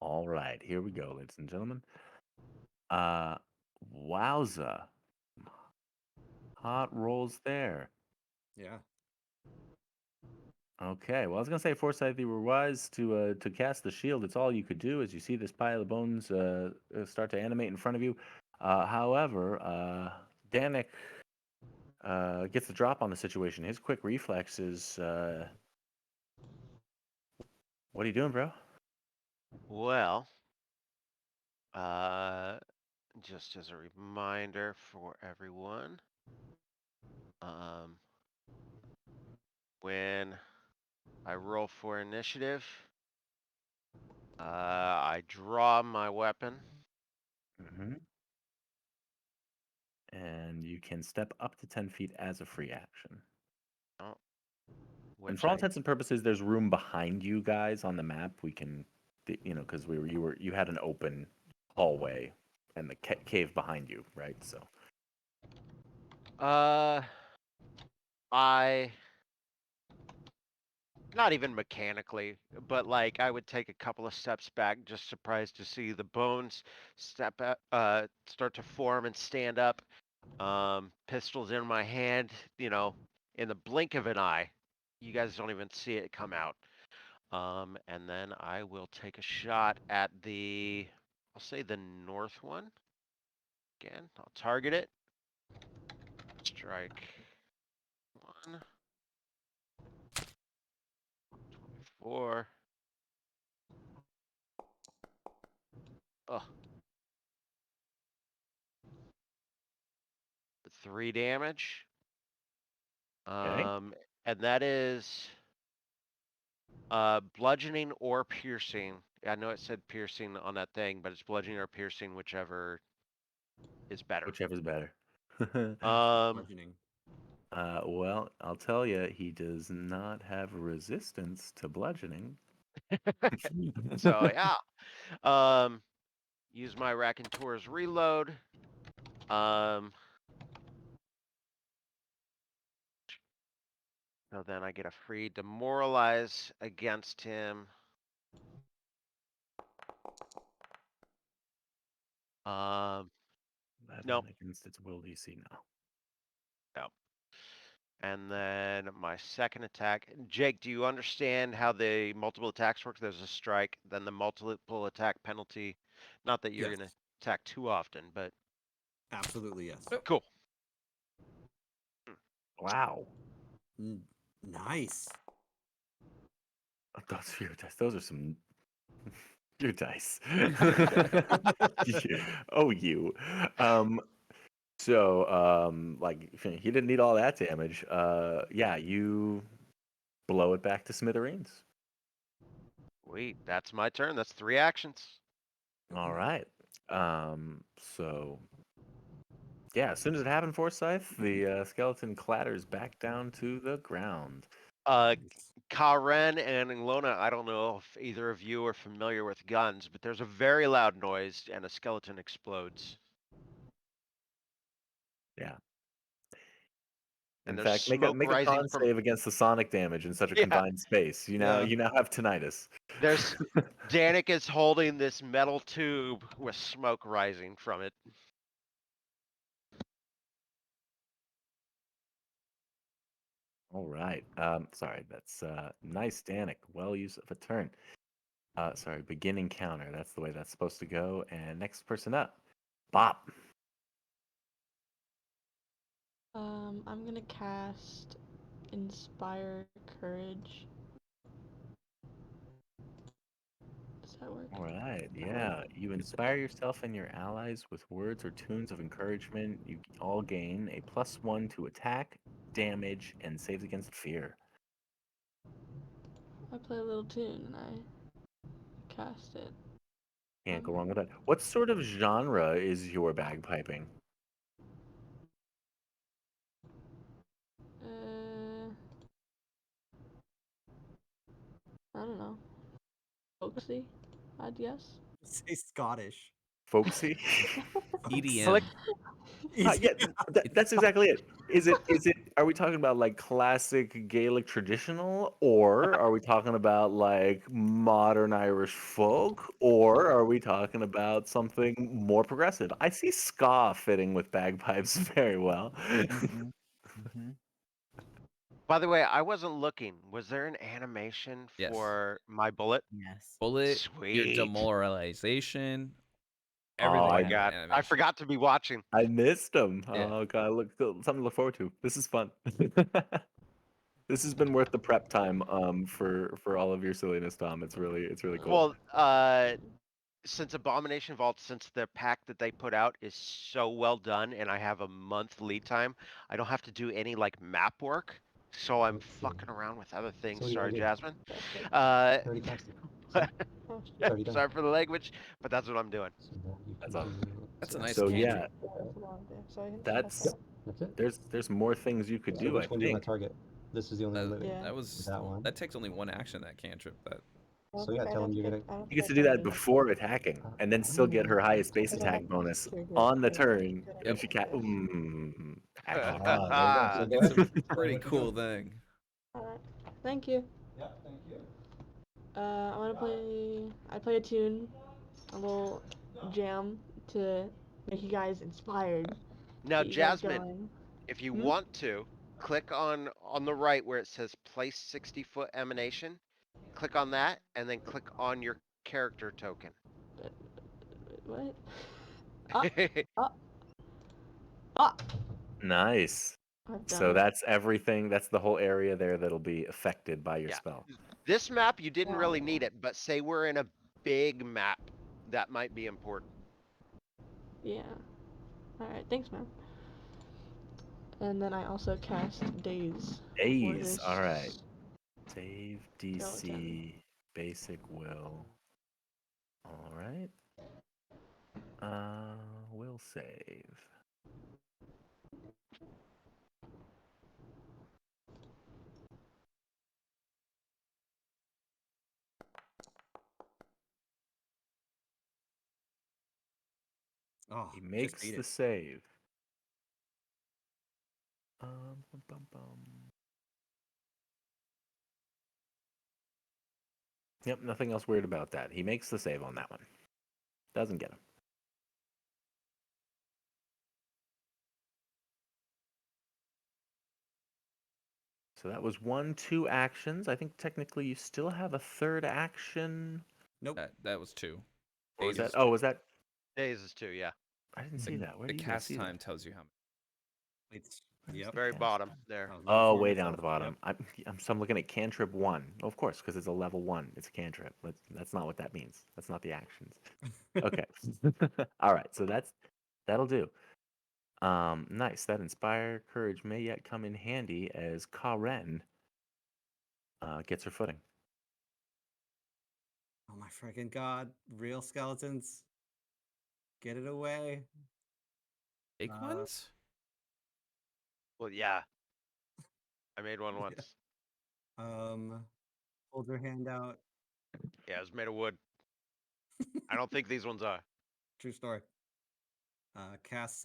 All right, here we go, ladies and gentlemen. Wowza. Hot rolls there. Yeah. Okay, well, I was gonna say, Forsyth, you were wise to cast the shield. It's all you could do as you see this pile of bones start to animate in front of you. However, Danik gets the drop on the situation. His quick reflex is, what are you doing, bro? Well, just as a reminder for everyone, when I roll for initiative, I draw my weapon. Mm-hmm. And you can step up to 10 feet as a free action. Oh, And which for all I intents and purposes, there's room behind you guys on the map. We can, because you had an open hallway and the cave behind you, right? So I not even mechanically, but like I would take a couple of steps back, just surprised to see the bones start to form and stand up. Pistols in my hand, in the blink of an eye. You guys don't even see it come out. And then I will take a shot at I'll say the north one. Again, I'll target it. Strike one. 24. Oh, 3 damage. okay. And that is bludgeoning or piercing. I know it said piercing on that thing, but it's bludgeoning or piercing, whichever is better. Whichever's better. Bludgeoning. Well, I'll tell you, he does not have resistance to bludgeoning. So yeah. Use my Raconteur's reload. So then I get a free demoralize against him. Nope. Against its will DC now. Nope. And then my second attack. Jake, do you understand how the multiple attacks work? There's a strike, then the multiple attack penalty. Not that you're Yes. going to attack too often, but Absolutely yes. cool. Wow. Nice. Those are your dice. Those are some your dice. Oh, you. Like he didn't need all that damage. Yeah, you blow it back to smithereens. Wait, that's my turn. That's 3 actions. All right. So yeah, as soon as it happened, Forsyth, the skeleton clatters back down to the ground. Karen and Ilona, I don't know if either of you are familiar with guns, but there's a very loud noise and a skeleton explodes. Yeah. And In there's fact, make smoke a rising con from save against the sonic damage in such a Yeah. confined space. You now have tinnitus. There's Danik is holding this metal tube with smoke rising from it. All right. Sorry, that's nice, Danik. Well use of a turn. Sorry, beginning counter. That's the way that's supposed to go. And next person up, Bop. I'm gonna cast Inspire Courage. Does that work? All right. Yeah, you inspire yourself and your allies with words or tunes of encouragement. You all gain a +1 to attack, damage, and saves against fear. I play a little tune and I cast it. Can't go wrong with that. What sort of genre is your bagpiping? I don't know. Folksy, I'd guess. Say Scottish. Folksy? EDM. Yeah, that's exactly it. Is it? Are we talking about like classic Gaelic traditional, or are we talking about like modern Irish folk, or are we talking about something more progressive? I see ska fitting with bagpipes very well. Mhm. By the way, I wasn't looking. Was there an animation Yes. for my bullet? Yes. Bullet, your Sweet. demoralization, Oh, everything. Oh my I- had god. I animation. forgot to be watching. I missed him. Yeah. Oh god, something to look forward to. This is fun. This has been worth the prep time for all of your silliness, Tom. It's really cool. Well, since Abomination Vault, since the pack that they put out is so well done and I have a month lead time, I don't have to do any like map work. So I'm fucking around with other things. So what do you Sorry, wanna do? Jasmine. That's good. Uh, 30 times. Oh, shit. 30 done. sorry for the language, but that's what I'm doing. So now you That's can awesome. do That's a six. nice So cantrip. yeah, That's a long day. So I can that's check That's it. there's more things you could So do. which I one do you want think. to target? This is the only one living. Yeah. That was That one. that takes only one action, that cantrip. That I don't So yeah, think tell I'd him have you're to- gonna. I don't He gets to think do I'd that do before attacking, and then still get her highest base Because I attack have bonus trigger on the things turn, that I and she can can't. do. Action. Ah, there you go. So it's go a ahead. pretty What you cool doing? thing. Alright. Thank you. Yeah, thank you. I wanna play. I play a tune, a little jam to make you guys inspired. Now, Get you guys Jasmine, going. if you Hmm? want to, click on the right where it says place 60-foot emanation. Click on that and then click on your character token. What? Ah! Nice. I've done So it. that's everything. That's the whole area there that'll be affected by your Yeah. spell. This map, you didn't really Wow. need it, but say we're in a big map, that might be important. Yeah. Alright, thanks, man. And then I also cast Daze. for Daze. this All right. Save DC. skeleton. Basic will. All right. Will save. Oh, He just makes beat the it. save. Bum, bum, bum. Yep, nothing else weird about that. He makes the save on that one. Doesn't get him. So that was 2 actions. I think technically you still have a third action. Nope. That was 2. Or was Daze that? is Oh, 2. was that? Days is 2, yeah. I didn't see that. Where The do you guys cast see time that? tells you how many. It's Where's yep. the Very cast bottom time? there. Oh, Inform way down at yourself. the bottom. So I'm looking at cantrip 1. Of course, because it's a level 1. It's a cantrip. That's not what that means. That's not the actions. Yep. Okay. All right. So that'll do. Nice. That inspire courage may yet come in handy as Karen gets her footing. Oh my freaking god! Real skeletons. Get it away. Big ones? Well, yeah. I made one Yeah. once. Hold your hand out. Yeah, it was made of wood. I don't think these ones are. True story. Cast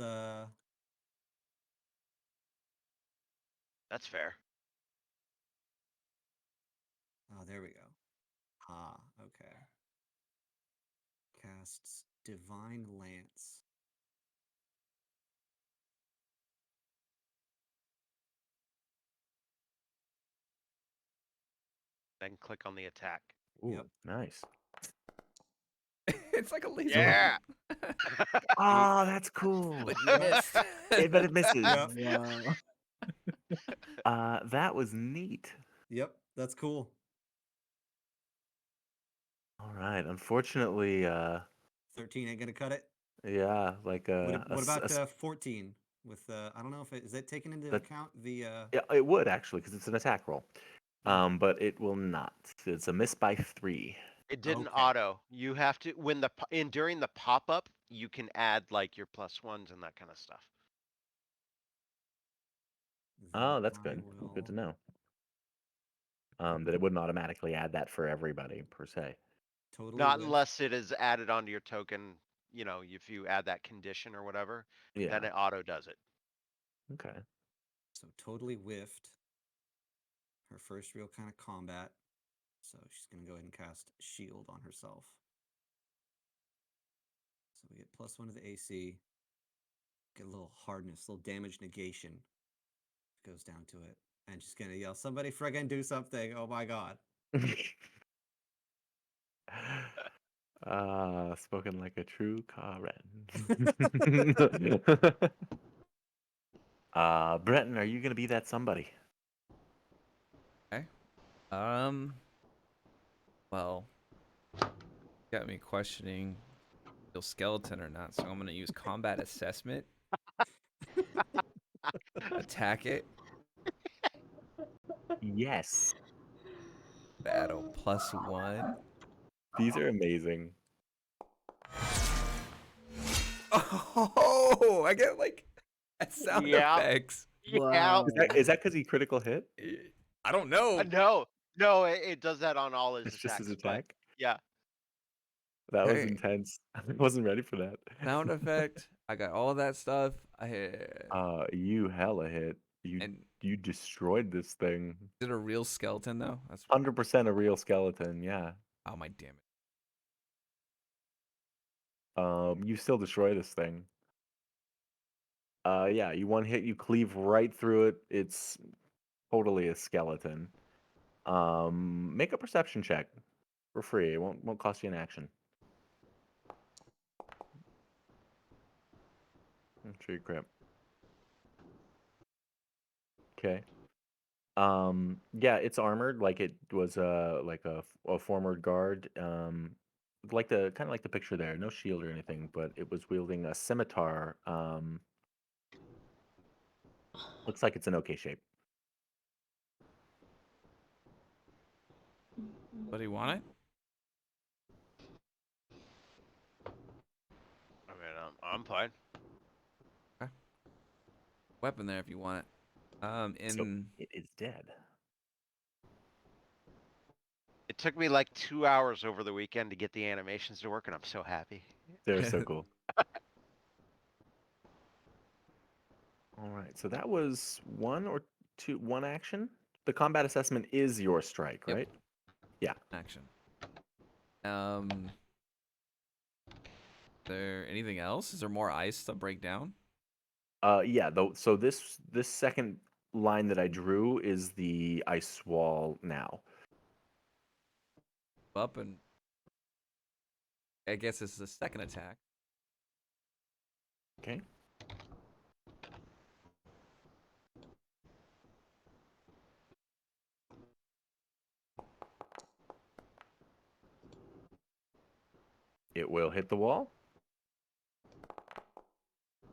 That's fair. Oh, there we go. Ah, okay. Casts Divine Lance. Then click on the attack. Ooh, Yep. nice. It's like a laser. Yeah. Oh, that's cool. But you missed. But it misses. Yep. Wow. That was neat. Yep, that's cool. All right. Unfortunately, 13 ain't gonna cut it. yeah, like What about 14? With I don't know if is it taken into That- account the yeah, it would actually because it's an attack roll. But it will not. It's a miss by 3. It didn't Okay. auto. You have to when during the pop up, you can add like your +1s and that kind of stuff. Oh, then that's I good. Good to will know. That it wouldn't automatically add that for everybody per se. totally Not whiff. unless it is added onto your token. You know, if you add that condition or whatever, Yeah. then it auto does it. Okay. So totally whiffed. Her first real kind of combat. So she's gonna go ahead and cast Shield on herself. So we get +1 to the AC. Get a little hardness, a little damage negation. Goes down to it. And she's gonna yell, "Somebody friggin' do something! Oh my god!" Spoken like a true Karen. Brenton, are you gonna be that somebody? Well, got me questioning real skeleton or not, so I'm gonna use combat assessment. Attack it. Yes. Battle +1. These are amazing. Oh, I get like sound Yeah. effects. Yeah. Wow. Is that because he critical hit? I don't know. No, it does that on all his It's attacks. just his but attack. yeah. That was Hey. intense. I wasn't ready for that. Sound effect. I got all that stuff. You hella hit. And You destroyed this thing. is it a real skeleton though? That's 100% a real skeleton. Yeah. oh my damn it. You still destroy this thing. Yeah. You one hit. You cleave right through it. It's totally a skeleton. Make a perception check for free. It won't cost you an action. I'm sure you crap. Okay. Yeah, it's armored like it was like a former guard. Like the kind of like the picture there. No shield or anything, but it was wielding a scimitar. Looks like it's in okay shape. What do you want it? I mean, I'm fine. Weapon there if you want it. So it is dead. It took me like 2 hours over the weekend to get the animations to work, and I'm so happy. They're so cool. All right, so that was one action. The combat assessment is your strike, Yep. right? Yeah. Action. There anything else? Is there more ice to break down? Yeah. Though, so this second line that I drew is the ice wall now. Up and I guess this is the second attack. Okay. It will hit the wall.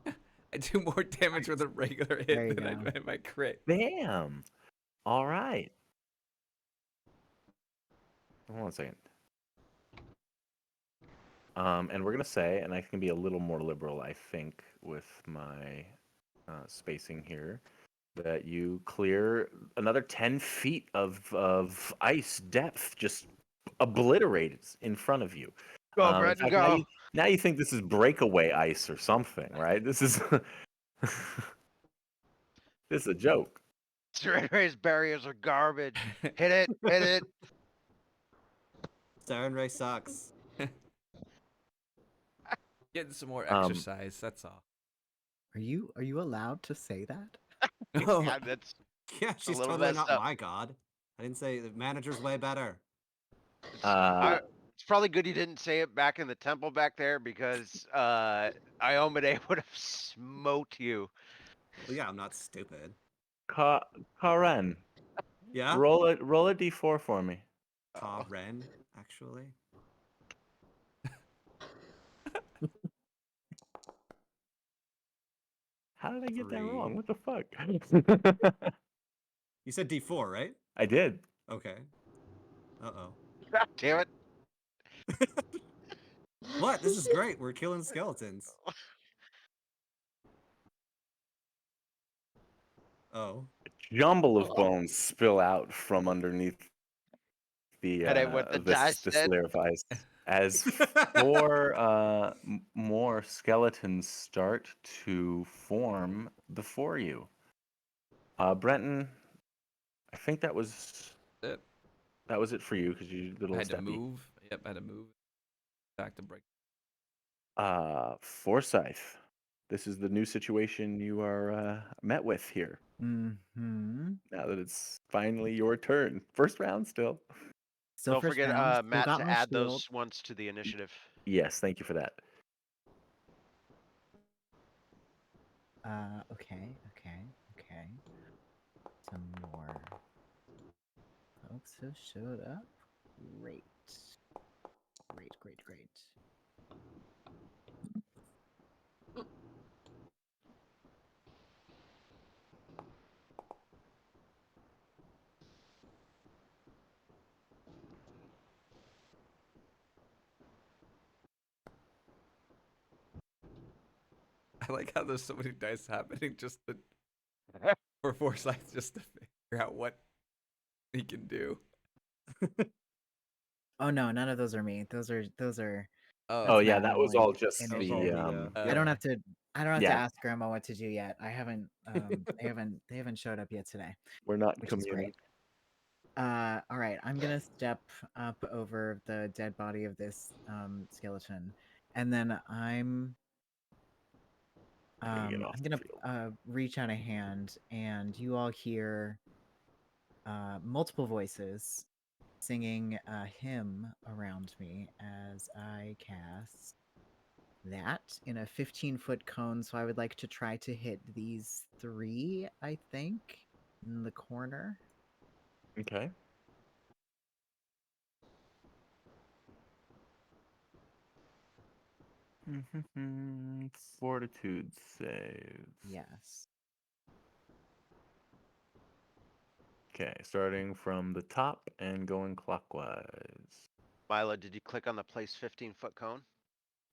I do more damage with a regular There you hit than I go. do my crit. Bam. All right. Hold on a second. And we're gonna say, and I can be a little more liberal, I think, with my spacing here, that you clear another 10 feet of ice depth, just obliterated in front of you. Go, In Brendan, fact, go. now you think this is breakaway ice or something, right? This is this is a joke. Terrain race barriers are garbage. Hit it, hit it. Siren Ray sucks. Getting some more Um, exercise, that's all. Are you allowed to say that? Yeah, that's Yeah, she's little totally messed not up. my god. I didn't say the manager's way better. it's probably good you didn't say it back in the temple back there because Iomade would have smote you. Well, yeah, I'm not stupid. Karen, Yeah? roll a d4 for me. Karen, actually. How did I get that wrong? 3. What the fuck? You said D4, right? I did. Okay. Uh-oh. God damn it. What? This is great. We're killing skeletons. Oh. Jumble of bones spill out from underneath the And I went to dust this it. layer of ice as four more skeletons start to form before you. Brenton, I think that was It. it for you because you did a I little had to steppy. move. Yep, I had to move. Back to break. Forsyth, this is the new situation you are met with here. Mm-hmm. Now, now that it's finally your turn. First round still. Still Don't first forget, round, still Matt, got to my add shield. those ones to the initiative. Yes, thank you for that. Okay. Some more folks have showed up. Great. I like how there's so many dice happening just to, for Forsyth just to figure out what he can do. Oh no, none of those are me. Those are Oh That's yeah, Matt that and was Emily all just in the initiative. I don't have to Yeah. ask Grandma what to do yet. I haven't they haven't showed up yet today, We're not which is communing. great. All right, I'm gonna step up over the dead body of this skeleton, and then I'm Gonna get off the gonna field. reach out a hand, and you all hear multiple voices singing a hymn around me as I cast that in a 15-foot cone. So I would like to try to hit these three, I think, in the corner. Okay. Fortitude saves. Yes. Okay, starting from the top and going clockwise. Milo, did you click on the place 15-foot cone?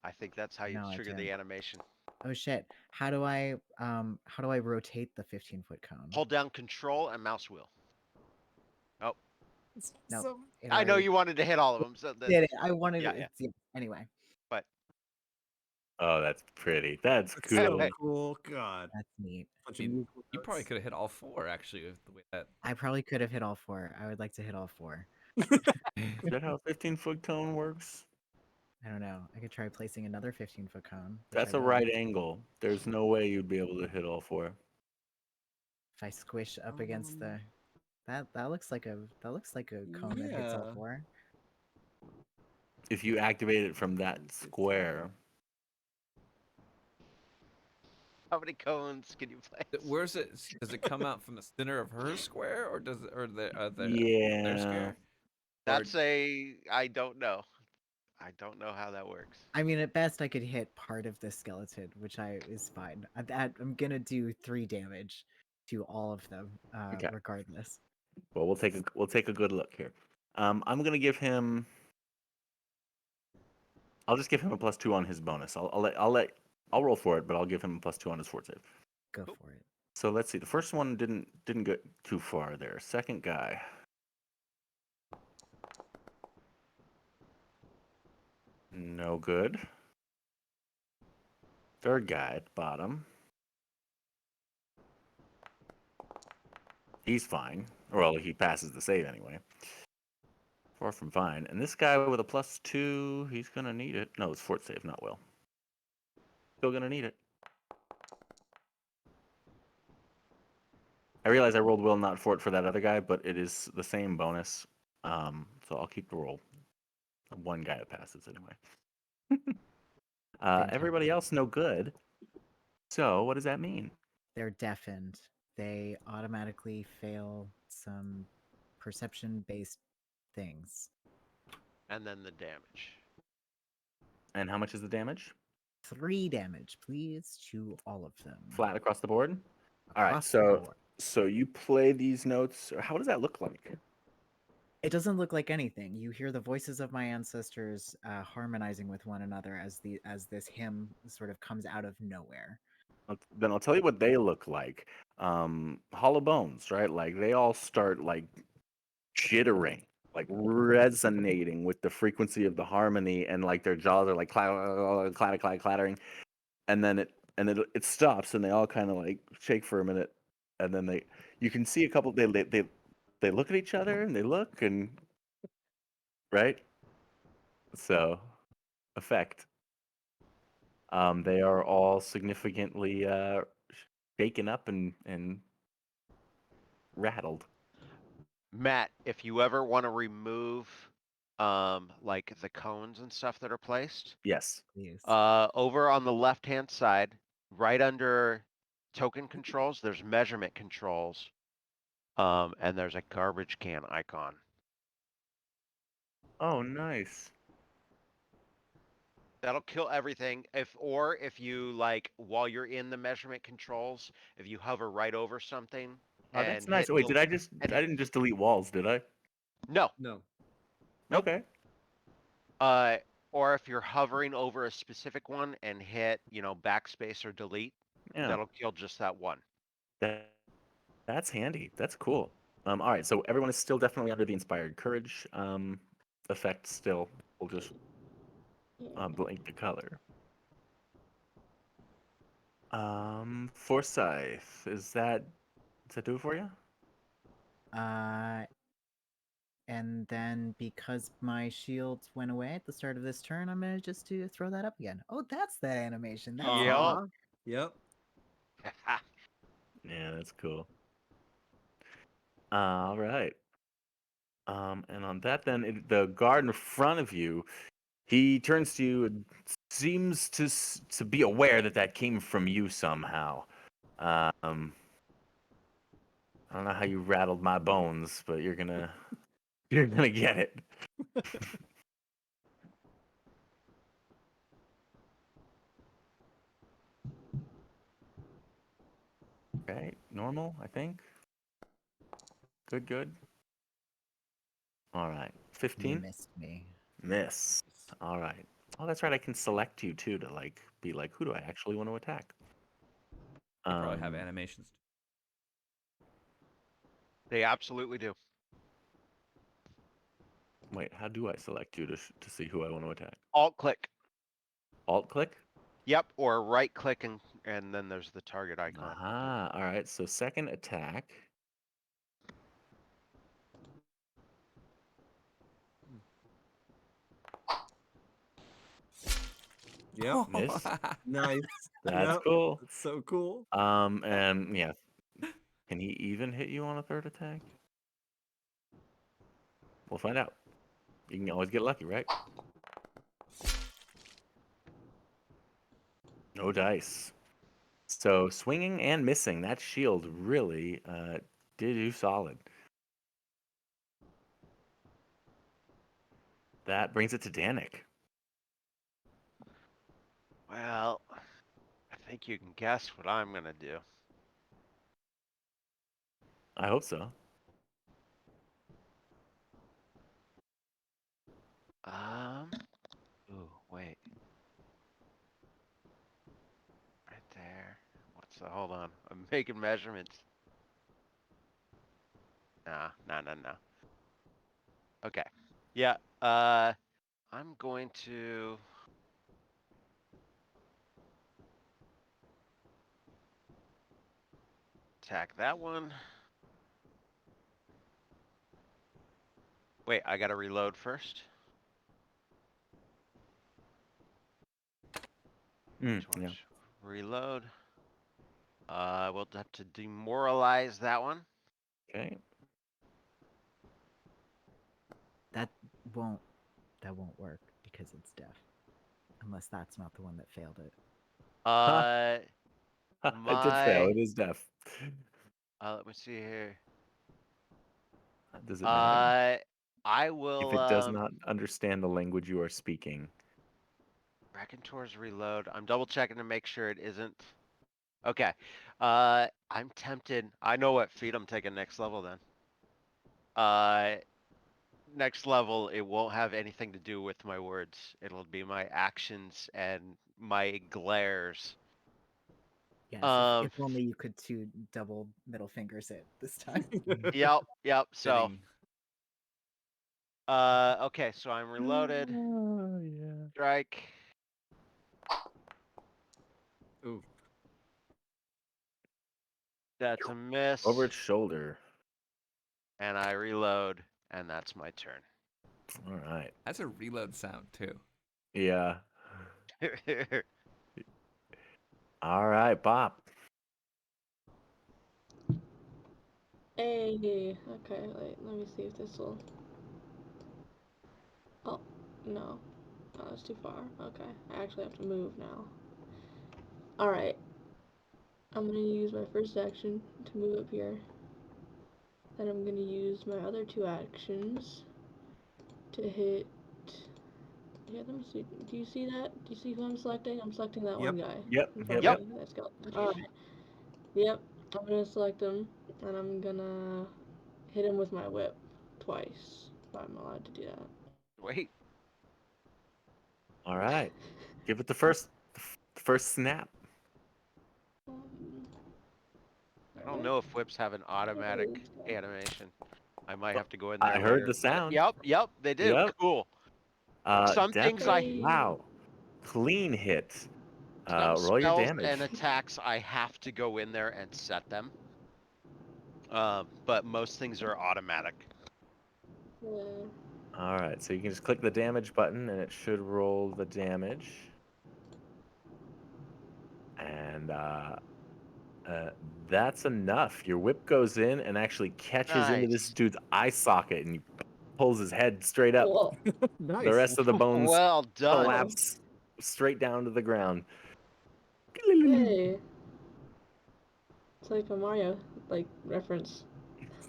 I think that's how you No, I trigger didn't. the animation. Oh shit. How do I rotate the 15-foot cone? Hold down Control and mouse wheel. Oh, No. It I know already you wanted to hit all of them. So did it. I wanted yeah, it. Yeah. Anyway, but Oh, that's pretty. That's That's cool. so cool. God. that's neat. Bunch I of mean, musical you probably notes. could have hit all four actually with the way that. I probably could have hit all four. I would like to hit all four. Is that how a 15-foot cone works? I don't know. I could try placing another 15-foot cone. which That's I a will. right angle. There's no way you'd be able to hit all four. If I squish up against the that looks like a cone that hits all Yeah. four. If you activate it from that square, how many cones can you place? Where's it? Does it come out from the center of her square, or does it, or their yeah. square? That's I don't know. I don't know how that works. I mean, at best, I could hit part of the skeleton, which is fine. I'm gonna do 3 damage to all of them, Okay. regardless. Well, we'll take a good look here. I'm gonna give him. I'll just give him a +2 on his bonus. I'll roll for it, but I'll give him a +2 on his fort save. Go for it. So let's see. The first one didn't get too far there. Second guy. No good. Third guy at the bottom. He's fine. Well, he passes the save anyway. Far from fine. And this guy with a +2, he's gonna need it. No, it's fort save, not will. Still gonna need it. I realize I rolled will, not fort for that other guy, but it is the same bonus. So I'll keep the roll. One guy that passes anyway. Everybody else no good. So what does that mean? They're deafened. They automatically fail some perception-based things. And then the damage. And how much is the damage? 3 damage, please, to all of them. Flat across the board? All right, Across the board. so you play these notes. How does that look like? It doesn't look like anything. You hear the voices of my ancestors harmonizing with one another as this hymn sort of comes out of nowhere. Then I'll tell you what they look like. Hollow bones, right? Like they all start like jittering, like resonating with the frequency of the harmony, and like their jaws are like clattering, and then it stops, and they all kind of like shake for a minute, and then you can see a couple. They look at each other and they look and right. So, effect. They are all significantly shaken up and rattled. Matt, if you ever want to remove, like the cones and stuff that are placed, Yes. Please. over on the left-hand side, right under token controls, there's measurement controls. And there's a garbage can icon. Oh, nice. That'll kill everything. If you like while you're in the measurement controls, if you hover right over something Oh, that's and nice. hit Wait, the- did I just? and I didn't just delete walls, did I? no, No. Nope. Okay. or if you're hovering over a specific one and hit, backspace or delete, Yeah. that'll kill just that one. That's handy. That's cool. All right. So everyone is still definitely under the inspired courage effect. Still, we'll just blink the color. Forsyth, does that do it for you? And then because my shields went away at the start of this turn, I'm gonna just throw that up again. Oh, that's that animation. That's Yep. Uh-huh. Yep. Yeah, that's cool. All right. And on that, then the guard in front of you, he turns to you and seems to be aware that came from you somehow. I don't know how you rattled my bones, but you're gonna get it. Okay, normal, I think. Good. All right, You 15. missed me. Miss. All right. Oh, that's right. I can select you too to be like, who do I actually want to attack? They probably have Um, animations. They absolutely do. Wait, how do I select you to see who I want to attack? Alt click. Alt click. Yep, or right click and then there's the target icon. Aha. All right. So second attack. Yep. Miss. Nice. That's Yep. cool. That's so cool. And yeah, can he even hit you on a third attack? We'll find out. You can always get lucky, right? No dice. So swinging and missing. That shield really did you solid. That brings it to Danik. Well, I think you can guess what I'm gonna do. I hope so. Ooh, wait. Right there. Hold on. I'm making measurements. Nah. Okay. Yeah, I'm going to attack that one. Wait, I gotta reload first. Yeah. Torch. Reload. We'll have to demoralize that one. Okay. That won't work because it's deaf. Unless that's not the one that failed it. It did fail. My- It is deaf. Let me see here. Does it matter? I will, If it does not understand the language you are speaking. Raconteur's reload. I'm double checking to make sure it isn't. Okay. I'm tempted. I know what feat I'm taking next level then. Next level, it won't have anything to do with my words. It'll be my actions and my glares. Yes, Um, if only you could two double middle fingers it this time. Yep. So, Fitting. okay, so I'm reloaded. Oh, yeah. Strike. Ooh. That's a miss. Over its shoulder. And I reload, and that's my turn. All right. That's a reload sound too. Yeah. All right, Bob. Hey, okay, wait, let me see if this will. Oh, no. Oh, that's too far. Okay, I actually have to move now. Alright, I'm gonna use my first action to move up here. Then I'm gonna use my other 2 actions to hit. Yeah, let me see. Do you see that? Do you see who I'm selecting? I'm selecting that one Yep. guy. Yep, In yep, front yep. of me. That's got. Alright. Yep, I'm gonna select him, and I'm gonna hit him with my whip twice. If I'm allowed to do that. Wait. All right. Give it the first snap. I don't know if whips have an automatic animation. I might have to go in I there heard later. the sound. Yep, they do. Yep. Cool. Some things I Hey. Wow. Clean hit. some Roll your spells damage. and attacks I have to go in there and set them. But most things are automatic. Yeah. All right, so you can just click the damage button and it should roll the damage. And that's enough. Your whip goes in and actually catches into this Nice. dude's eye socket and pulls his head straight up. Whoa. Nice. The rest of the bones Well done. collapse straight down to the ground. Hey. It's like a Mario reference.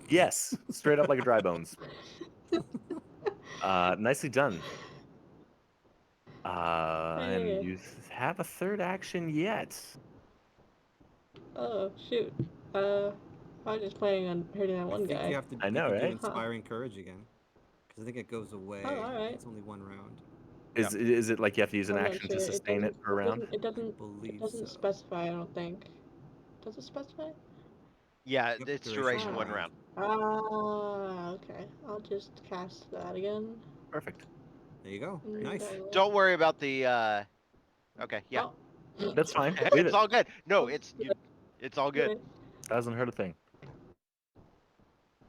Yes, straight up like a dry bones. Nicely done. And Hey. you have a third action yet. Oh shoot. I was just planning on hurting that I one think guy. you have to. I You know, can do right? inspiring courage again, because I think it goes away. Oh, alright. It's only 1 round. Is it like you have to use an I'm not action sure. to sustain it per round? It doesn't. It Believe doesn't so. specify. I don't think. Does it specify? Yeah, Yep, it's duration duration one 1 round. Ah, okay. I'll just cast that again. Perfect. There you go. And Nice. I will- Don't worry about the okay, yeah. Oh. That's fine. Leave It's it. all good. No, it's all good. Okay. Doesn't hurt a thing.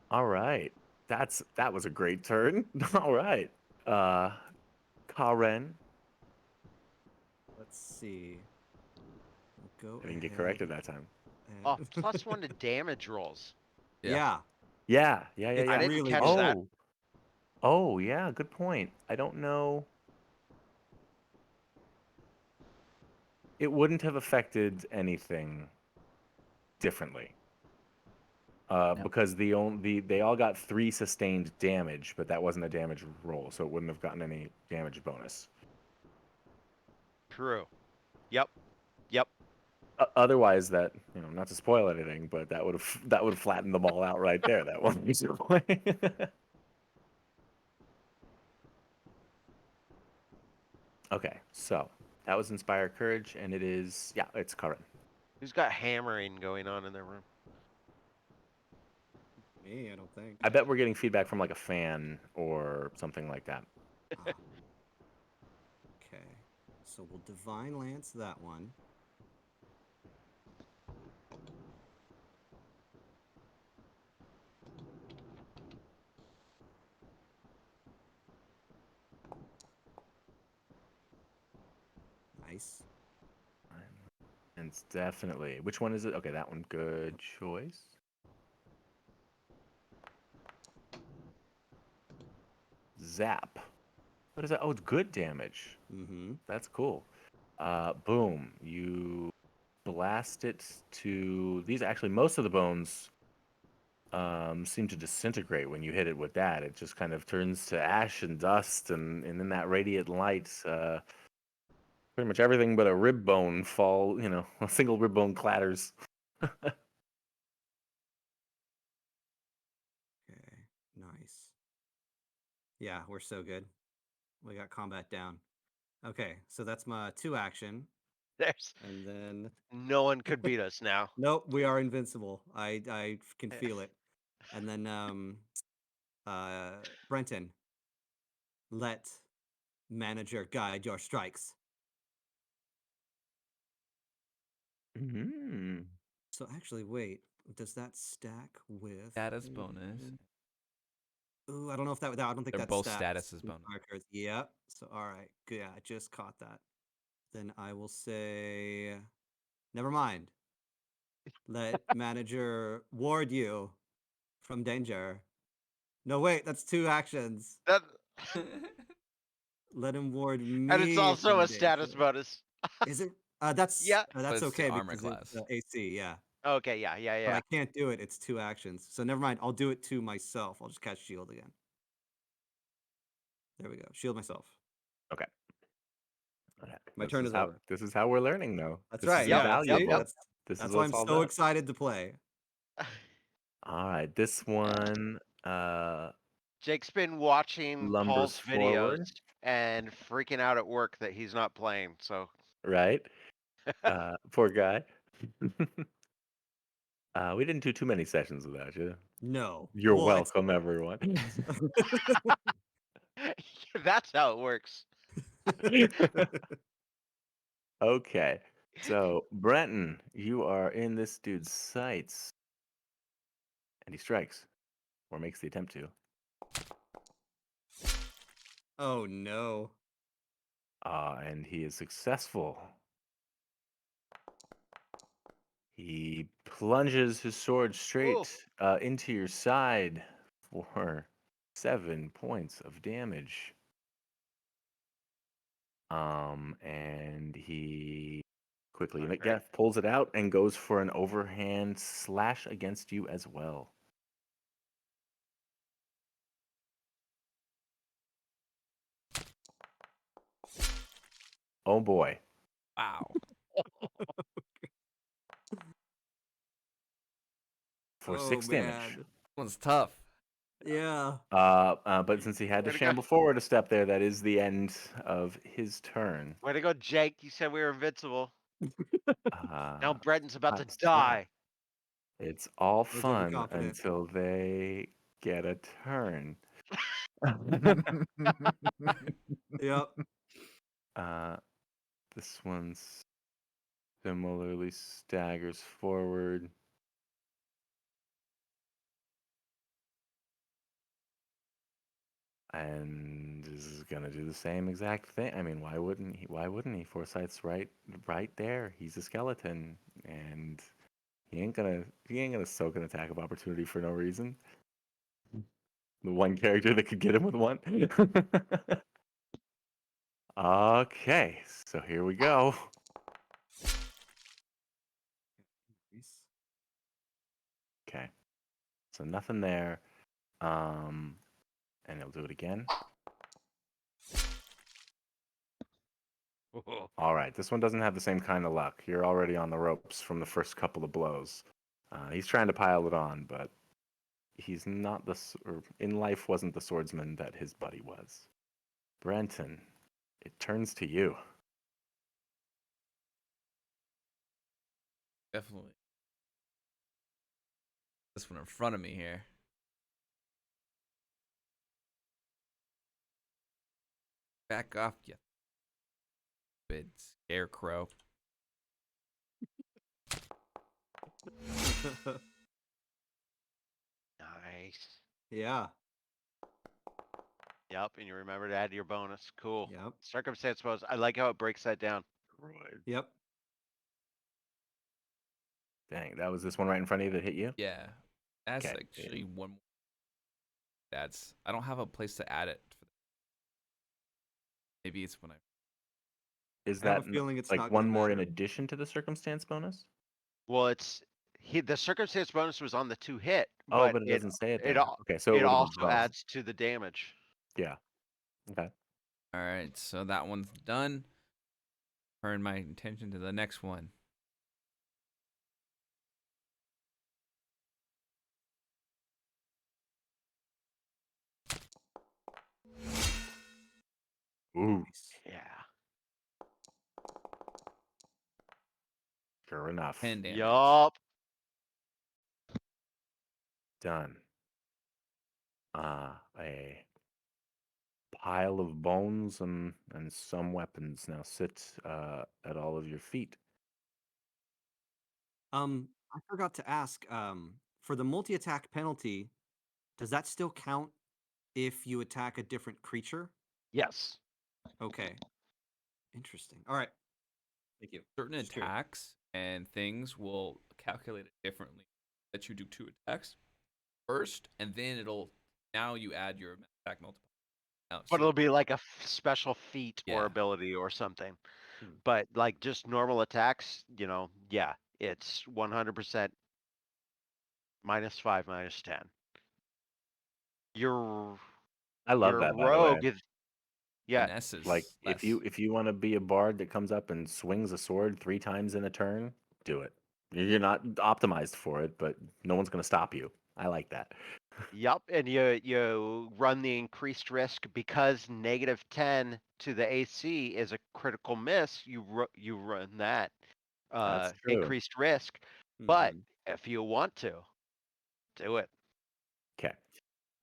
All right. That was a great turn. All right. Karen. Let's see. We'll go I didn't get ahead corrected that time. Oh, and- +1 to damage rolls. Yeah. Yeah. It's I didn't really catch good. that. Oh, yeah. Good point. I don't know. It wouldn't have affected anything differently. Because they all got 3 sustained damage, but that wasn't a damage roll, so it wouldn't have gotten any damage bonus. True. Yep. Yep. Otherwise, that not to spoil anything, but that would have flattened them all out right there. That one piece of play. Okay, so that was Inspire Courage, and it's Karin. Who's got hammering going on in their room? Me, I don't think. I bet we're getting feedback from like a fan or something like that. Ah. Okay. So we'll Divine Lance that one. Nice. And it's definitely, which one is it? Okay, that one. Good choice. Zap. What is that? Oh, it's good damage. Mm-hmm. That's cool. Boom. You blast it to these. Actually, most of the bones seem to disintegrate when you hit it with that. It just kind of turns to ash and dust, and in that radiant light, pretty much everything but a rib bone a single rib bone clatters. Okay. Nice. Yeah, we're so good. We got combat down. Okay, so that's my 2 action, There's and then no one could beat us now. nope, we are invincible. I can feel it. And then Brenton, let manager guide your strikes. Mm. So actually, wait, does that stack with Status bonus. Ooh, I don't know if that. I don't think They're that both stacks statuses with bonus. markers. Yep. So all right, good. Yeah, I just caught that. Then I will say, never mind. Let manager ward you from danger. No, wait, that's 2 actions. That, Let him ward me. and it's also from a status danger. bonus. Is it? That's Yeah. But that's it's the okay armor because class. it's AC. Yeah, Okay, yeah, yeah, but yeah. I can't do it. It's 2 actions. So never mind. I'll do it to myself. I'll just cast shield again. There we go. Shield myself. Okay. Okay. My turn is over. This is how we're learning, though. That's This right. is Yep, Yeah. yep, invaluable. yep. This That's is why what I'm it's all so about. excited to play. All right, this one Jake's been watching lumbers Paul's videos forward, and freaking out at work that he's not playing. So right? Poor guy. We didn't do too many sessions without you. No. You're Well, it's- welcome, everyone. that's how it works. Okay, so Brenton, you are in this dude's sights, and he strikes, or makes the attempt to. Oh no. And he is successful. He plunges his sword straight into your side for 7 points of damage. And he quickly Okay. pulls it out and goes for an overhand slash against you as well. Oh boy. Wow. For Oh, 6 damage. man. This one's tough. Yeah. But since he had to Way to go. shamble forward a step there, that is the end of his turn. Way to go, Jake. You said we were invincible. Now Brenton's about to That's die. It's all was overconfident. fun until they get a turn. Yep. This one's similarly staggers forward. And is gonna do the same exact thing. I mean, why wouldn't he? Why wouldn't he? Forsyth's right there. He's a skeleton, and he ain't gonna soak an attack of opportunity for no reason. The one character that could get him with one. Okay, so here we go. Okay, so nothing there. And he'll do it again. All right, this one doesn't have the same kind of luck. You're already on the ropes from the first couple of blows. He's trying to pile it on, but he's not or in life wasn't the swordsman that his buddy was. Brenton, it turns to you. Definitely. This one in front of me here. Back off, you stupid scarecrow. Nice. Yeah. Yep, and you remember to add your bonus. Cool. Yep. Circumstance bonus. I like how it breaks that down. Yep. Dang, that was this one right in front of you that hit you? Yeah. That's Okay. actually one more. That's I don't have a place to add it. Maybe it's when I Is I have that a feeling it's like not one gonna more in matter. addition to the circumstance bonus? Well, the circumstance bonus was on the 2 hit, Oh, but but it doesn't say it it there. al- Okay, so it would've been also both. adds to the damage. Yeah. Okay. All right, so that one's done. Turn my attention to the next one. Ooh, Yeah. sure enough. 10 damage. Yup. Done. A pile of bones and some weapons now sit at all of your feet. I forgot to ask, for the multi-attack penalty, does that still count if you attack a different creature? Yes. Okay. Interesting. All right. Thank you. Certain Just curious. attacks and things will calculate it differently. That you do 2 attacks. first, and then it'll now you add your attack multiplier. Oh, But so it'll be like a special feat or Yeah. ability or something. Hmm. But like just normal attacks, yeah, it's 100% -5, -10. Your I love your that, by the way. rogue is yeah. finesse is Like less. if you want to be a bard that comes up and swings a sword 3 times in a turn, do it. You're not optimized for it, but no one's gonna stop you. I like that. Yup, and you run the increased risk because -10 to the AC is a critical miss. You run that That's true. increased risk, but Mhm. if you want to, do it. Okay,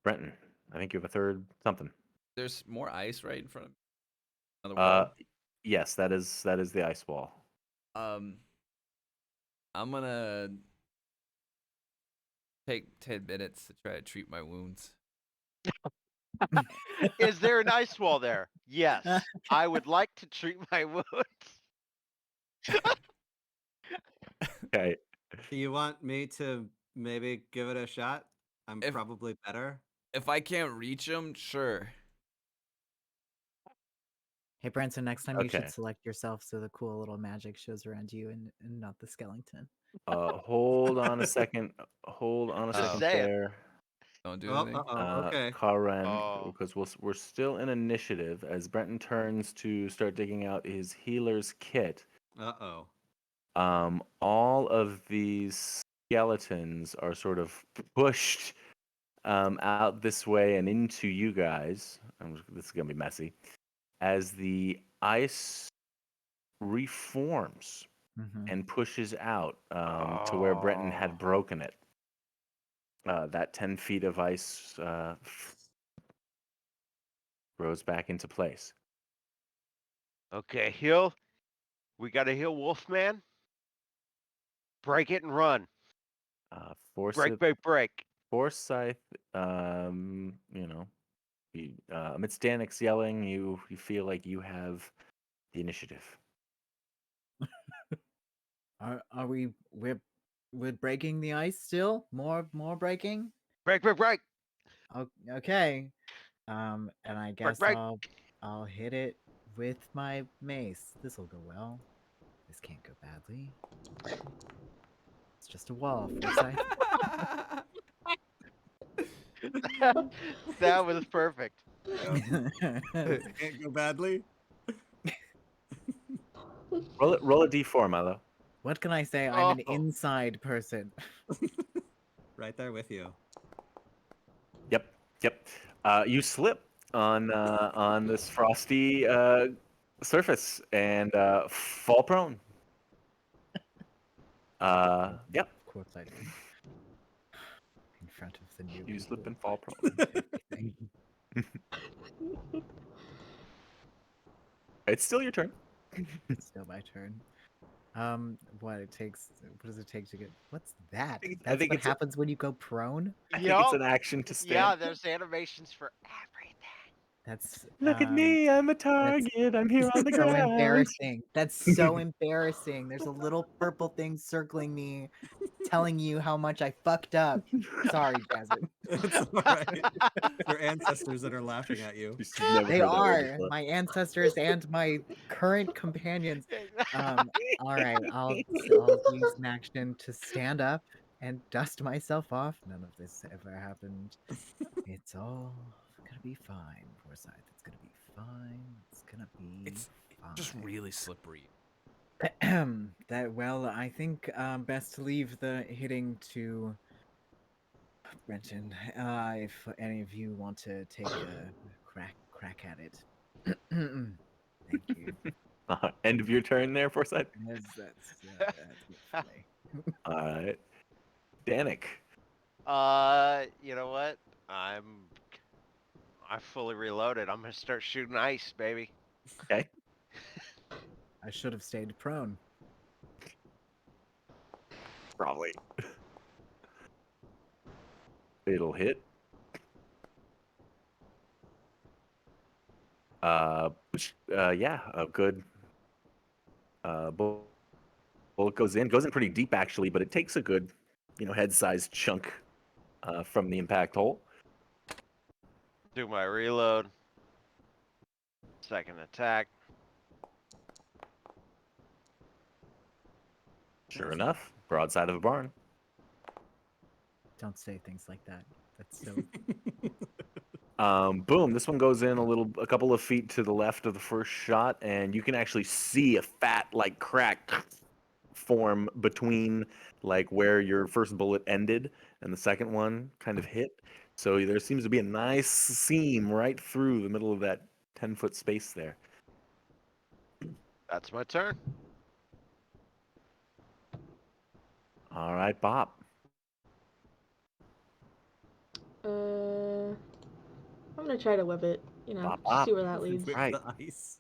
Brenton, I think you have a third something. There's more ice right in front of me on the Uh, wall. yes, that is the ice wall. I'm gonna take 10 minutes to try to treat my wounds. Is there an ice wall there? Yes. I would like to treat my wounds. Okay, Do you want me to maybe give it a shot? I'm If- probably better. If I can't reach him, sure. Hey, Branson, next time you Okay. should select yourself so the cool little magic shows around you and not the skeleton. hold on a second. Hold on a Just second saying. there. Don't do Oh, anything. okay. Karen, Oh. because we're still in initiative as Brenton turns to start digging out his healer's kit. Uh-oh. All of these skeletons are sort of pushed out this way and into you guys. This is gonna be messy as the ice reforms Mhm. and pushes out to where Brenton had Oh. broken it. That 10 feet of ice grows back into place. Okay, heal. We gotta heal Wolfman. Break it and run. Break. Forsyth, amidst Danik's yelling, you feel like you have the initiative. Are we're breaking the ice still? More breaking? Break. Okay. And I guess break. I'll hit it with my mace. This'll go well. This can't go badly. It's just a wall, Forsyth. That was perfect. It can't go badly. Roll a d4, Milo. What can I say? I'm an Oh. inside person. Right there with you. Yep. You slip on this frosty surface and fall prone. Yep. Of course I do. In front of the new. You slip and fall prone. It's still your turn. It's still my turn. What does it take to get? What's that? I That's think what it's a- happens when you go prone. I think it's an Yup. action to stand. Yeah, there's animations for everything. That's Look at me, I'm a target. I'm here on the so ground. embarrassing. That's so embarrassing. There's a little purple thing circling me, telling you how much I fucked up. Sorry, Jasmine. It's all right. Your ancestors that are laughing at you. She's never They heard that word are before. my ancestors and my current companions. All right, I'll use an action to stand up and dust myself off. None of this ever happened. It's all gonna be fine, Forsyth. It's gonna be fine. It's gonna be It's fine. just really slippery. Well, I think best to leave the hitting to Brenton. If any of you want to take a crack at it. Thank you. End of your turn there, Forsyth. That's lovely. All right. Danik. You know what? I'm fully reloaded. I'm gonna start shooting ice, baby. Okay. I should have stayed prone. Probably. It'll hit. Yeah, a good bullet goes in pretty deep actually, but it takes a good, head-sized chunk from the impact hole. Do my reload. Second attack. Sure enough, broadside of a barn. Don't say things like that. That's so. Boom! This one goes in a couple of feet to the left of the first shot, and you can actually see a fat, like, crack form between, like, where your first bullet ended and the second one kind of hit. So there seems to be a nice seam right through the middle of that 10-foot space there. That's my turn. All right, Bob. I'm gonna try to whip it. Bop, Just see bop. where that leads. Whip Right. the ice.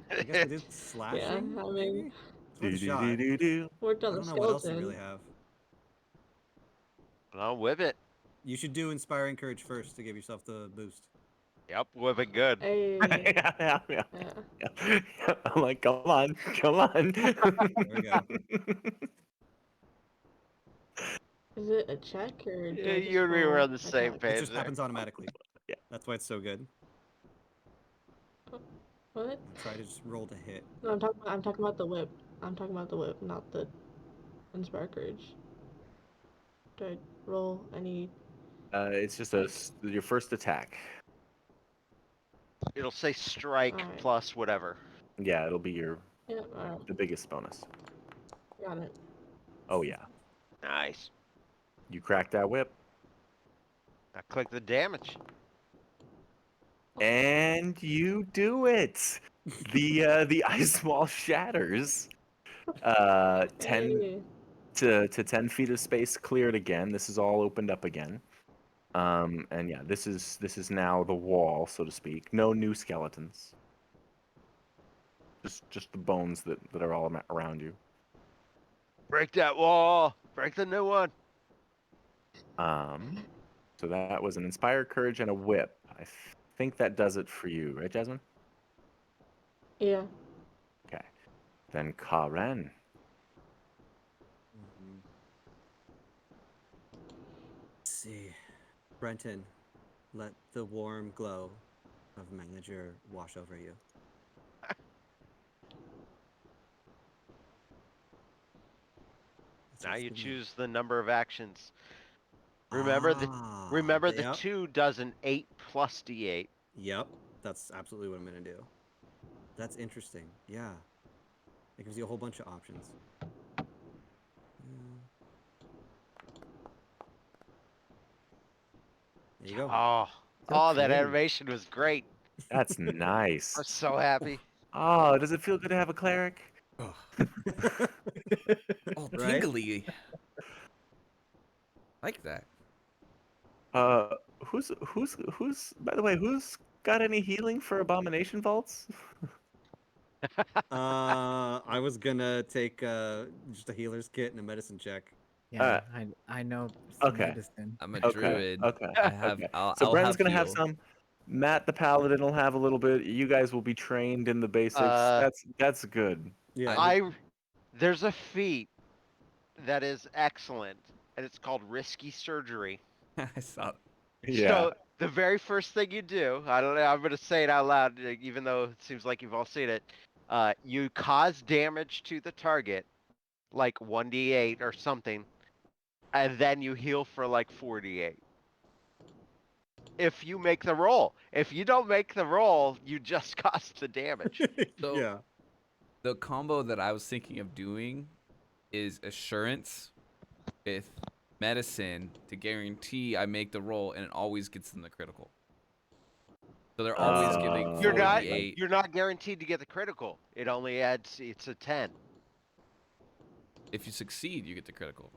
I guess we did slashing. I maybe? mean, It's worth a shot. Do. worked on I the don't know what else you skeleton. really have. I'll whip it. You should do inspiring courage first to give yourself the boost. Yep, whip it good. Hey, yeah. yeah. I'm like, come on. There we go. Is it a check or do Yeah, I just you and me were roll on the same attack? It page just there. happens automatically. Yeah. That's why it's so good. What? Try to just roll to hit. No, I'm talking about the whip. I'm talking about the whip, not the inspire courage. Do I roll any? It's just your first attack. It'll say strike Alright. plus whatever. Yeah, it'll be your Yeah, alright, the biggest bonus. got it. Oh yeah, Nice. you crack that whip, I click the damage. and you do it. The ice wall shatters. 10 Hey. to 10 feet of space cleared again. This is all opened up again. And yeah, this is now the wall, so to speak. No new skeletons. Just the bones that are all around you. Break that wall. Break the new one. So that was an inspire courage and a whip. I think that does it for you, right, Jasmine? Yeah. Okay. Then Karen. Let's see. Brenton, let the warm glow of manager wash over you. That's Now what's you good news. choose the number of actions. Remember the Yep. 2 does an 8 plus d8. Yep, that's absolutely what I'm gonna do. That's interesting. Yeah, it gives you a whole bunch of options. There you go. Oh, So that creative. animation was great. That's nice. I'm so happy. Oh, does it feel good to have a cleric? Oh, Right? tingly. Like that. Who's by the way, who's got any healing for abomination vaults? I was gonna take just a healer's kit and a medicine check. Yeah, I know some okay. medicine. I'm a Okay. druid. Okay. I have. Okay. I'll, So I'll Brendan's have gonna have heal. some. Matt the paladin will have a little bit. You guys will be trained in the basics. That's good. Yeah. There's a feat that is excellent, and it's called risky surgery. I saw. Yeah. So the very first thing you do, I don't know, I'm gonna say it out loud, even though it seems like you've all seen it. You cause damage to the target, like 1d8 or something, and then you heal for like 4d8. If you make the roll. If you don't make the roll, you just cost the damage. So- yeah. The combo that I was thinking of doing is assurance with medicine to guarantee I make the roll and it always gets them the critical. So they're always giving You're not 48. you're not guaranteed to get the critical. It only adds it's a 10. If you succeed, you get the critical.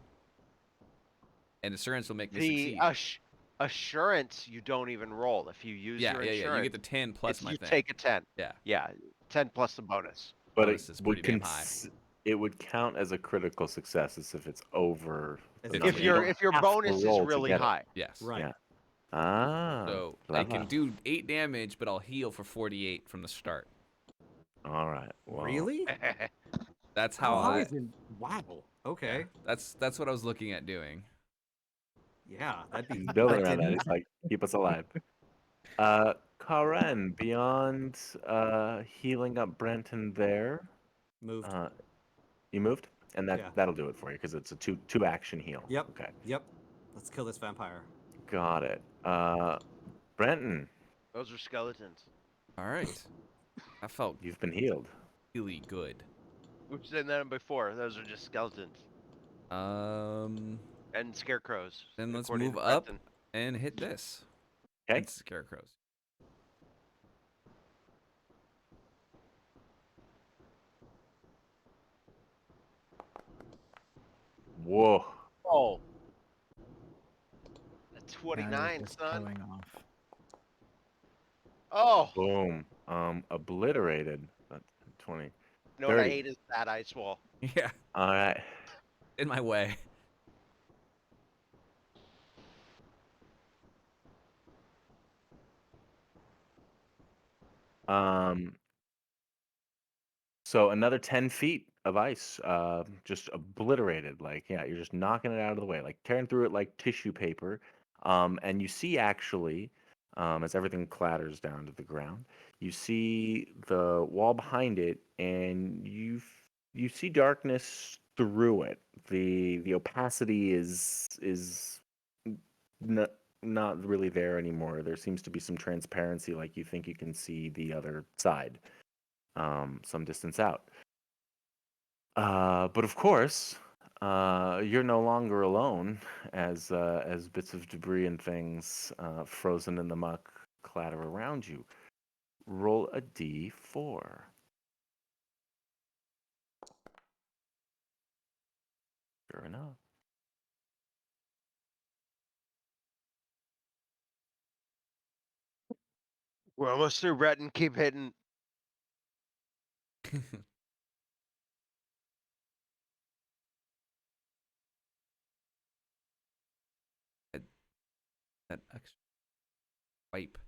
And assurance will make me The succeed. assurance you don't even roll. If you use your insurance, You get the 10 plus my you thing. take a 10. Yeah. Yeah, 10 plus the bonus. But bonus is pretty damn high. it would count as a critical success as if it's over. If the If number. You don't If your have to bonus is roll to really get it. high. Yes. Right. Yeah. Ah. So I clever. can do 8 damage, but I'll heal for 48 from the start. All right. Well, Really? That's how Oh, I. Wow. Okay. That's what I was looking at doing. Yeah, that'd be Building like around that. in- He's like, keep us alive. Karen, beyond healing up Brenton there, moved. you moved, and Yeah. that'll do it for you because it's a two action heal. Yep. Okay, Yep. Let's kill this vampire. got it. Brenton, Those are skeletons. All right. That felt you've been healed. really good. We've seen that before. Those are just skeletons and scarecrows. Then let's according move to up Brenton. and hit this. Okay. It's scarecrows. Whoa. Oh. A Now 29, you're just son. going off. Oh. Boom. Obliterated. That's 20. You know what I 30. hate is that ice wall. Yeah, All right. in my way. So another 10 feet of ice, just obliterated. Like, yeah, you're just knocking it out of the way, like tearing through it like tissue paper. And you see actually, as everything clatters down to the ground, you see the wall behind it, and you see darkness through it. The opacity is not not really there anymore. There seems to be some transparency, like you think you can see the other side, some distance out. But of course, you're no longer alone as bits of debris and things frozen in the muck clatter around you. Roll a d4. Sure enough. We're almost through, Breton. Keep hitting. That extra wipe.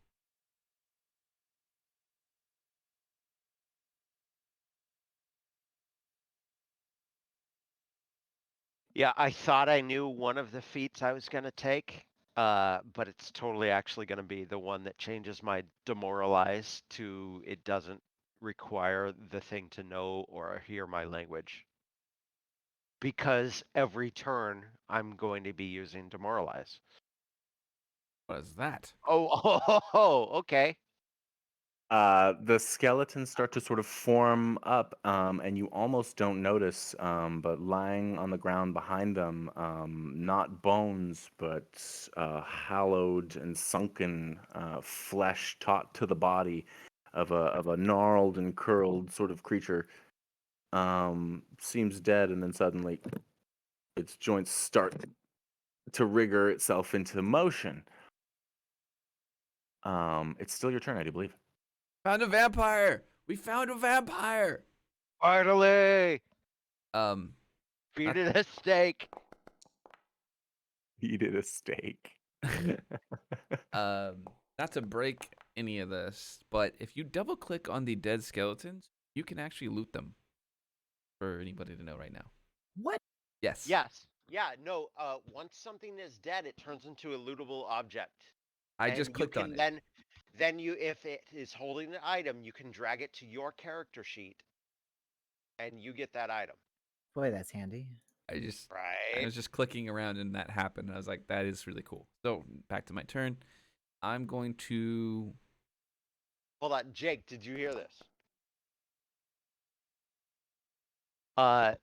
Yeah, I thought I knew one of the feats I was gonna take, but it's totally actually gonna be the one that changes my demoralize to it doesn't require the thing to know or hear my language. Because every turn I'm going to be using demoralize. What is that? Oh, okay. The skeletons start to sort of form up, and you almost don't notice, but lying on the ground behind them, not bones, but hollowed and sunken flesh taut to the body of a gnarled and curled sort of creature, seems dead, and then suddenly its joints start to rigor itself into motion. It's still your turn, I do believe. Found a vampire. We found a vampire. Finally! Um, Feed it a steak. Eat it a steak. not to break any of this, but if you double click on the dead skeletons, you can actually loot them. For anybody to know right now. What? Yes. Yes. Yeah, no, once something is dead, it turns into a lootable object. I And just you clicked can on it. then you, if it is holding an item, you can drag it to your character sheet, and you get that item. Boy, that's handy. I Right. was just clicking around and that happened. I was like, that is really cool. So back to my turn. I'm going to. Hold on, Jake, did you hear this? So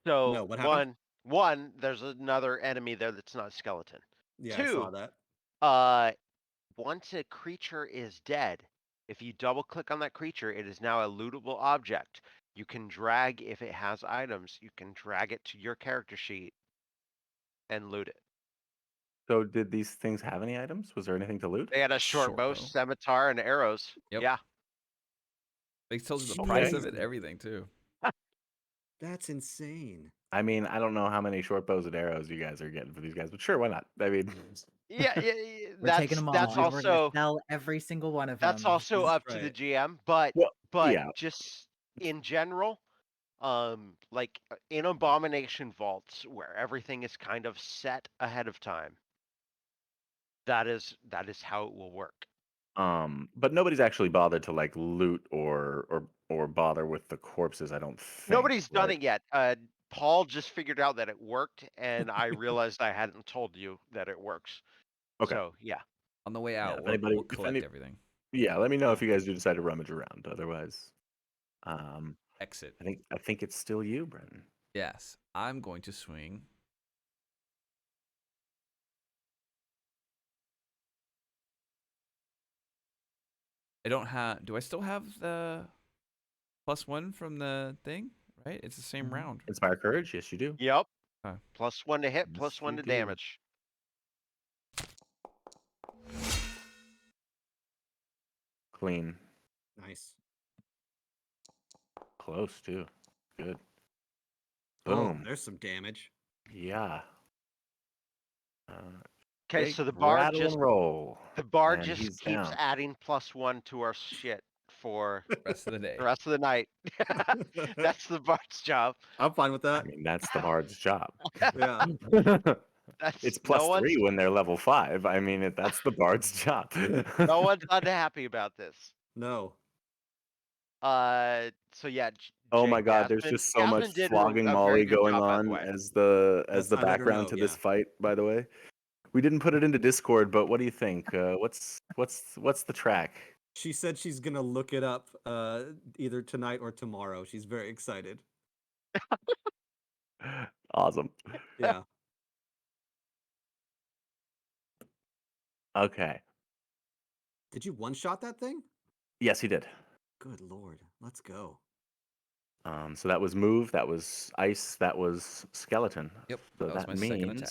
No, what happened? one, there's another enemy there that's not a skeleton. Yeah, I saw Two, that. once a creature is dead, if you double click on that creature, it is now a lootable object. You can drag, if it has items, you can drag it to your character sheet and loot it. So did these things have any items? Was there anything to loot? They had a short Short bow, bow. scimitar, and arrows. Yep. Yeah. They told you the price of it, Jeez. everything too. That's insane. I mean, I don't know how many short bows and arrows you guys are getting for these guys, but sure, why not? I mean, Yeah, We're taking them all. that's and we're gonna also sell every single one of them. that's also That's up to the right. GM, but Well, yeah. just in general, like in abomination vaults where everything is kind of set ahead of time, That is how it will work. But nobody's actually bothered to like loot or bother with the corpses. I don't think. Nobody's done right? it yet. Paul just figured out that it worked, and I realized I hadn't told you that it works. Okay. So yeah. On the way Yeah, out, if we'll, anybody- we'll if collect any- everything. Yeah, let me know if you guys do decide to rummage around. Otherwise, Exit. I think it's still you, Brenton. Yes, I'm going to swing. I don't have. Do I still have the +1 from the thing? Right, it's the same Mhm. round. Inspire courage. Yes, you do. Yep. Huh. +1 to hit, Yes, +1 you to do. damage. Clean. Nice. Close too. Good. Oh, Boom. there's some damage. Yeah. Okay, Big so the bard rattle just and roll. keeps he's down. adding +1 to our shit for Rest of the day. the rest of the night. That's the bard's job. I'm fine with I that. mean, that's the bard's job. Yeah. That's It's no +3 one's when they're level 5. I mean, that's the bard's job. no one's unhappy about this. No. So yeah. Oh Jake, my God, there's Jasmine- just so much Jasmine did flogging a very Molly good going job, by the on way. as the That's- I let her background know, to this yeah. fight. By the way, we didn't put it into Discord, but what do you think? What's the track? She said she's gonna look it up either tonight or tomorrow. She's very excited. Awesome. Yeah. Okay. Did you one shot that thing? Yes, he did. Good lord. Let's go. So that was move, that was ice, that was skeleton. Yep, So that was my second attack.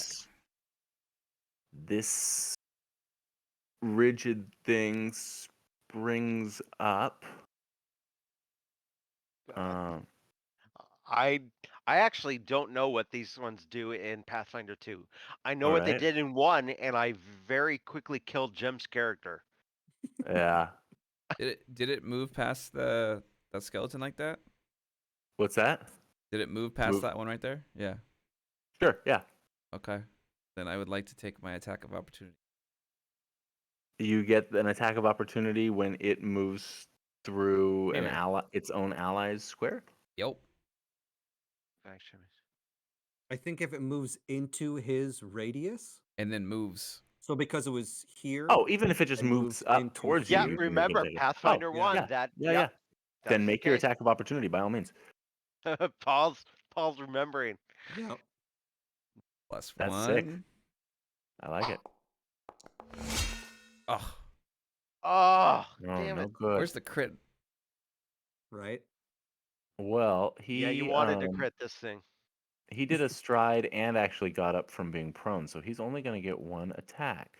This rigid thing springs up. Um, I actually don't know what these ones do in Pathfinder 2. I know what they Alright. did in 1, and I very quickly killed Jim's character. yeah. Did it move past that skeleton like that? What's that? Did it move past Move. that one right there? Yeah. Sure. Yeah. Okay. Then I would like to take my attack of opportunity. You get an attack of opportunity when it moves through an Here. ally, its own ally's square. Yep. Actually, I think if it moves into his radius. And then moves. So because it was here. Oh, even if it just It moves moves up into towards yeah, you. here. you can remember take it. Pathfinder Oh, 1, yeah. that Yeah. yep, Then that's make the your case. attack of opportunity by all means. Paul's remembering. Yeah. +1. That's sick. I like it. Oh, Oh, No, damn no it. good. where's the crit? Right. Well, he Yeah, you wanted to crit this thing. he did a stride and actually got up from being prone, so he's only going to get one attack.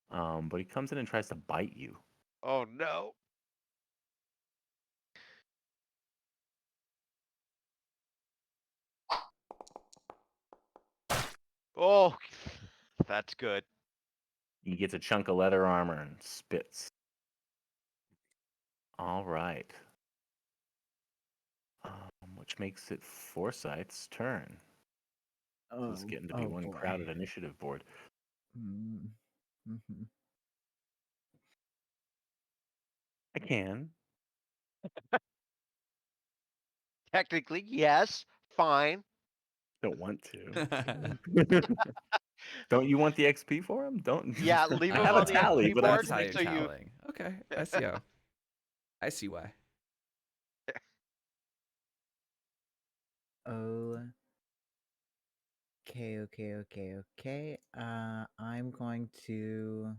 But he comes in and tries to bite you. Oh no. Oh, that's good. He gets a chunk of leather armor and spits. All right. Which makes it Foresight's turn. This is getting to be one boy. crowded initiative board. Mm-hmm. I can. Technically, yes. Fine. Don't want to. Don't you want the XP for him? Don't. Yeah, leave I him have a on the tally, XP but board. That's how you're so you- tallying. Okay, I see how. I see why. Okay. I'm going to.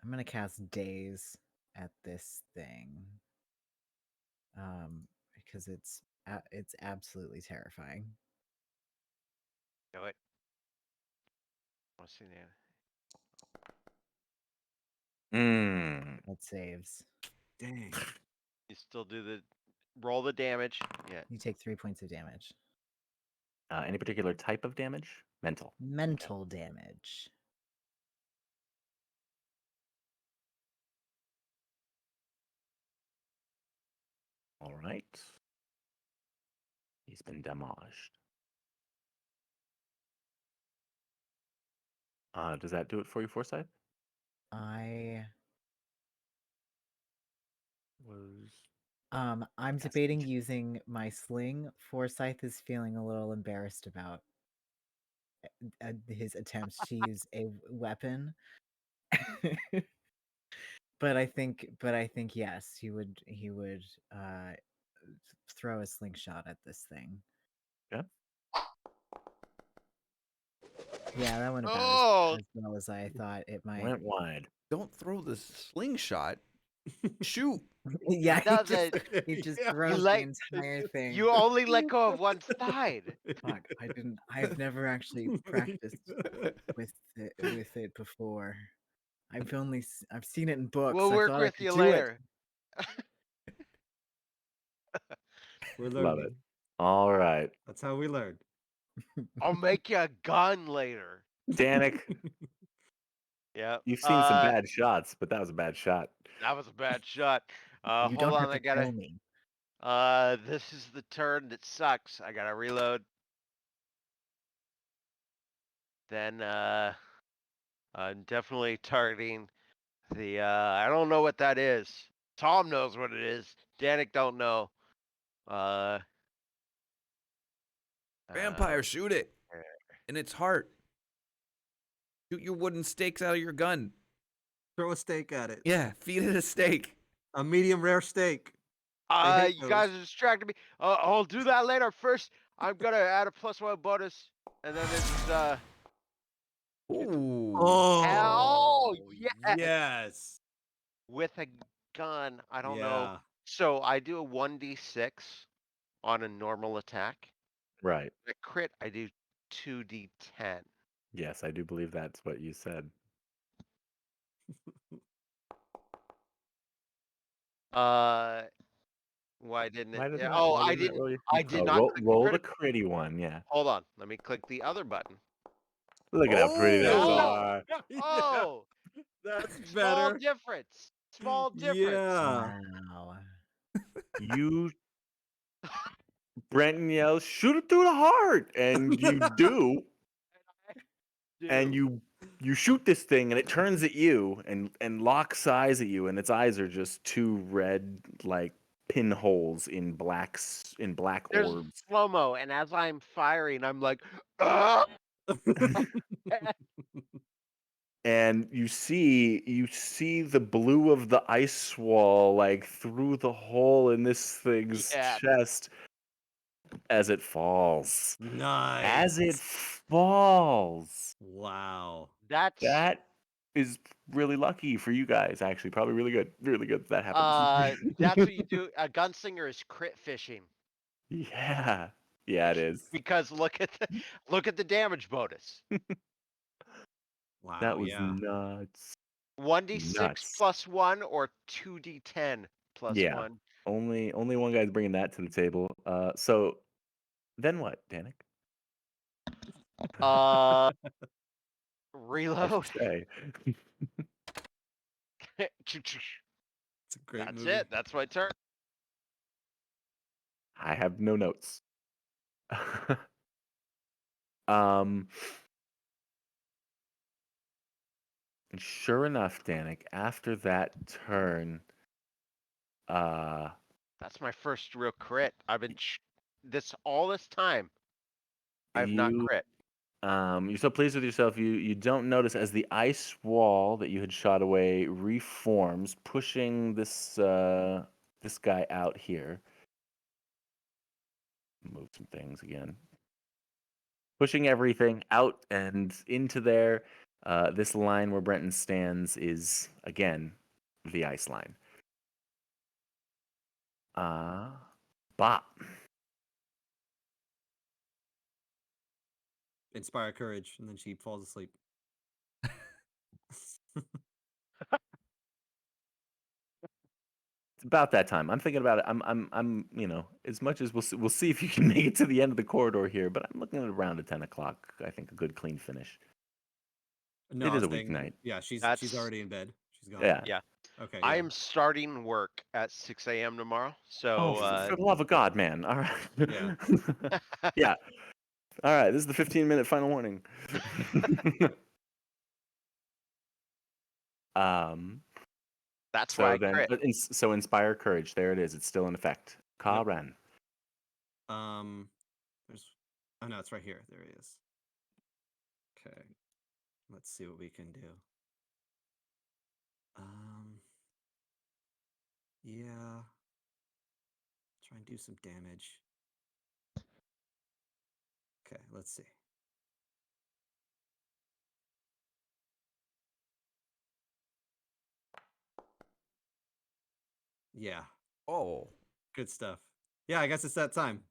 I'm gonna cast Daze at this thing. Because it's absolutely terrifying. Do it. Want to see that? It saves. Dang. You still do the roll the damage. Yeah. You take 3 points of damage. Any particular type of damage? Mental. Mental damage. All right. He's been demolished. Does that do it for you, Forsyth? I Was I'm Yes. debating using my sling. Forsyth is feeling a little embarrassed about his attempts to use a weapon. but I think yes, he would throw a slingshot at this thing. Yeah. Yeah, that went about Oh, as well as I thought it might. went wide. Don't throw the slingshot. Shoot. Yeah, doesn't. he just Yeah. throws the let- entire thing. you only let go of one side. Fuck, I've never actually practiced with it before. I've seen it in books. We'll I work thought I with could you do it. later. We're Love learning. it. All right, That's how we learn. I'll make you a gun later. Danik, Yeah. you've seen some bad shots, but that was a bad shot. That was a bad shot. You Hold don't on, have I to gotta. kill me. This is the turn that sucks. I gotta reload. Then I'm definitely targeting the. I don't know what that is. Tom knows what it is. Danik don't know. Vampire, shoot it. In its heart. Shoot your wooden stakes out of your gun. Throw a steak at it. Yeah, feed it a steak. A medium rare steak. hate You those. guys are distracting me. I'll do that later. First, I'm gonna add a +1 bonus, and then it's Ooh. Oh, yes. yes. with a gun. I don't know. Yeah. So I do a 1d6 on a normal attack. Right. The crit, I do 2d10. Yes, I do believe that's what you said. Why didn't it? Why did Yeah, that? oh, Why I didn't that didn't. roll you? I did Oh, not click the roll the critical. critty one. Yeah. Hold on. Let me click the other button. Look at how pretty those Oh! are. Oh, That's small better. difference. Small difference. Yeah. Wow. You, Brenton yells, "Shoot it through the heart!" And you do, and Dude. you shoot this thing, and it turns at you and locks eyes at you, and its eyes are just two red like pinholes in black There's orbs. slow-mo, and as I'm firing, I'm like, "Ah!" And you see the blue of the ice wall like through the hole in this thing's Yeah. chest as it falls. Nice. As it falls. Wow. That's That is really lucky for you guys, actually. Probably really good that happened. that's what you do. A gunslinger is crit fishing Yeah. Yeah, it is. because look at the damage bonus. Wow. That was yeah. nuts. 1d6 Nuts. plus 1 or 2d10 plus Yeah. 1. Only one guy's bringing that to the table. So then what, Danik? Uh, I reload. should say. It's a great That's movie. it. That's my turn. I have no notes. um and sure enough, Danik, after that turn, That's my first real crit. I've been all this time. I've not you crit. you're so pleased with yourself, you don't notice as the ice wall that you had shot away reforms, pushing this guy out here. Move some things again. Pushing everything out and into there. This line where Brenton stands is again the ice line. Bop. Inspire courage, and then she falls asleep. It's about that time. I'm thinking about it. I'm as much as we'll see if you can make it to the end of the corridor here, but I'm looking at around 10 o'clock. I think a good clean finish. No, It I is was a saying, weeknight. Yeah, she's That's- already in bed. She's gone. Yeah. Yeah. Okay. I yeah. am starting work at 6 a.m. tomorrow. So Oh, for the love of God, man! All right. Yeah. Yeah. All right. This is the 15-minute final warning. That's So why I then, crit. so inspire courage. There it is. It's still in effect. Karen. There's. Oh no, it's right here. There he is. Okay. Let's see what we can do. Yeah. Try and do some damage. Okay, let's see. Yeah, Oh. good stuff. Yeah, I guess it's that time.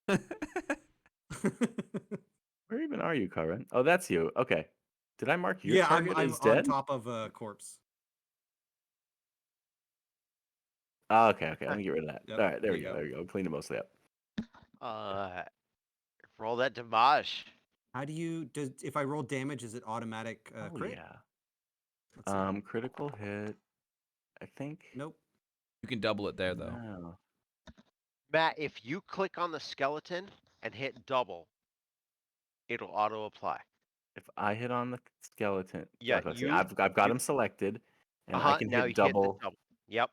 Where even are you, Karen? Oh, that's you. Okay. Did I mark your Yeah, target I'm as on dead? top of a corpse. Oh, okay. Let me get rid of that. Yep, All right, there there we you go. go. There we go. Cleaned it mostly up. Roll that damage. How do you does if I roll damage, is it automatic Oh crit? yeah. Let's see. Critical hit. I think. Nope. You can double it there though. No. Matt, if you click on the skeleton and hit double, it'll auto apply. If I hit on the skeleton, Yeah, like I say, you- I've got you- him selected, and I can Now hit you hit the double. double. Yep.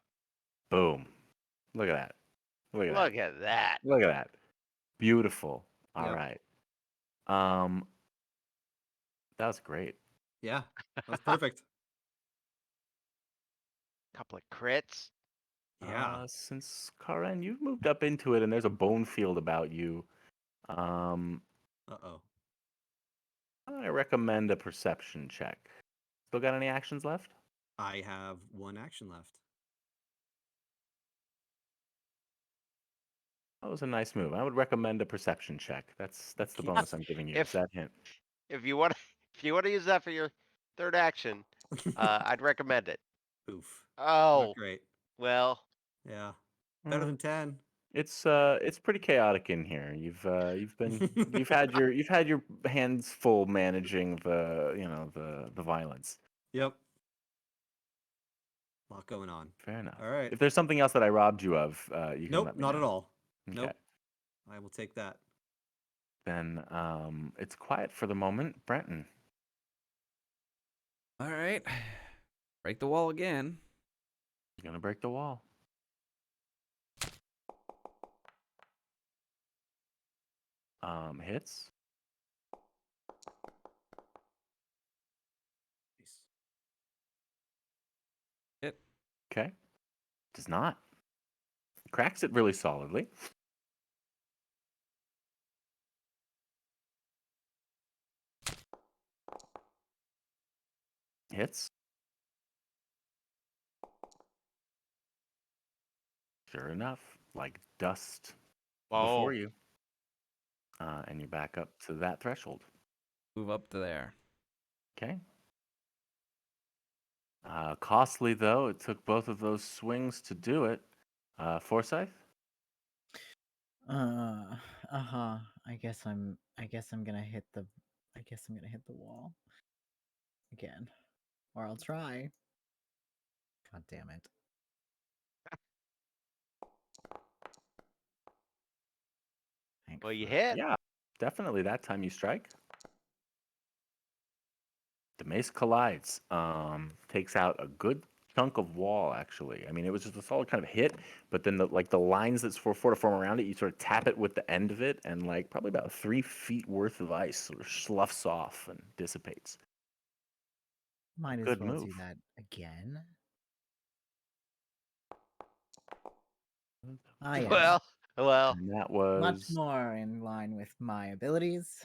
Boom. Look at that. Look at that. Look at that. Look at that. Beautiful. All Yep. right. That was great. Yeah, that's perfect. Couple of crits. Yeah. Since Karen, you've moved up into it, and there's a bone field about you. Um, Uh-oh. I recommend a perception check. Still got any actions left? I have one action left. That was a nice move. I would recommend a perception check. That's the bonus I'm giving you. If- Is that hint? If you want to use that for your third action, I'd recommend it. Oof. Oh, Not great. well, Yeah. Better Mm, than 10. it's pretty chaotic in here. You've had your hands full managing the violence. Yep. A lot going on. Fair enough. All right. If there's something else that I robbed you of, you can Nope, let me not know. at all. Okay. Nope. I will take that. Then it's quiet for the moment. Brenton. All right. Break the wall again. You're gonna break the wall. Hits. Nice. Hit. Okay. Does not. Cracks it really solidly. Hits. Sure enough, like dust before oh, you. And you're back up to that threshold. Move up to there. Okay. Costly though. It took both of those swings to do it. Forsyth. Uh-huh. I guess I'm gonna hit the wall again. Or I'll try. God damn it. well, you hit. Yeah, definitely. That time you strike. The mace collides. Takes out a good chunk of wall. Actually, I mean, it was just a solid kind of hit, but then the lines that's for to form around it, you sort of tap it with the end of it, and like probably about 3 feet worth of ice sort of sloughs off and dissipates. Might as Good well do move. that again. Ah, yes. Well, And that Much was more in line with my abilities.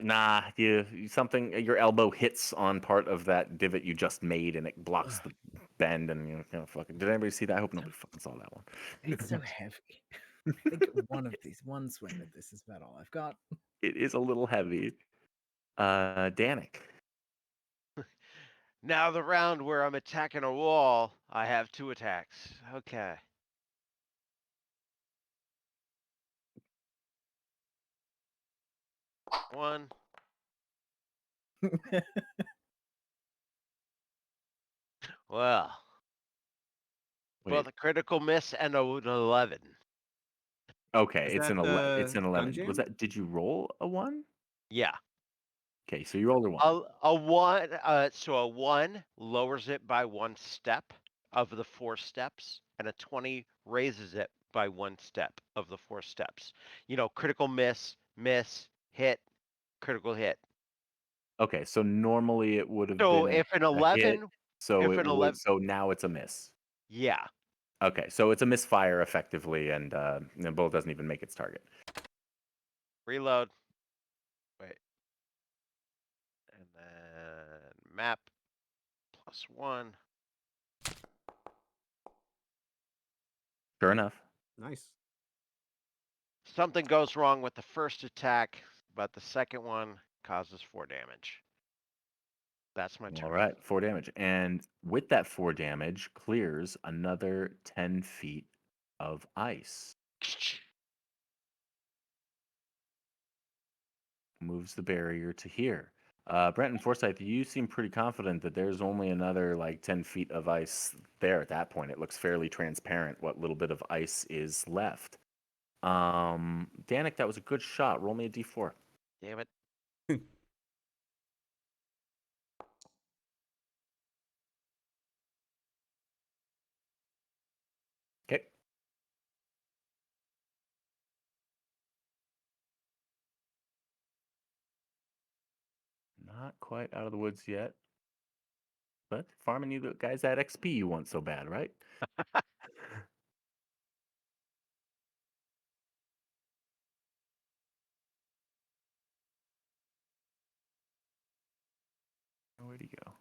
nah. Your elbow hits on part of that divot you just made, and it blocks the bend. And fucking. Did anybody see that? I hope nobody fucking saw that one. It's so heavy. I think one swing with this is about all I've got. It is a little heavy. Danik. now the round where I'm attacking a wall, I have 2 attacks. Okay. One. Well, both Wait. a critical miss and an 11. Okay, Is it's that an 11. It's the an 11. gun Was jam? that? Did you roll a 1? Yeah. Okay, so you rolled a 1. A 1, so a 1 lowers it by 1 step of the 4 steps, and a 20 raises it by 1 step of the 4 steps. You know, critical miss, miss, hit, critical hit. Okay, so normally it would have So been if an a hit, 11, so if it an would 11, so now it's a miss. yeah. Okay, so it's a misfire effectively, and the bullet doesn't even make its target. Reload. Wait. And then map +1. Sure enough. Nice. Something goes wrong with the first attack, but the second one causes 4 damage. That's my turn. All right, 4 damage. And with that 4 damage, clears another 10 feet of ice. Moves the barrier to here. Brent and Forsyth, you seem pretty confident that there's only another like 10 feet of ice there at that point. It looks fairly transparent what little bit of ice is left. Danik, that was a good shot. Roll me a d4. Damn it. Okay. Not quite out of the woods yet. But farming you guys that XP you want so bad, right? Where'd he go?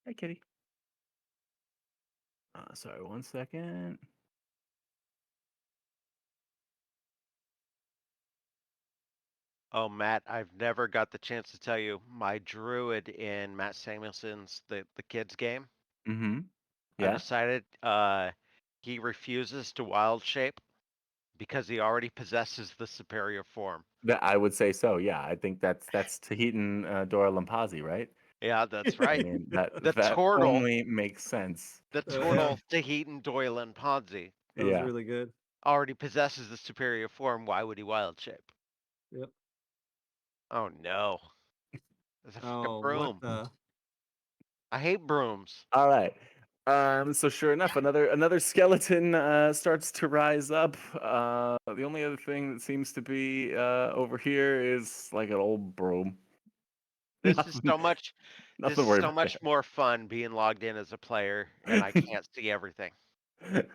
Hi, kitty. Sorry, 1 second. Oh, Matt, I've never got the chance to tell you my druid in Matt Samuelson's the kids game. Mm-hmm. I've Yeah. decided he refuses to wild shape because he already possesses the superior form. I would say so. Yeah, I think that's Tahitian Dora Lampazi, right? Yeah, that's I right. mean that The that turtle, only makes sense. the Yeah. turtle Tahitian Doyle and Ponzi That was Yeah. really good. already possesses the superior form. Why would he wild shape? Yep. Oh no. It's a fucking Oh, broom. what the? I hate brooms. All right. So sure enough, another skeleton starts to rise up. The only other thing that seems to be over here is like an old broom. This is so much Nothing this to is worry so about much more fun being logged in as a player and I can't see everything. there.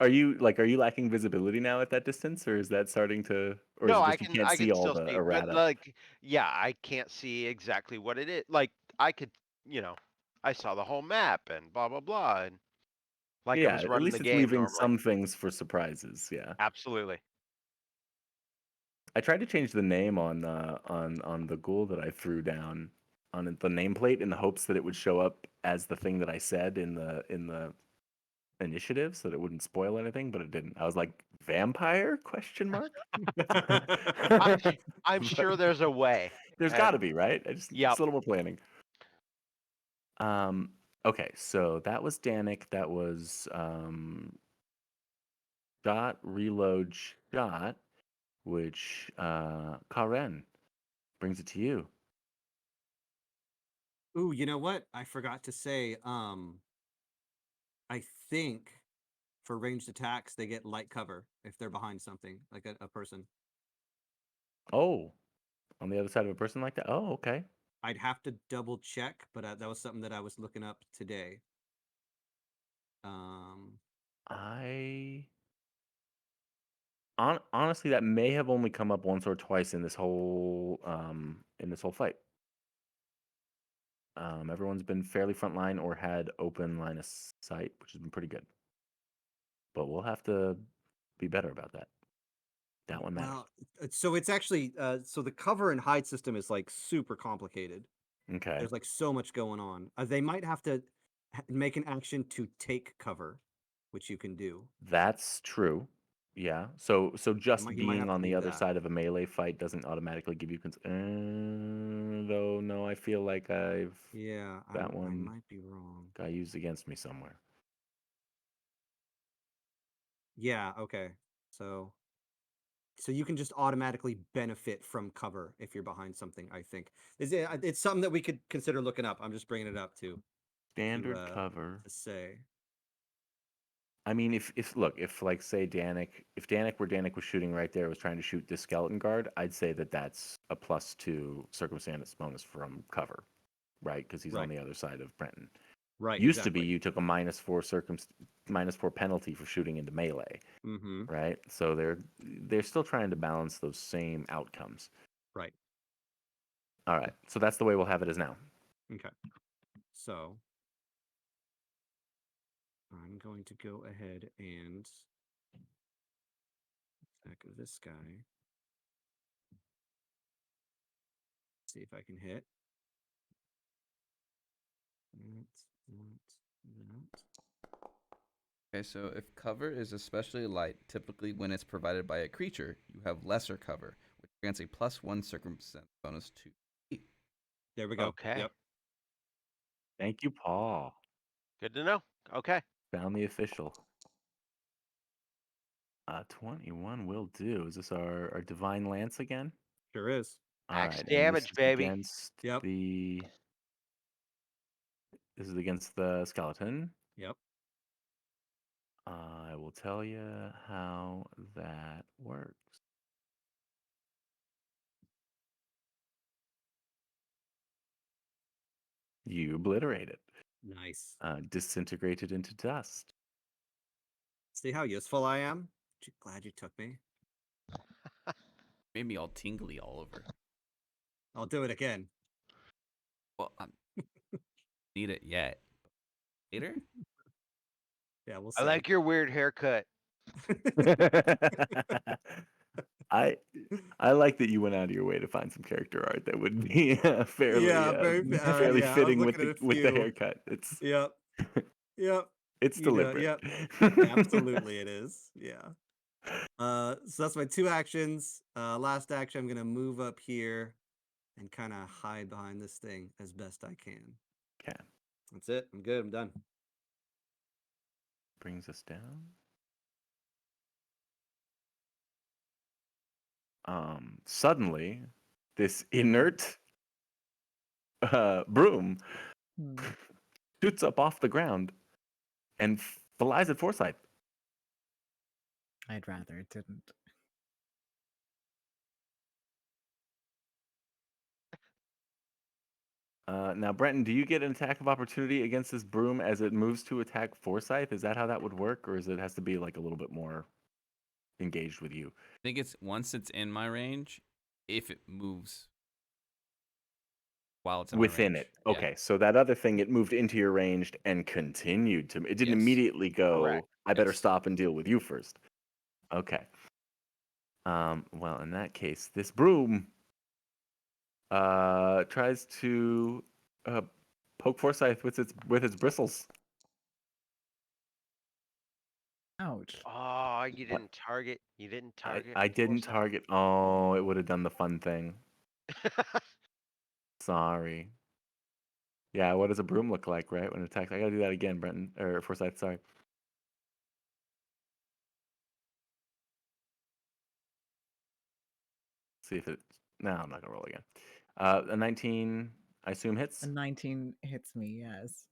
Are you lacking visibility now at that distance, or is that starting to, or is No, it I just you can can't I see can all still the see, but errata? like yeah, I can't see exactly what it is. Like I could, I saw the whole map and blah blah blah and like I Yeah, was at running the least it's game leaving normally. some things for surprises. Yeah. Absolutely. I tried to change the name on the ghoul that I threw down on the nameplate in the hopes that it would show up as the thing that I said in the initiative, so that it wouldn't spoil anything, but it didn't. I was like, vampire? Question mark. I'm sure there's a way. There's got to be, right? Just Yep. a little more planning. Okay, so that was Danik. That was shot, reload, shot, which Karen brings it to you. Ooh, you know what? I forgot to say. I think for ranged attacks they get light cover if they're behind something, like a person. Oh, on the other side of a person like that? Oh, okay. I'd have to double check, but that was something that I was looking up today. I honestly, that may have only come up once or twice in this whole fight. Everyone's been fairly frontline or had open line of sight, which has been pretty good. But we'll have to be better about that. That one matters. Well, so it's actually so the cover and hide system is like super complicated. Okay, There's like so much going on. They might have to make an action to take cover, which you can do. that's true. Yeah. So just you might have being to on the do other that. side of a melee fight doesn't automatically give you though. No, I feel like I've Yeah, that I one might be wrong. got used against me somewhere. Yeah, okay. So you can just automatically benefit from cover if you're behind something, I think. It's something that we could consider looking up. I'm just bringing it up to Standard cover. say. I mean, if look, if like say if Danik was shooting right there, was trying to shoot this skeleton guard, I'd say that that's a +2 circumstance bonus from cover, right? Because he's on Right. the other side of Brenton. Right. Used to be you took a -4 penalty for shooting into melee, Mm-hmm. right? So they're still trying to balance those same outcomes. Right. All right, so that's the way we'll have it as now. Okay. So I'm going to go ahead and attack this guy. See if I can hit. That's not that. Okay, so if cover is especially light, typically when it's provided by a creature, you have lesser cover, which grants a +1 circumstance bonus to. There we go. Okay. Yep. Thank you, Paul. Good to know. Okay. Found the official. 21 will do. Is this our divine lance again? Sure is. All Max right, and damage, this is baby. against Yep. This is against the skeleton. Yep. I will tell you how that works. You obliterate it. Nice. Disintegrated into dust. See how useful I am? Glad you took me. Made me all tingly all over. I'll do it again. Well, I need it yet. Later? Yeah, we'll I see. like your weird haircut. I like that you went out of your way to find some character art that would be fairly Yeah, fairly yeah, I'm fitting with looking at a with the few. haircut. It's Yep. Yep. it's You know, deliberate. yep. Absolutely it is. Yeah. So that's my 2 actions. Last action, I'm gonna move up here and kind of hide behind this thing as best I can. Okay. That's it. I'm good. I'm done. Brings us down. Suddenly, this inert broom Hmm. shoots up off the ground and flies at Forsyth. I'd rather it didn't. Now, Brenton, do you get an attack of opportunity against this broom as it moves to attack Forsyth? Is that how that would work, or is it has to be like a little bit more engaged with you? I think it's once it's in my range, if it moves while it's in Within my range. it. Okay, so that other thing, it moved into your range and continued to. It didn't Yes. immediately go. Correct. I better Yes. stop and deal with you first. Okay. Well, in that case, this broom tries to poke Forsyth with its bristles. Ouch. Oh, you What? didn't target. You didn't I, target. I didn't Forsyth? target. Oh, it would have done the fun thing. Sorry. Yeah, what does a broom look like, right? When it attacks. I gotta do that again, Brenton. Or Forsyth, sorry. See if it. No, I'm not gonna roll again. A 19, I assume hits. A 19 hits me, yes.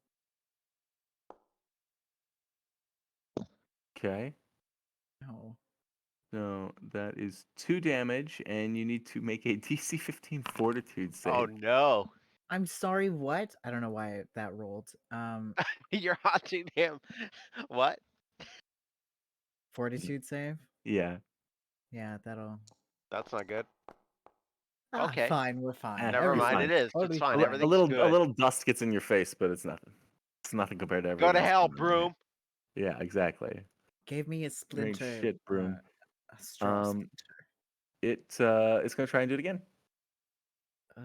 Okay. No. So that is 2 damage, and you need to make a DC 15 Fortitude save. Oh no. I'm sorry, what? I don't know why that rolled. You're haunting him. What? Fortitude save? Yeah. Yeah, that'll. That's not good. Ah, Okay. fine, we're fine. Never you're mind. fine. It is. Totally It's fine. fine. Everything's A good. little dust gets in your face, but it's nothing. It's nothing compared to everything Go to else hell, going on, right? broom. Yeah, exactly. Gave me a You're in splinter. shit, broom. A straw Um, splinter. It's gonna try and do it again. Ugh.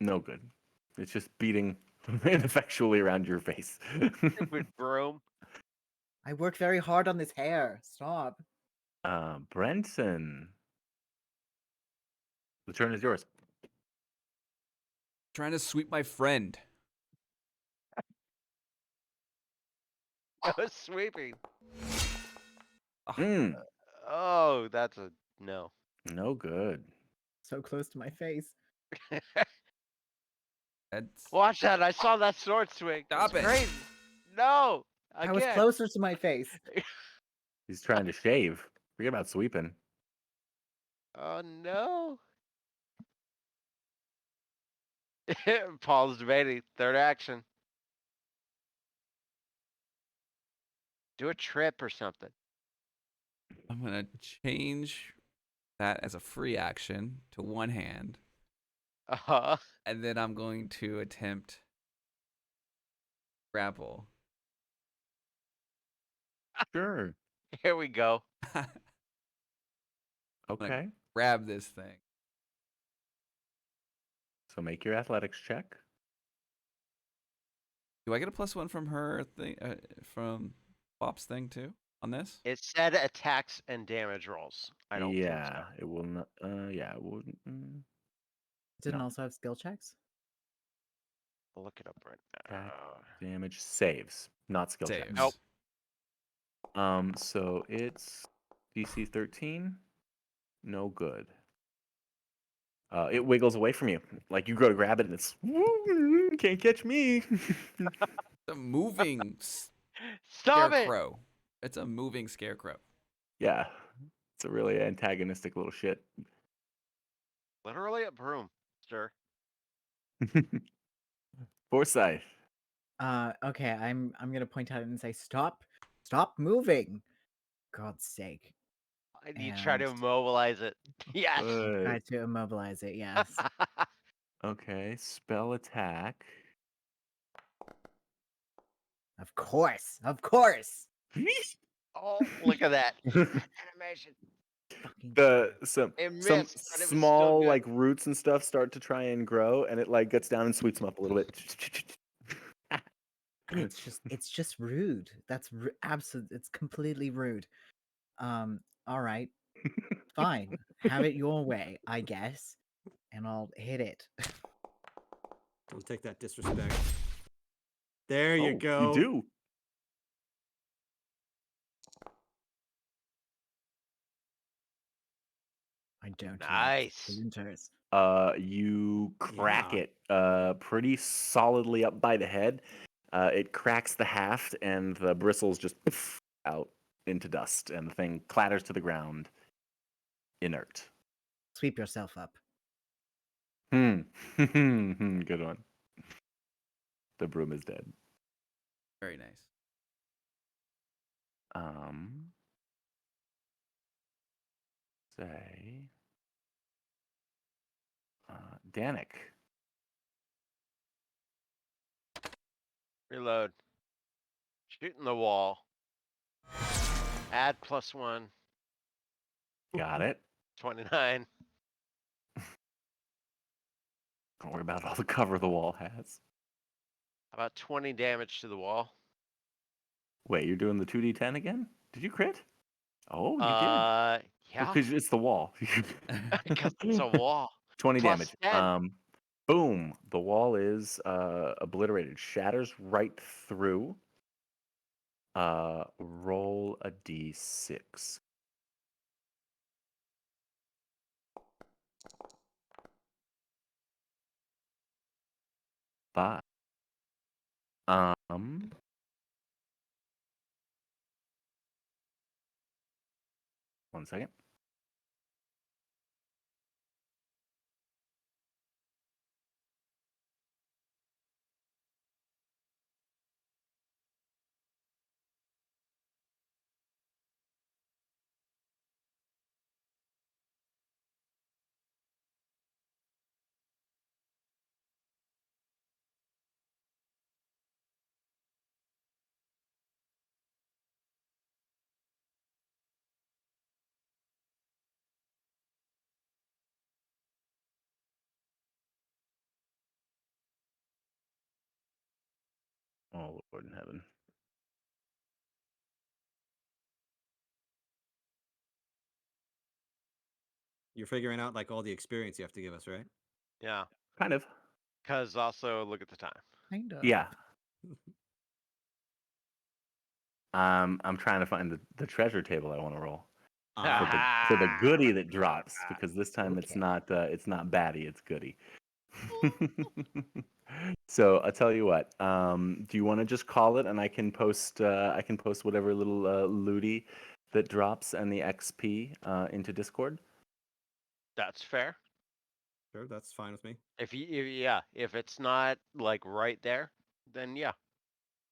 No good. It's just beating ineffectually around your face. Stupid broom. I worked very hard on this hair. Stop. Brenton. The turn is yours. Trying to sweep my friend. I was sweeping. Mm, Oh, that's a no. no good. So close to my face. That's Watch that. I saw that sword swing. Stop That's it. crazy. No. I was Again. closer to my face. He's trying to shave. Forget about sweeping. Oh no. Paul's debating. Third action. Do a trip or something. I'm gonna change that as a free action to one hand, Uh-huh. and then I'm going to attempt grapple. Sure. Here we go. Okay. Grab this thing. So make your athletics check. Do I get a +1 from her thing, from Bop's thing too on this? It said attacks and damage rolls. I don't think Yeah, so. it will not. Yeah, it wouldn't. Didn't No. also have skill checks? I'll look it up right Attack, now. damage, saves, not skill checks. Saves. Nope. So it's DC 13. No good. It wiggles away from you. Like you go to grab it and it's can't catch me. It's a moving Stop it! scarecrow. It's a moving scarecrow. Yeah. It's a really antagonistic little shit. Literally a broom, sir. Foresight. Okay, I'm gonna point at it and say, stop moving. God's sake. You try to And- immobilize it. Yes. Try to immobilize it, yes. Okay, spell attack. Of course, of course. Oh, look at that. Animation. Fucking Some It missed, some but it was still small good. like roots and stuff start to try and grow, and it like gets down and sweeps them up a little bit. it's just rude. That's absolute. It's completely rude. All right, fine. Have it your way, I guess, and I'll hit it. Don't take that disrespect. There you Oh, go. You do. I don't. Nice. Splinters. You crack Yeah. it pretty solidly up by the head. It cracks the haft, and the bristles just poof out into dust, and the thing clatters to the ground, inert. Sweep yourself up. Good one. The broom is dead. Very nice. Say, Danik. Reload. Shooting the wall. Add +1. Got it. 29. Don't worry about all the cover the wall has. About 20 damage to the wall. Wait, you're doing the 2d10 again? Did you crit? Oh, you did. Yeah. Because it's the wall. Because it's a wall. 20 Plus damage. 10. Boom. The wall is obliterated. Shatters right through. Roll a d6. Five. One second. Oh Lord in heaven. You're figuring out like all the experience you have to give us, right? Yeah. Kind of. Because also look at the time. Kind of. Yeah. I'm trying to find the treasure table I want to roll for the goodie that drops because this time it's not baddie, it's goodie. So I'll tell you what. Do you want to just call it and I can post whatever little looty that drops and the XP into Discord? That's fair. Sure, that's fine with me. If it's not like right there, then yeah.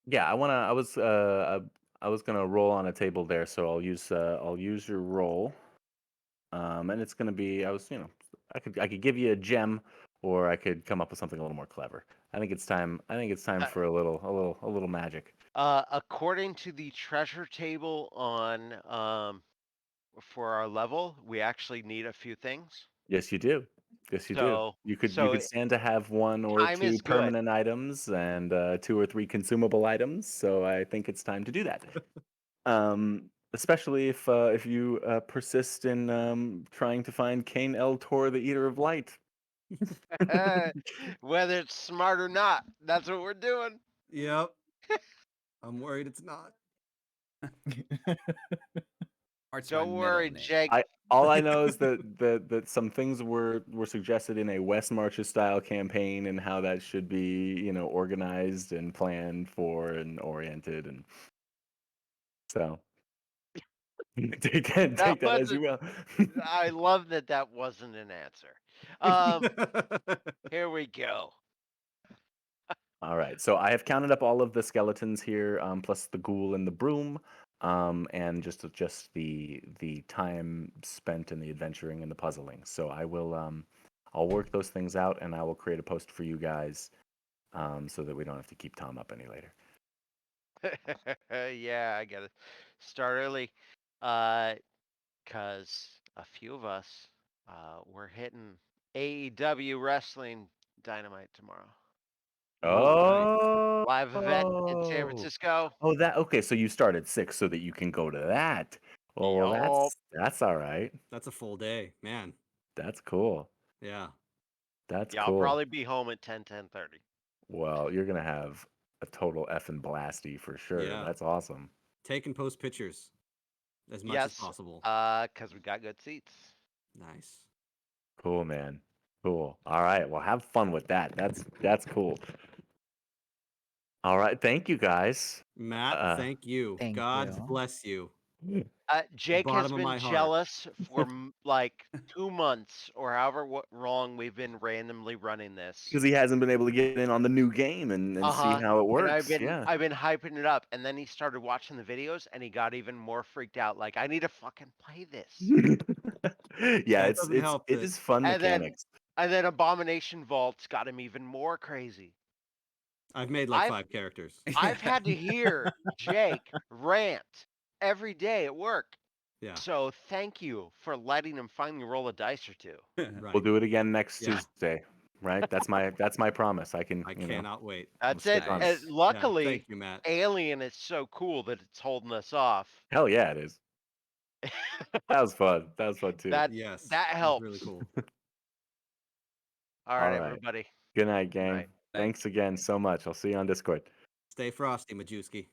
Yeah, I was gonna roll on a table there, so I'll use your roll. And it's gonna be I could give you a gem, or I could come up with something a little more clever. I think it's time for a little magic. According to the treasure table on for our level, we actually need a few things. Yes, you do. Yes, you do. So You could so stand to have one or time two is good. permanent items and 2 or 3 consumable items. So I think it's time to do that. Especially if you persist in trying to find Cain El Tor, the Eater of Light. Whether it's smart or not, that's what we're doing. Yep. I'm worried it's not. Art's my Don't middle worry, name. Jake. All I know is that some things were suggested in a West Marches style campaign and how that should be organized and planned for and oriented, and so take that as you will. I love that wasn't an answer. Here we go. All right, so I have counted up all of the skeletons here, plus the ghoul and the broom, and just the time spent in the adventuring and the puzzling. So I'll work those things out, and I will create a post for you guys, so that we don't have to keep Tom up any later. Yeah, I gotta start early. Cause a few of us, we're hitting AEW Wrestling Dynamite tomorrow. Oh, Live event in San Francisco. Oh, that okay. So you start at 6 so that you can go to that. Well, Yup. that's all right. That's a full day, man. That's cool. Yeah. That's Yeah, I'll cool. probably be home at 10:30. Well, you're gonna have a total effing blasty for sure. Yeah. That's awesome. Take and post pictures as much as Yes, possible. cause we got good seats. Nice. Cool, man. Cool. All right. Well, have fun with that. That's cool. All right. Thank you, guys. Matt, thank you. Thank God you. bless you. Jake has Bottom of been my heart. jealous for like 2 months or however long we've been randomly running this. Because he hasn't been able to get in on the new game and see how it works. And I've been Yeah. I've been hyping it up, and then he started watching the videos, and he got even more freaked out. Like, I need to fucking play this. Yeah, That doesn't help it that- is fun And then- mechanics. And then Abomination Vault's got him even more crazy. I've made like I've- 5 characters. I've had to hear Jake rant every day at work. Yeah. So thank you for letting him finally roll a dice or two. Right. We'll do it again next Yeah. Tuesday, right? That's my promise. I can. I cannot wait. That's stick it. on And it. Yeah, luckily, thank you, Matt. Alien is so cool that it's holding us off. Hell yeah, it is. That was fun. That was fun too. Yes. that was helps. really cool. All right, All right. everybody. Good night, gang. night. Thanks again so much. I'll see you on Discord. Stay frosty, Majewski.